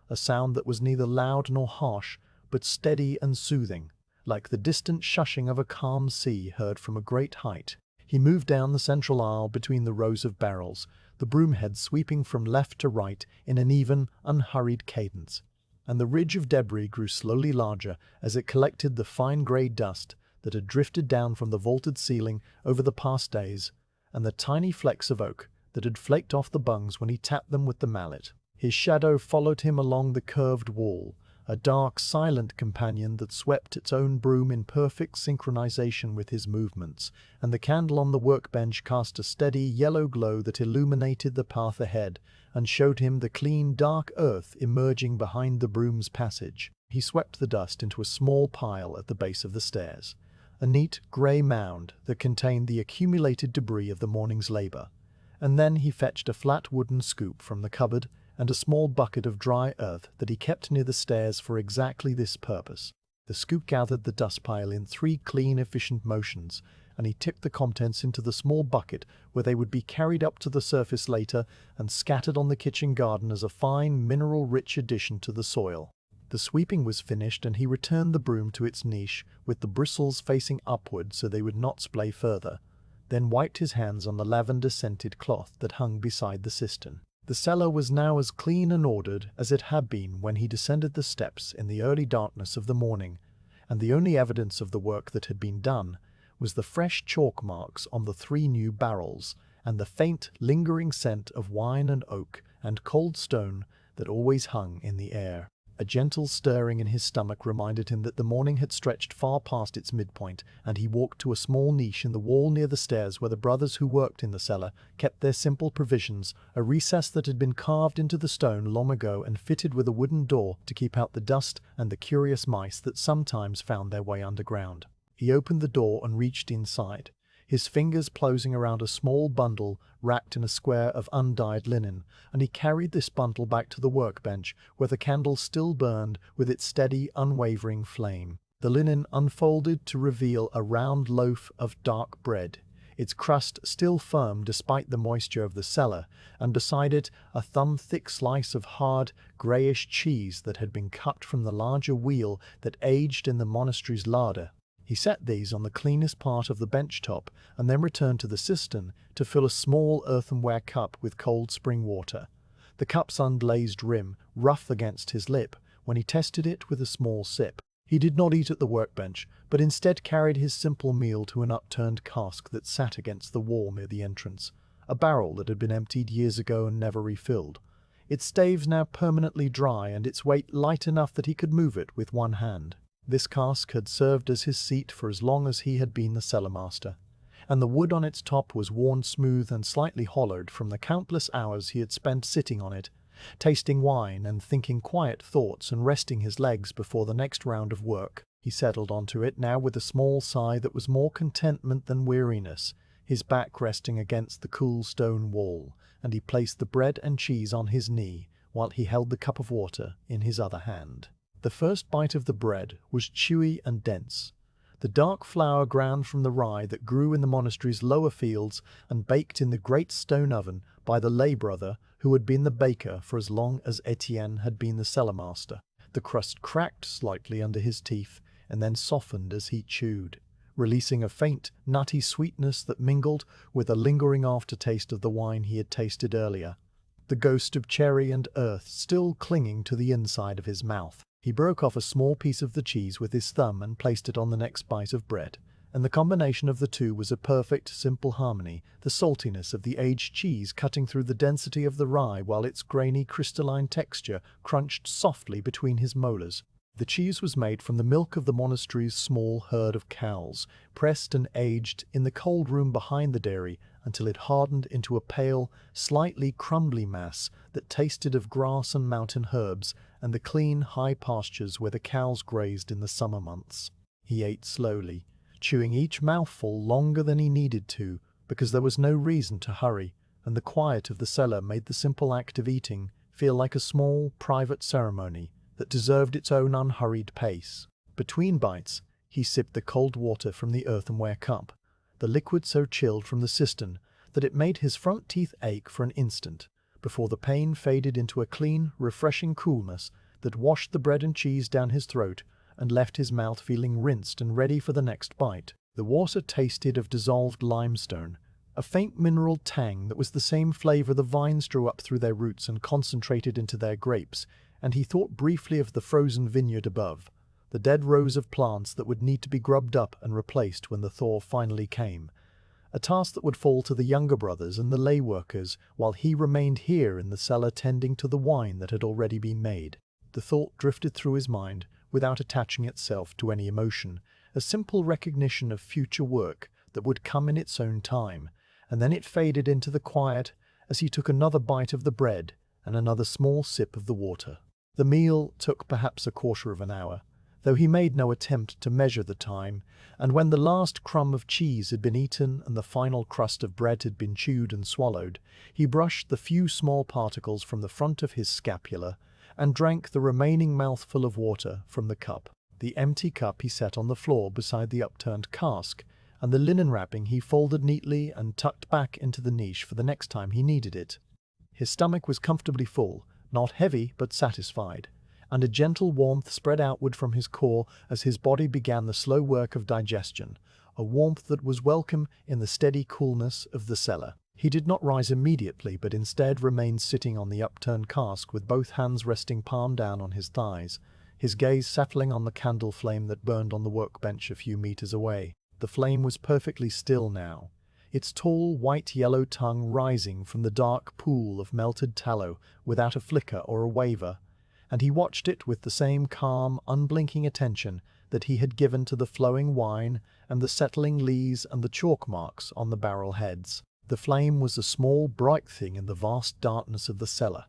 a sound that was neither loud nor harsh, but steady and soothing, like the distant shushing of a calm sea heard from a great height. He moved down the central aisle between the rows of barrels, the broom head sweeping from left to right in an even, unhurried cadence, and the ridge of debris grew slowly larger as it collected the fine grey dust that had drifted down from the vaulted ceiling over the past days, and the tiny flecks of oak that had flaked off the bungs when he tapped them with the mallet. His shadow followed him along the curved wall, a dark, silent companion that swept its own broom in perfect synchronization with his movements, and the candle on the workbench cast a steady yellow glow that illuminated the path ahead and showed him the clean, dark earth emerging behind the broom's passage. He swept the dust into a small pile at the base of the stairs, a neat grey mound that contained the accumulated debris of the morning's labor, and then he fetched a flat wooden scoop from the cupboard and a small bucket of dry earth that he kept near the stairs for exactly this purpose. The scoop gathered the dust pile in 3 clean, efficient motions, and he tipped the contents into the small bucket where they would be carried up to the surface later and scattered on the kitchen garden as a fine, mineral-rich addition to the soil. The sweeping was finished, and he returned the broom to its niche with the bristles facing upward so they would not splay further, then wiped his hands on the lavender-scented cloth that hung beside the cistern. The cellar was now as clean and ordered as it had been when he descended the steps in the early darkness of the morning, and the only evidence of the work that had been done was the fresh chalk marks on the 3 new barrels, and the faint, lingering scent of wine and oak and cold stone that always hung in the air. A gentle stirring in his stomach reminded him that the morning had stretched far past its midpoint, and he walked to a small niche in the wall near the stairs where the brothers who worked in the cellar kept their simple provisions, a recess that had been carved into the stone long ago and fitted with a wooden door to keep out the dust and the curious mice that sometimes found their way underground. He opened the door and reached inside, his fingers closing around a small bundle wrapped in a square of undyed linen, and he carried this bundle back to the workbench, where the candle still burned with its steady, unwavering flame. The linen unfolded to reveal a round loaf of dark bread, its crust still firm despite the moisture of the cellar, and beside it a thumb-thick slice of hard, greyish cheese that had been cut from the larger wheel that aged in the monastery's larder. He set these on the cleanest part of the bench top and then returned to the cistern to fill a small earthenware cup with cold spring water, the cup's unglazed rim rough against his lip when he tested it with a small sip. He did not eat at the workbench, but instead carried his simple meal to an upturned cask that sat against the wall near the entrance, a barrel that had been emptied years ago and never refilled, its staves now permanently dry and its weight light enough that he could move it with one hand. This cask had served as his seat for as long as he had been the cellar master, and the wood on its top was worn smooth and slightly hollowed from the countless hours he had spent sitting on it, tasting wine and thinking quiet thoughts and resting his legs before the next round of work. He settled onto it now with a small sigh that was more contentment than weariness, his back resting against the cool stone wall, and he placed the bread and cheese on his knee while he held the cup of water in his other hand. The first bite of the bread was chewy and dense. The dark flour ground from the rye that grew in the monastery's lower fields and baked in the great stone oven by the lay brother who had been the baker for as long as Étienne had been the cellar master. The crust cracked slightly under his teeth and then softened as he chewed, releasing a faint, nutty sweetness that mingled with a lingering aftertaste of the wine he had tasted earlier, the ghost of cherry and earth still clinging to the inside of his mouth. He broke off a small piece of the cheese with his thumb and placed it on the next bite of bread, and the combination of the two was a perfect, simple harmony, the saltiness of the aged cheese cutting through the density of the rye while its grainy, crystalline texture crunched softly between his molars. The cheese was made from the milk of the monastery's small herd of cows, pressed and aged in the cold room behind the dairy until it hardened into a pale, slightly crumbly mass that tasted of grass and mountain herbs and the clean, high pastures where the cows grazed in the summer months. He ate slowly, chewing each mouthful longer than he needed to, because there was no reason to hurry, and the quiet of the cellar made the simple act of eating feel like a small, private ceremony that deserved its own unhurried pace. Between bites, he sipped the cold water from the earthenware cup, the liquid so chilled from the cistern that it made his front teeth ache for an instant, before the pain faded into a clean, refreshing coolness that washed the bread and cheese down his throat and left his mouth feeling rinsed and ready for the next bite. The water tasted of dissolved limestone, a faint mineral tang that was the same flavor the vines drew up through their roots and concentrated into their grapes, and he thought briefly of the frozen vineyard above, the dead rows of plants that would need to be grubbed up and replaced when the thaw finally came, a task that would fall to the younger brothers and the lay workers while he remained here in the cellar tending to the wine that had already been made. The thought drifted through his mind without attaching itself to any emotion, a simple recognition of future work that would come in its own time, and then it faded into the quiet as he took another bite of the bread and another small sip of the water. The meal took perhaps a quarter of an hour, though he made no attempt to measure the time, and when the last crumb of cheese had been eaten and the final crust of bread had been chewed and swallowed, he brushed the few small particles from the front of his scapula and drank the remaining mouthful of water from the cup. The empty cup he set on the floor beside the upturned cask, and the linen wrapping he folded neatly and tucked back into the niche for the next time he needed it. His stomach was comfortably full, not heavy but satisfied, and a gentle warmth spread outward from his core as his body began the slow work of digestion, a warmth that was welcome in the steady coolness of the cellar. He did not rise immediately, but instead remained sitting on the upturned cask with both hands resting palm down on his thighs, his gaze settling on the candle flame that burned on the workbench a few meters away. The flame was perfectly still now, its tall white-yellow tongue rising from the dark pool of melted tallow without a flicker or a waver, and he watched it with the same calm, unblinking attention that he had given to the flowing wine and the settling lees and the chalk marks on the barrel heads. The flame was a small, bright thing in the vast darkness of the cellar,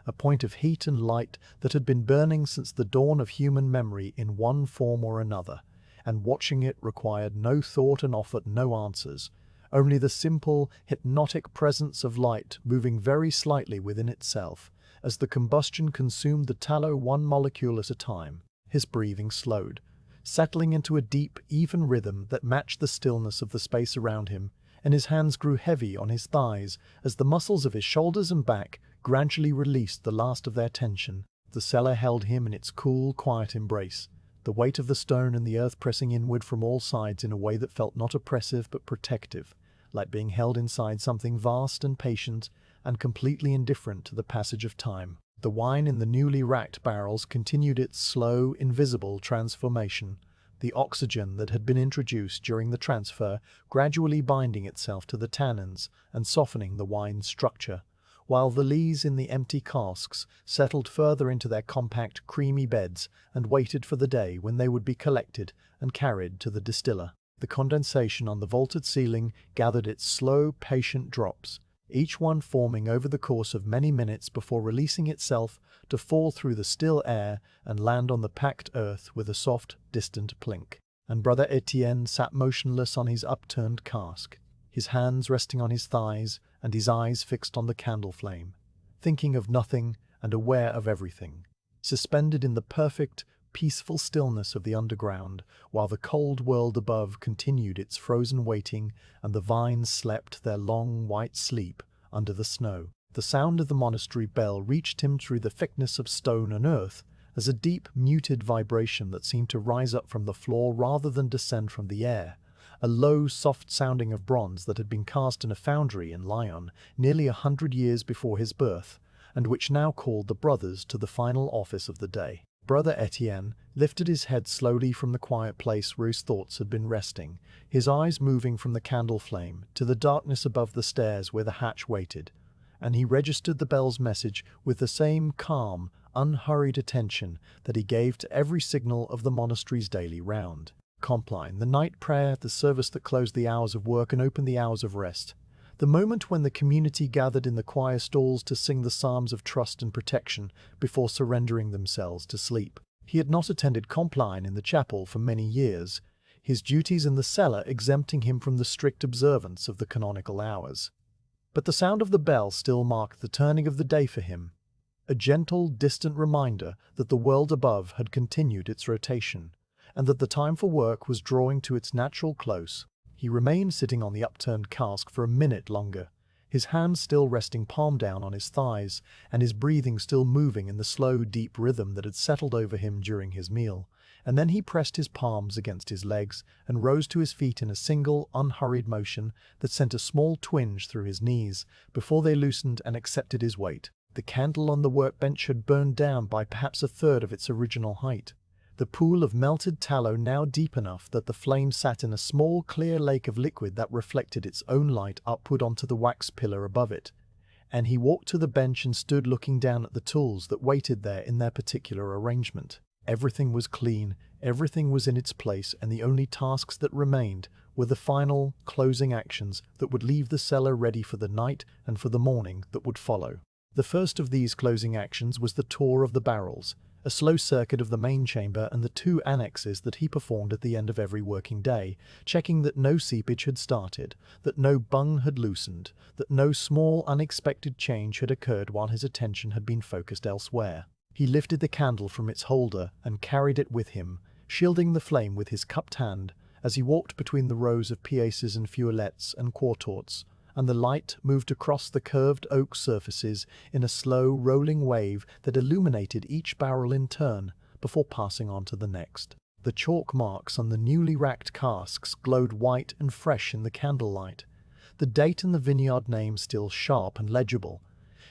a point of heat and light that had been burning since the dawn of human memory in one form or another, and watching it required no thought and offered no answers, only the simple, hypnotic presence of light moving very slightly within itself, as the combustion consumed the tallow one molecule at a time. His breathing slowed, settling into a deep, even rhythm that matched the stillness of the space around him, and his hands grew heavy on his thighs as the muscles of his shoulders and back gradually released the last of their tension. The cellar held him in its cool, quiet embrace, the weight of the stone and the earth pressing inward from all sides in a way that felt not oppressive but protective, like being held inside something vast and patient and completely indifferent to the passage of time. The wine in the newly racked barrels continued its slow, invisible transformation, the oxygen that had been introduced during the transfer gradually binding itself to the tannins and softening the wine's structure, while the lees in the empty casks settled further into their compact, creamy beds and waited for the day when they would be collected and carried to the distiller. The condensation on the vaulted ceiling gathered its slow, patient drops, each one forming over the course of many minutes before releasing itself to fall through the still air and land on the packed earth with a soft, distant plink. And Brother Étienne sat motionless on his upturned cask, his hands resting on his thighs and his eyes fixed on the candle flame, thinking of nothing and aware of everything, suspended in the perfect, peaceful stillness of the underground, while the cold world above continued its frozen waiting and the vines slept their long white sleep under the snow. The sound of the monastery bell reached him through the thickness of stone and earth as a deep, muted vibration that seemed to rise up from the floor rather than descend from the air, a low, soft sounding of bronze that had been cast in a foundry in Lyon nearly 100 years before his birth, and which now called the brothers to the final office of the day. Brother Étienne lifted his head slowly from the quiet place where his thoughts had been resting, his eyes moving from the candle flame to the darkness above the stairs where the hatch waited, and he registered the bell's message with the same calm, unhurried attention that he gave to every signal of the monastery's daily round. Compline, the night prayer, the service that closed the hours of work and opened the hours of rest, the moment when the community gathered in the choir stalls to sing the psalms of trust and protection before surrendering themselves to sleep. He had not attended Compline in the chapel for many years, his duties in the cellar exempting him from the strict observance of the canonical hours. But the sound of the bell still marked the turning of the day for him, a gentle, distant reminder that the world above had continued its rotation, and that the time for work was drawing to its natural close. He remained sitting on the upturned cask for a minute longer, his hands still resting palm down on his thighs, and his breathing still moving in the slow, deep rhythm that had settled over him during his meal, and then he pressed his palms against his legs and rose to his feet in a single, unhurried motion that sent a small twinge through his knees before they loosened and accepted his weight. The candle on the workbench had burned down by perhaps a third of its original height, the pool of melted tallow now deep enough that the flame sat in a small clear lake of liquid that reflected its own light upward onto the wax pillar above it, and he walked to the bench and stood looking down at the tools that waited there in their particular arrangement. Everything was clean, everything was in its place, and the only tasks that remained were the final, closing actions that would leave the cellar ready for the night and for the morning that would follow. The first of these closing actions was the tour of the barrels, a slow circuit of the main chamber and the 2 annexes that he performed at the end of every working day, checking that no seepage had started, that no bung had loosened, that no small unexpected change had occurred while his attention had been focused elsewhere. He lifted the candle from its holder and carried it with him, shielding the flame with his cupped hand as he walked between the rows of pièces and feuillettes and quartorts, and the light moved across the curved oak surfaces in a slow, rolling wave that illuminated each barrel in turn before passing on to the next. The chalk marks on the newly racked casks glowed white and fresh in the candlelight, the date and the vineyard name still sharp and legible,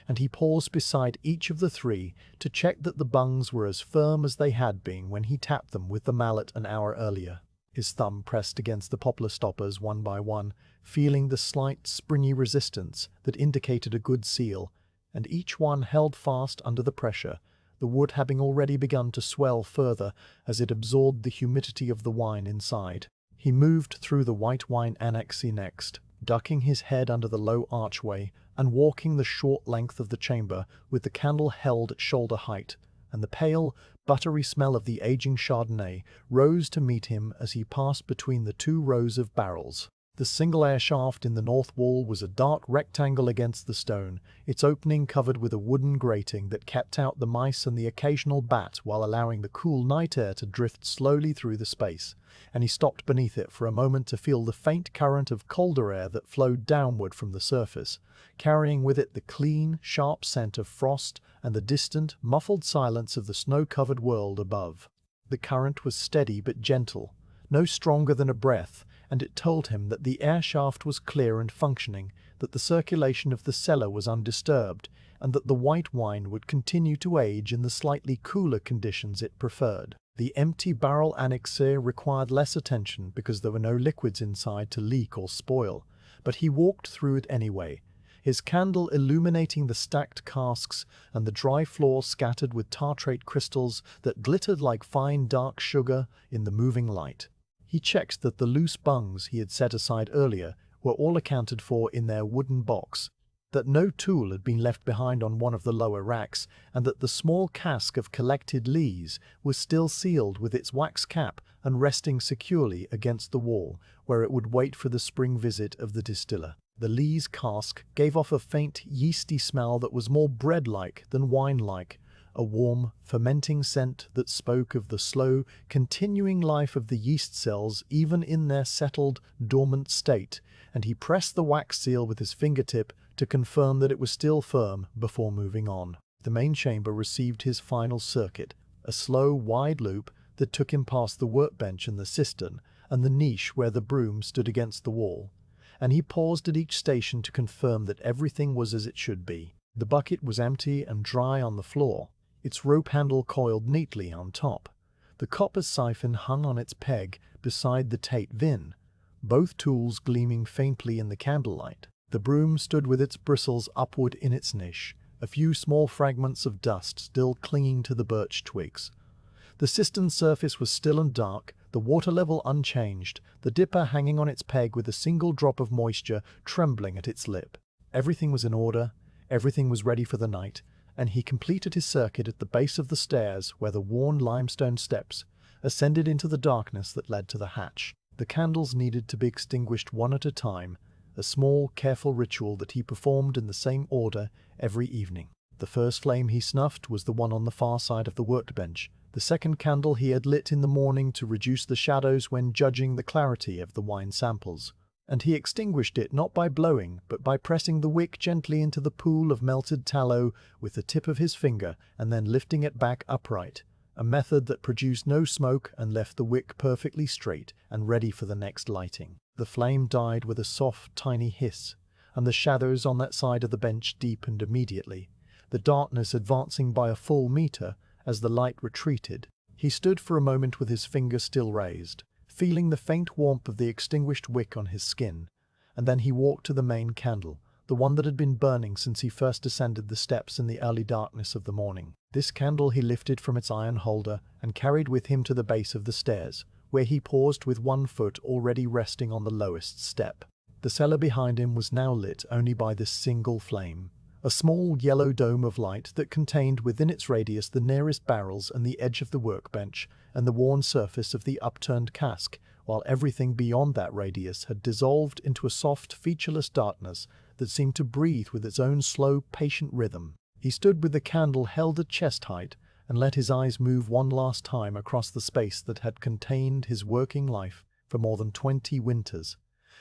and he paused beside each of the 3 to check that the bungs were as firm as they had been when he tapped them with the mallet an hour earlier. His thumb pressed against the poplar stoppers one by one, feeling the slight, springy resistance that indicated a good seal, and each one held fast under the pressure, the wood having already begun to swell further as it absorbed the humidity of the wine inside. He moved through the white wine annexe next, ducking his head under the low archway and walking the short length of the chamber with the candle held at shoulder height, and the pale, buttery smell of the aging Chardonnay rose to meet him as he passed between the 2 rows of barrels. The single air shaft in the north wall was a dark rectangle against the stone, its opening covered with a wooden grating that kept out the mice and the occasional bat while allowing the cool night air to drift slowly through the space, and he stopped beneath it for a moment to feel the faint current of colder air that flowed downward from the surface, carrying with it the clean, sharp scent of frost and the distant, muffled silence of the snow-covered world above. The current was steady but gentle, no stronger than a breath, and it told him that the air shaft was clear and functioning, that the circulation of the cellar was undisturbed, and that the white wine would continue to age in the slightly cooler conditions it preferred. The empty barrel annexe required less attention because there were no liquids inside to leak or spoil, but he walked through it anyway, his candle illuminating the stacked casks and the dry floor scattered with tartrate crystals that glittered like fine dark sugar in the moving light. He checked that the loose bungs he had set aside earlier were all accounted for in their wooden box, that no tool had been left behind on one of the lower racks, and that the small cask of collected lees was still sealed with its wax cap and resting securely against the wall, where it would wait for the spring visit of the distiller. The lees cask gave off a faint, yeasty smell that was more bread-like than wine-like, a warm, fermenting scent that spoke of the slow, continuing life of the yeast cells even in their settled, dormant state, and he pressed the wax seal with his fingertip to confirm that it was still firm before moving on. The main chamber received his final circuit, a slow, wide loop that took him past the workbench and the cistern, and the niche where the broom stood against the wall, and he paused at each station to confirm that everything was as it should be. The bucket was empty and dry on the floor, its rope handle coiled neatly on top. The copper siphon hung on its peg beside the Tate Vin, both tools gleaming faintly in the candlelight. The broom stood with its bristles upward in its niche, a few small fragments of dust still clinging to the birch twigs. The cistern's surface was still and dark, the water level unchanged, the dipper hanging on its peg with a single drop of moisture trembling at its lip. Everything was in order, everything was ready for the night, and he completed his circuit at the base of the stairs where the worn limestone steps ascended into the darkness that led to the hatch. The candles needed to be extinguished one at a time, a small, careful ritual that he performed in the same order every evening. The first flame he snuffed was the one on the far side of the workbench. The second candle he had lit in the morning to reduce the shadows when judging the clarity of the wine samples, and he extinguished it not by blowing, but by pressing the wick gently into the pool of melted tallow with the tip of his finger and then lifting it back upright, a method that produced no smoke and left the wick perfectly straight and ready for the next lighting. The flame died with a soft, tiny hiss, and the shadows on that side of the bench deepened immediately, the darkness advancing by a full meter as the light retreated. He stood for a moment with his finger still raised, feeling the faint warmth of the extinguished wick on his skin, and then he walked to the main candle, the one that had been burning since he first ascended the steps in the early darkness of the morning. This candle he lifted from its iron holder and carried with him to the base of the stairs, where he paused with one foot already resting on the lowest step. The cellar behind him was now lit only by this single flame, a small yellow dome of light that contained within its radius the nearest barrels and the edge of the workbench and the worn surface of the upturned cask, while everything beyond that radius had dissolved into a soft, featureless darkness that seemed to breathe with its own slow, patient rhythm. He stood with the candle held at chest height and let his eyes move one last time across the space that had contained his working life for more than 20 winters.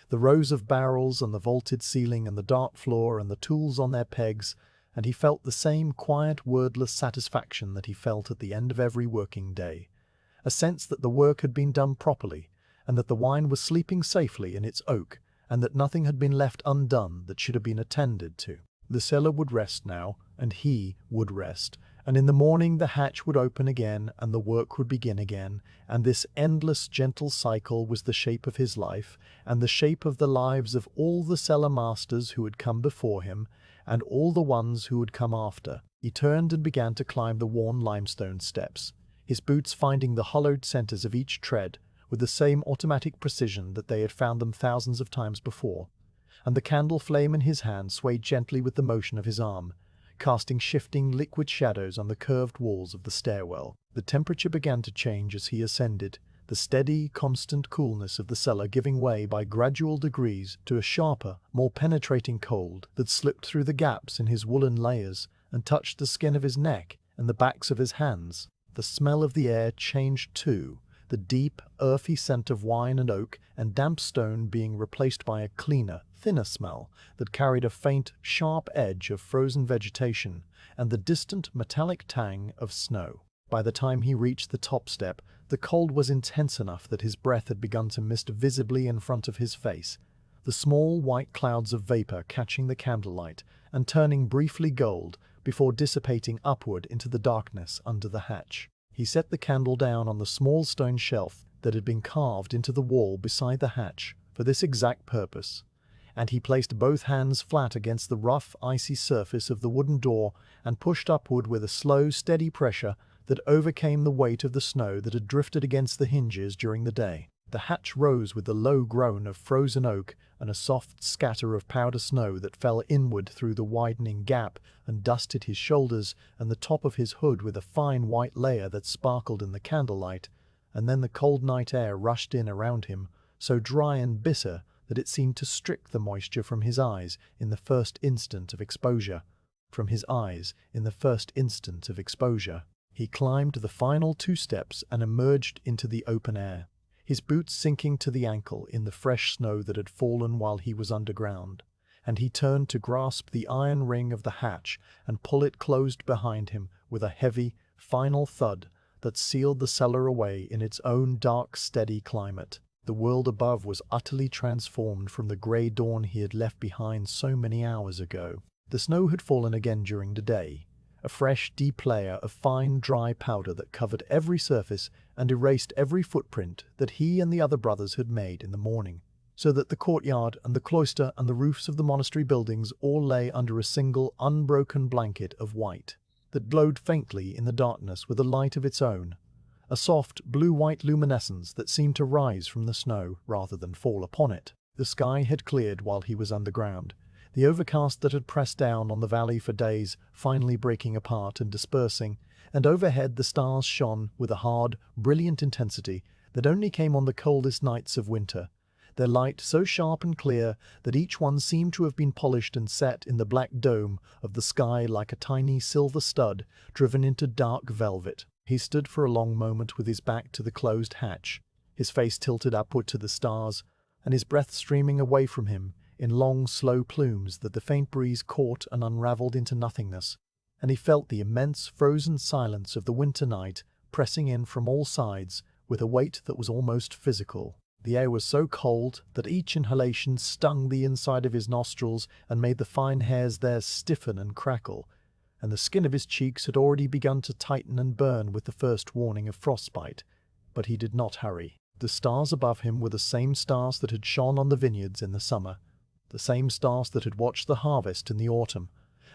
The rows of barrels and the vaulted ceiling and the dark floor and the tools on their pegs, and he felt the same quiet, wordless satisfaction that he felt at the end of every working day, a sense that the work had been done properly, and that the wine was sleeping safely in its oak, and that nothing had been left undone that should have been attended to. The cellar would rest now, and he would rest, and in the morning the hatch would open again and the work would begin again, and this endless gentle cycle was the shape of his life, and the shape of the lives of all the cellar masters who had come before him, and all the ones who would come after. He turned and began to climb the worn limestone steps, his boots finding the hollowed centers of each tread with the same automatic precision that they had found them thousands of times before, and the candle flame in his hand swayed gently with the motion of his arm, casting shifting liquid shadows on the curved walls of the stairwell. The temperature began to change as he ascended, the steady, constant coolness of the cellar giving way by gradual degrees to a sharper, more penetrating cold that slipped through the gaps in his woolen layers and touched the skin of his neck and the backs of his hands. The smell of the air changed too, the deep, earthy scent of wine and oak and damp stone being replaced by a cleaner, thinner smell that carried a faint, sharp edge of frozen vegetation and the distant metallic tang of snow. By the time he reached the top step, the cold was intense enough that his breath had begun to mist visibly in front of his face, the small white clouds of vapor catching the candlelight and turning briefly gold before dissipating upward into the darkness under the hatch. He set the candle down on the small stone shelf that had been carved into the wall beside the hatch for this exact purpose, and he placed both hands flat against the rough, icy surface of the wooden door and pushed upward with a slow, steady pressure that overcame the weight of the snow that had drifted against the hinges during the day. The hatch rose with the low groan of frozen oak and a soft scatter of powder snow that fell inward through the widening gap and dusted his shoulders and the top of his hood with a fine white layer that sparkled in the candlelight, and then the cold night air rushed in around him, so dry and bitter that it seemed to strip the moisture from his eyes in the first instant of exposure. He climbed the final 2 steps and emerged into the open air, his boots sinking to the ankle in the fresh snow that had fallen while he was underground, and he turned to grasp the iron ring of the hatch and pull it closed behind him with a heavy, final thud that sealed the cellar away in its own dark, steady climate. The world above was utterly transformed from the grey dawn he had left behind so many hours ago. The snow had fallen again during the day, a fresh, deep layer of fine, dry powder that covered every surface and erased every footprint that he and the other brothers had made in the morning, so that the courtyard and the cloister and the roofs of the monastery buildings all lay under a single, unbroken blanket of white that glowed faintly in the darkness with a light of its own, a soft, blue-white luminescence that seemed to rise from the snow rather than fall upon it. The sky had cleared while he was underground, the overcast that had pressed down on the valley for days finally breaking apart and dispersing, and overhead the stars shone with a hard, brilliant intensity that only came on the coldest nights of winter, their light so sharp and clear that each one seemed to have been polished and set in the black dome of the sky like a tiny silver stud driven into dark velvet. He stood for a long moment with his back to the closed hatch, his face tilted upward to the stars, and his breath streaming away from him in long, slow plumes that the faint breeze caught and unraveled into nothingness, and he felt the immense frozen silence of the winter night pressing in from all sides with a weight that was almost physical. The air was so cold that each inhalation stung the inside of his nostrils and made the fine hairs there stiffen and crackle, and the skin of his cheeks had already begun to tighten and burn with the first warning of frostbite. But he did not hurry. The stars above him were the same stars that had shone on the vineyards in the summer, the same stars that had watched the harvest in the autumn,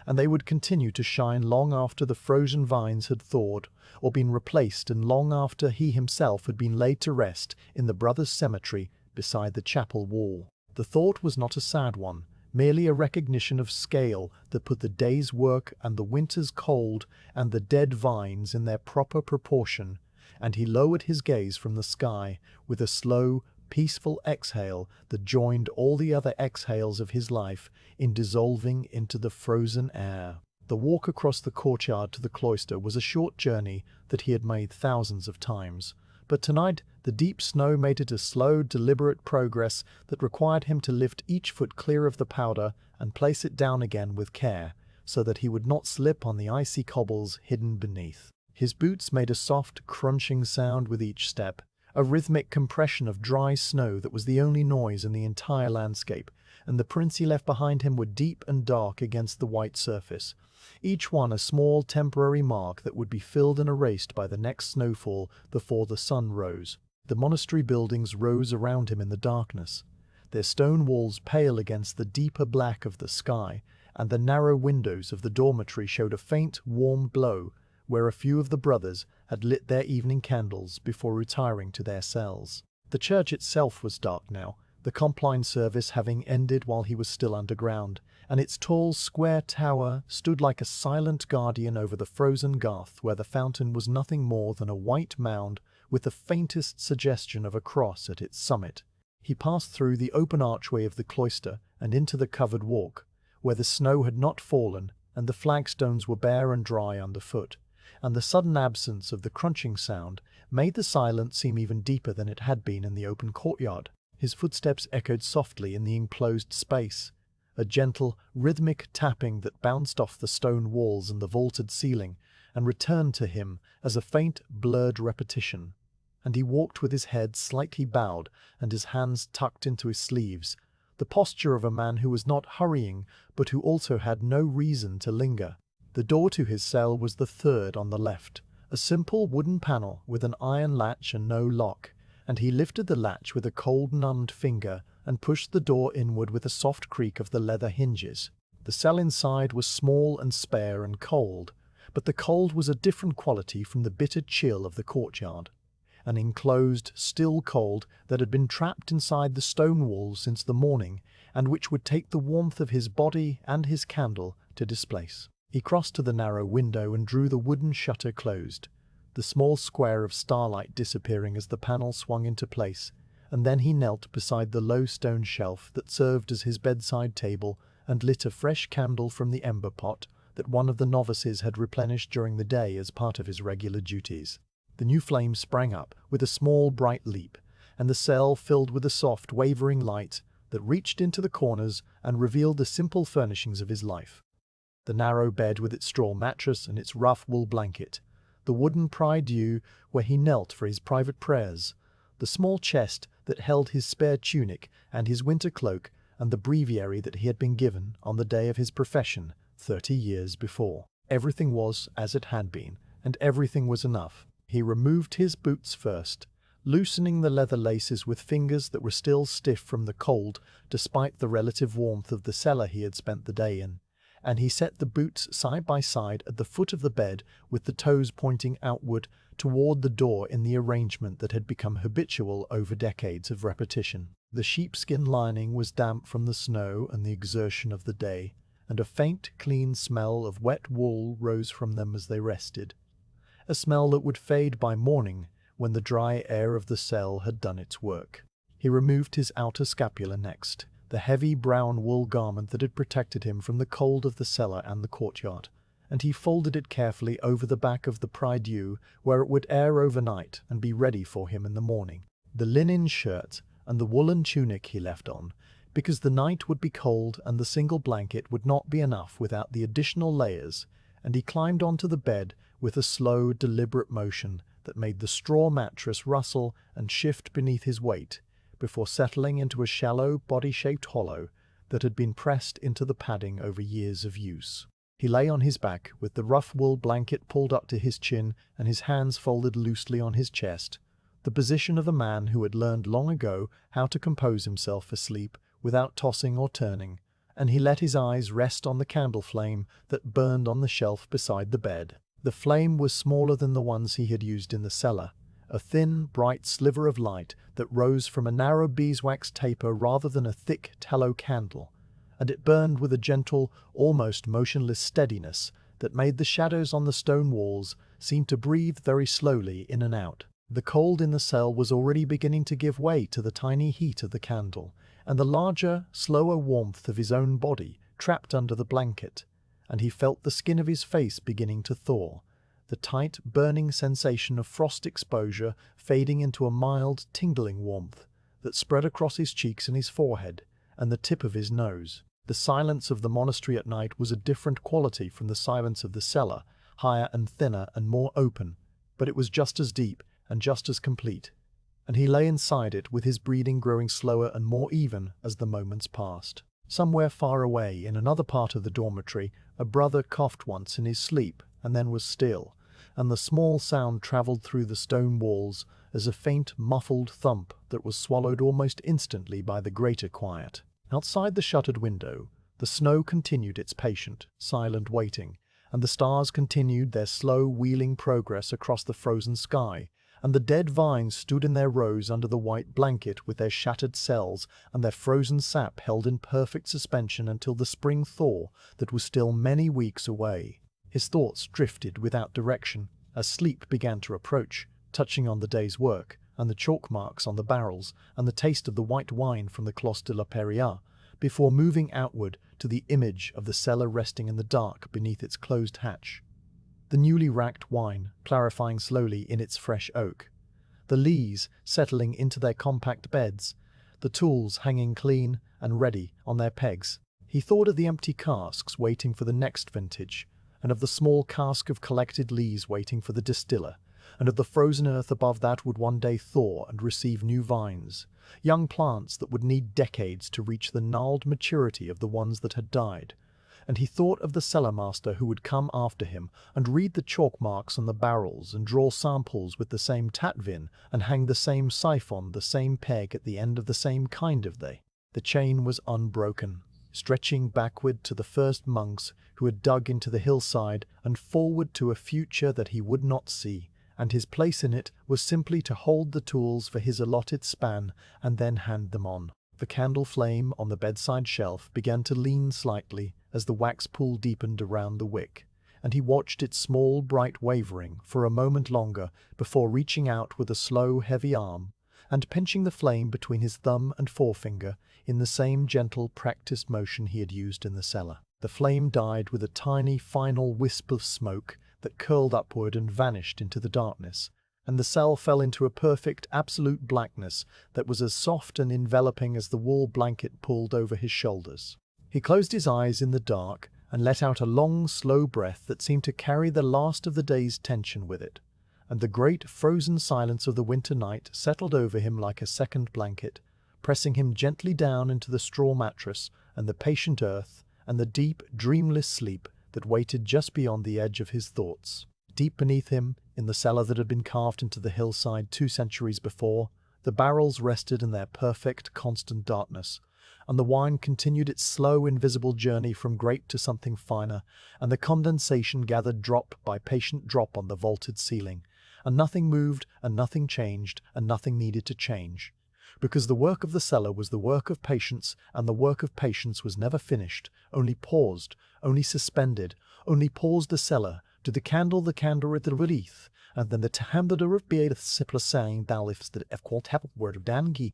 and they would continue to shine long after the frozen vines had thawed or been replaced and long after he himself had been laid to rest in the brothers' cemetery beside the chapel wall. The thought was not a sad one, merely a recognition of scale that put the day's work and the winter's cold and the dead vines in their proper proportion, and he lowered his gaze from the sky with a slow, peaceful exhale that joined all the other exhales of his life in dissolving into the frozen air. The walk across the courtyard to the cloister was a short journey that he had made thousands of times, but tonight the deep snow made it a slow, deliberate progress that required him to lift each foot clear of the powder and place it down again with care, so that he would not slip on the icy cobbles hidden beneath. His boots made a soft, crunching sound with each step, a rhythmic compression of dry snow that was the only noise in the entire landscape, and the prints he left behind him were deep and dark against the white surface, each one a small temporary mark that would be filled and erased by the next snowfall before the sun rose. The monastery buildings rose around him in the darkness, their stone walls pale against the deeper black of the sky, and the narrow windows of the dormitory showed a faint, warm glow where a few of the brothers had lit their evening candles before retiring to their cells. The church itself was dark now, the Compline service having ended while he was still underground, and its tall, square tower stood like a silent guardian over the frozen garth where the fountain was nothing more than a white mound with the faintest suggestion of a cross at its summit. He passed through the open archway of the cloister and into the covered walk, where the snow had not fallen and the flagstones were bare and dry underfoot, and the sudden absence of the crunching sound made the silence seem even deeper than it had been in the open courtyard. His footsteps echoed softly in the enclosed space, a gentle, rhythmic tapping that bounced off the stone walls and the vaulted ceiling and returned to him as a faint, blurred repetition, and he walked with his head slightly bowed and his hands tucked into his sleeves, the posture of a man who was not hurrying but who also had no reason to linger. The door to his cell was the third on the left, a simple wooden panel with an iron latch and no lock, and he lifted the latch with a cold, numbed finger and pushed the door inward with a soft creak of the leather hinges. The cell inside was small and spare and cold, but the cold was a different quality from the bitter chill of the courtyard. An enclosed, still cold that had been trapped inside the stone walls since the morning, and which would take the warmth of his body and his candle to displace. He crossed to the narrow window and drew the wooden shutter closed, the small square of starlight disappearing as the panel swung into place, and then he knelt beside the low stone shelf that served as his bedside table and lit a fresh candle from the ember pot that one of the novices had replenished during the day as part of his regular duties. The new flame sprang up with a small bright leap, and the cell filled with a soft, wavering light that reached into the corners and revealed the simple furnishings of his life. The narrow bed with its straw mattress and its rough wool blanket, the wooden prie-dieu where he knelt for his private prayers, the small chest that held his spare tunic and his winter cloak, and the breviary that he had been given on the day of his profession 30 years before. Everything was as it had been, and everything was enough. He removed his boots first, loosening the leather laces with fingers that were still stiff from the cold despite the relative warmth of the cellar he had spent the day in, and he set the boots side by side at the foot of the bed with the toes pointing outward toward the door in the arrangement that had become habitual over decades of repetition. The sheepskin lining was damp from the snow and the exertion of the day, and a faint, clean smell of wet wool rose from them as they rested, a smell that would fade by morning when the dry air of the cell had done its work. He removed his outer scapula next, the heavy brown wool garment that had protected him from the cold of the cellar and the courtyard, and he folded it carefully over the back of the prie-dieu where it would air overnight and be ready for him in the morning. The linen shirt and the woolen tunic he left on, because the night would be cold and the single blanket would not be enough without the additional layers, and he climbed onto the bed with a slow, deliberate motion that made the straw mattress rustle and shift beneath his weight, before settling into a shallow, body-shaped hollow that had been pressed into the padding over years of use. He lay on his back with the rough wool blanket pulled up to his chin and his hands folded loosely on his chest, the position of a man who had learned long ago how to compose himself for sleep without tossing or turning, and he let his eyes rest on the candle flame that burned on the shelf beside the bed. The flame was smaller than the ones he had used in the cellar, a thin, bright sliver of light that rose from a narrow beeswax taper rather than a thick tallow candle, and it burned with a gentle, almost motionless steadiness that made the shadows on the stone walls seem to breathe very slowly in and out. The cold in the cell was already beginning to give way to the tiny heat of the candle, and the larger, slower warmth of his own body trapped under the blanket, and he felt the skin of his face beginning to thaw, the tight, burning sensation of frost exposure fading into a mild, tingling warmth that spread across his cheeks and his forehead and the tip of his nose. The silence of the monastery at night was a different quality from the silence of the cellar, higher and thinner and more open, but it was just as deep and just as complete, and he lay inside it with his breathing growing slower and more even as the moments passed. Somewhere far away in another part of the dormitory, a brother coughed once in his sleep and then was still, and the small sound travelled through the stone walls as a faint, muffled thump that was swallowed almost instantly by the greater quiet. Outside the shuttered window, the snow continued its patient, silent waiting, and the stars continued their slow, wheeling progress across the frozen sky, and the dead vines stood in their rows under the white blanket with their shattered cells and their frozen sap held in perfect suspension until the spring thaw that was still many weeks away. His thoughts drifted without direction as sleep began to approach, touching on the day's work, and the chalk marks on the barrels, and the taste of the white wine from the Clos de la Peria, before moving outward to the image of the cellar resting in the dark beneath its closed hatch. The newly racked wine clarifying slowly in its fresh oak, the lees settling into their compact beds, the tools hanging clean and ready on their pegs. He thought of the empty casks waiting for the next vintage, and of the small cask of collected lees waiting for the distiller, and of the frozen earth above that would one day thaw and receive new vines, young plants that would need decades to reach the gnarled maturity of the ones that had died, and he thought of the cellar master who would come after him and read the chalk marks on the barrels and draw samples with the same tatvin and hang the same siphon, the same peg at the end of the same kind of day. The chain was unbroken, stretching backward to the first monks who had dug into the hillside and forward to a future that he would not see, and his place in it was simply to hold the tools for his allotted span and then hand them on. The candle flame on the bedside shelf began to lean slightly as the wax pool deepened around the wick, and he watched its small, bright wavering for a moment longer before reaching out with a slow, heavy arm and pinching the flame between his thumb and forefinger in the same gentle, practiced motion he had used in the cellar. The flame died with a tiny, final wisp of smoke that curled upward and vanished into the darkness, and the cell fell into a perfect, absolute blackness that was as soft and enveloping as the wool blanket pulled over his shoulders. He closed his eyes in the dark and let out a long, slow breath that seemed to carry the last of the day's tension with it, and the great, frozen silence of the winter night settled over him like a second blanket, pressing him gently down into the straw mattress and the patient earth and the deep, dreamless sleep that waited just beyond the edge of his thoughts. Deep beneath him, in the cellar that had been carved into the hillside 2 centuries before, the barrels rested in their perfect, constant darkness, and the wine continued its slow, invisible journey from grape to something finer, and the condensation gathered drop by patient drop on the vaulted ceiling, and nothing moved, and nothing changed, and nothing needed to change. Because the work of the cellar was the work of patience, and the work of patience was never finished, only paused, only suspended, only paused the cellar, to the candle at the wreath, and then the hamder of beath sipla sang thou lifts the F called word of dangi.